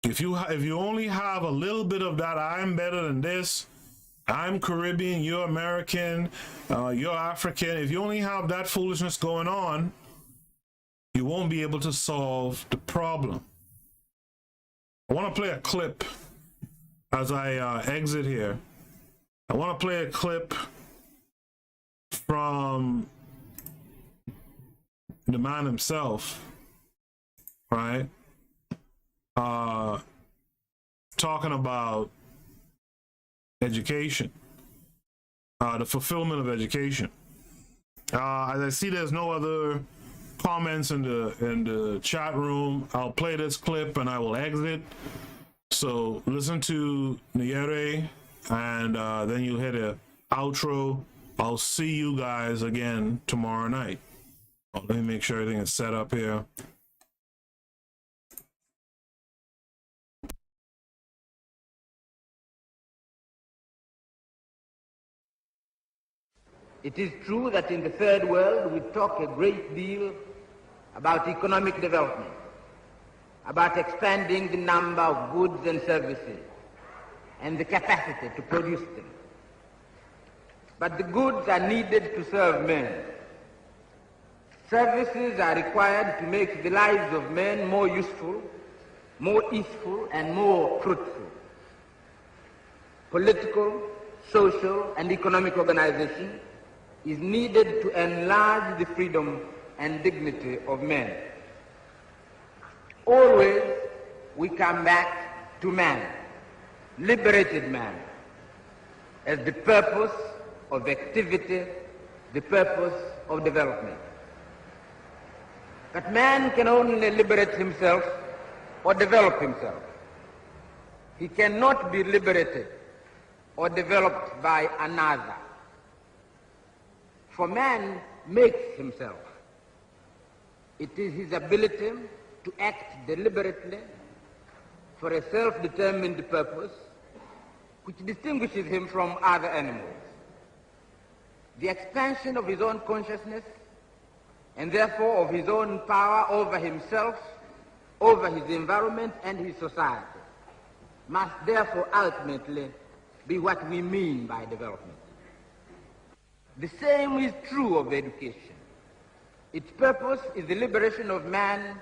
If you only have a little bit of that, I'm better than this, I'm Caribbean, you're American, you're African, if you only have that foolishness going on, you won't be able to solve the problem. I want to play a clip as I exit here. I want to play a clip from the man himself, right? Talking about education, the fulfillment of education. As I see there's no other comments in the chat room, I'll play this clip and I will exit. So listen to Nyerere, and then you'll hit an outro. I'll see you guys again tomorrow night. Let me make sure everything is set up here. It is true that in the third world we talk a great deal about economic development, about expanding the number of goods and services and the capacity to produce them. But the goods are needed to serve men. Services are required to make the lives of men more useful, more easeful, and more fruitful. Political, social, and economic organization is needed to enlarge the freedom and dignity of men. Always we come back to man, liberated man, as the purpose of activity, the purpose of development. But man can only liberate himself or develop himself. He cannot be liberated or developed by another. For man makes himself. It is his ability to act deliberately for a self-determined purpose which distinguishes him from other animals. The expansion of his own consciousness and therefore of his own power over himself, over his environment and his society must therefore ultimately be what we mean by development. The same is true of education. Its purpose is the liberation of man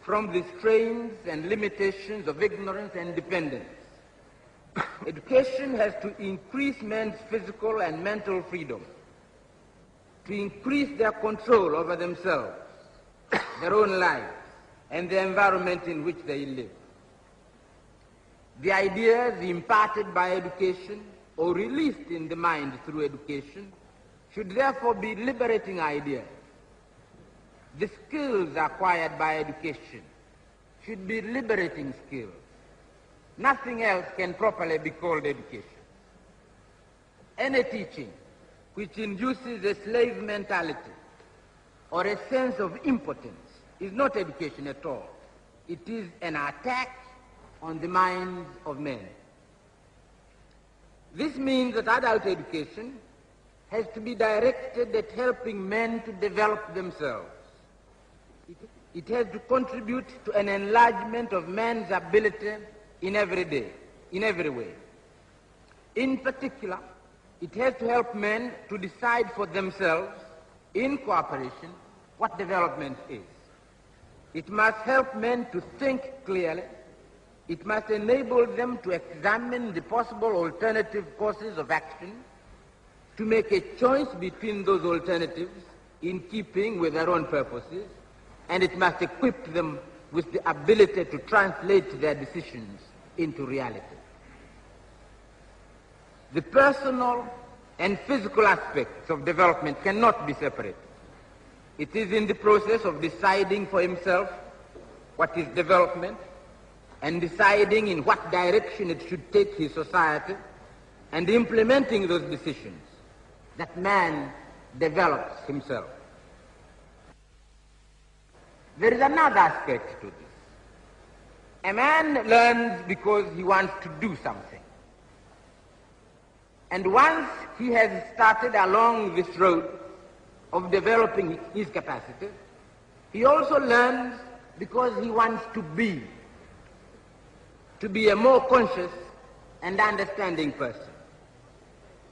from the strains and limitations of ignorance and dependence. Education has to increase men's physical and mental freedom, to increase their control over themselves, their own lives, and the environment in which they live. The ideas imparted by education or released in the mind through education should therefore be liberating ideas. The skills acquired by education should be liberating skills. Nothing else can properly be called education. Any teaching which induces a slave mentality or a sense of impotence is not education at all. It is an attack on the minds of men. This means that adult education has to be directed at helping men to develop themselves. It has to contribute to an enlargement of man's ability in every way. In particular, it has to help men to decide for themselves, in cooperation, what development is. It must help men to think clearly. It must enable them to examine the possible alternative courses of action, to make a choice between those alternatives in keeping with their own purposes, and it must equip them with the ability to translate their decisions into reality. The personal and physical aspects of development cannot be separated. It is in the process of deciding for himself what is development and deciding in what direction it should take his society and implementing those decisions that man develops himself. There is another aspect to this. A man learns because he wants to do something. And once he has started along this road of developing his capacity, he also learns because he wants to be a more conscious and understanding person.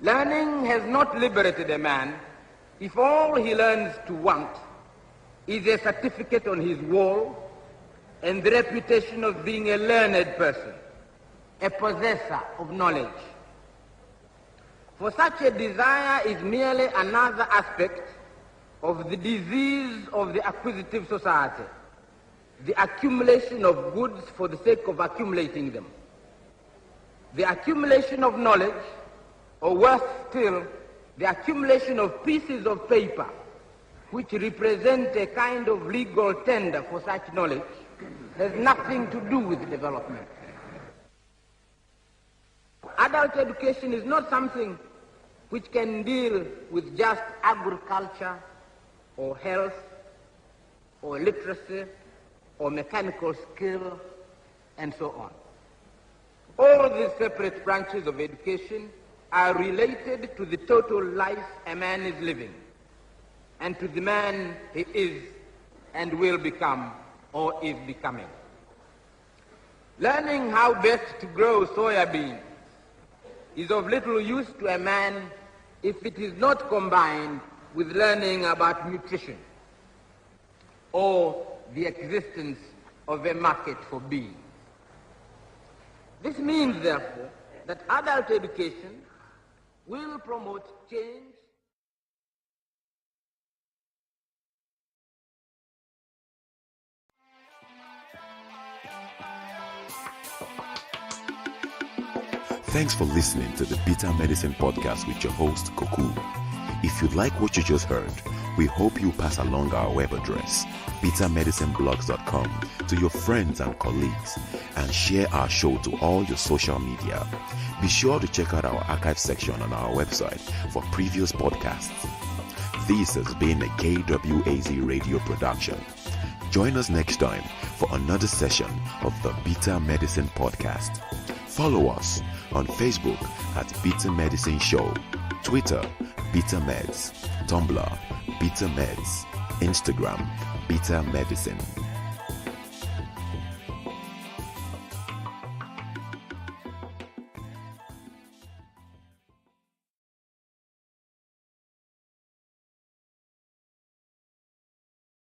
Learning has not liberated a man if all he learns to want is a certificate on his wall and the reputation of being a learned person, a possessor of knowledge. For such a desire is merely another aspect of the disease of the acquisitive society, the accumulation of goods for the sake of accumulating them. The accumulation of knowledge, or worse still, the accumulation of pieces of paper which represent a kind of legal tender for such knowledge, has nothing to do with development. Adult education is not something which can deal with just agriculture or health or literacy or mechanical skill and so on. All these separate branches of education are related to the total life a man is living and to the man he is and will become or is becoming. Learning how best to grow soya beans is of little use to a man if it is not combined with learning about nutrition or the existence of a market for beans. This means, therefore, that adult education will promote change. Thanks for listening to the Bitter Medicine Podcast with your host, Koku. If you like what you just heard, we hope you pass along our web address, bittermedicineblogs.com, to your friends and colleagues, and share our show to all your social media. Be sure to check out our archive section on our website for previous podcasts. This has been a KWAZ radio production. Join us next time for another session of the Bitter Medicine Podcast. Follow us on Facebook at Bitter Medicine Show, Twitter, Bitter Meds, Tumblr, Bitter Meds, Instagram, Bitter Medicine.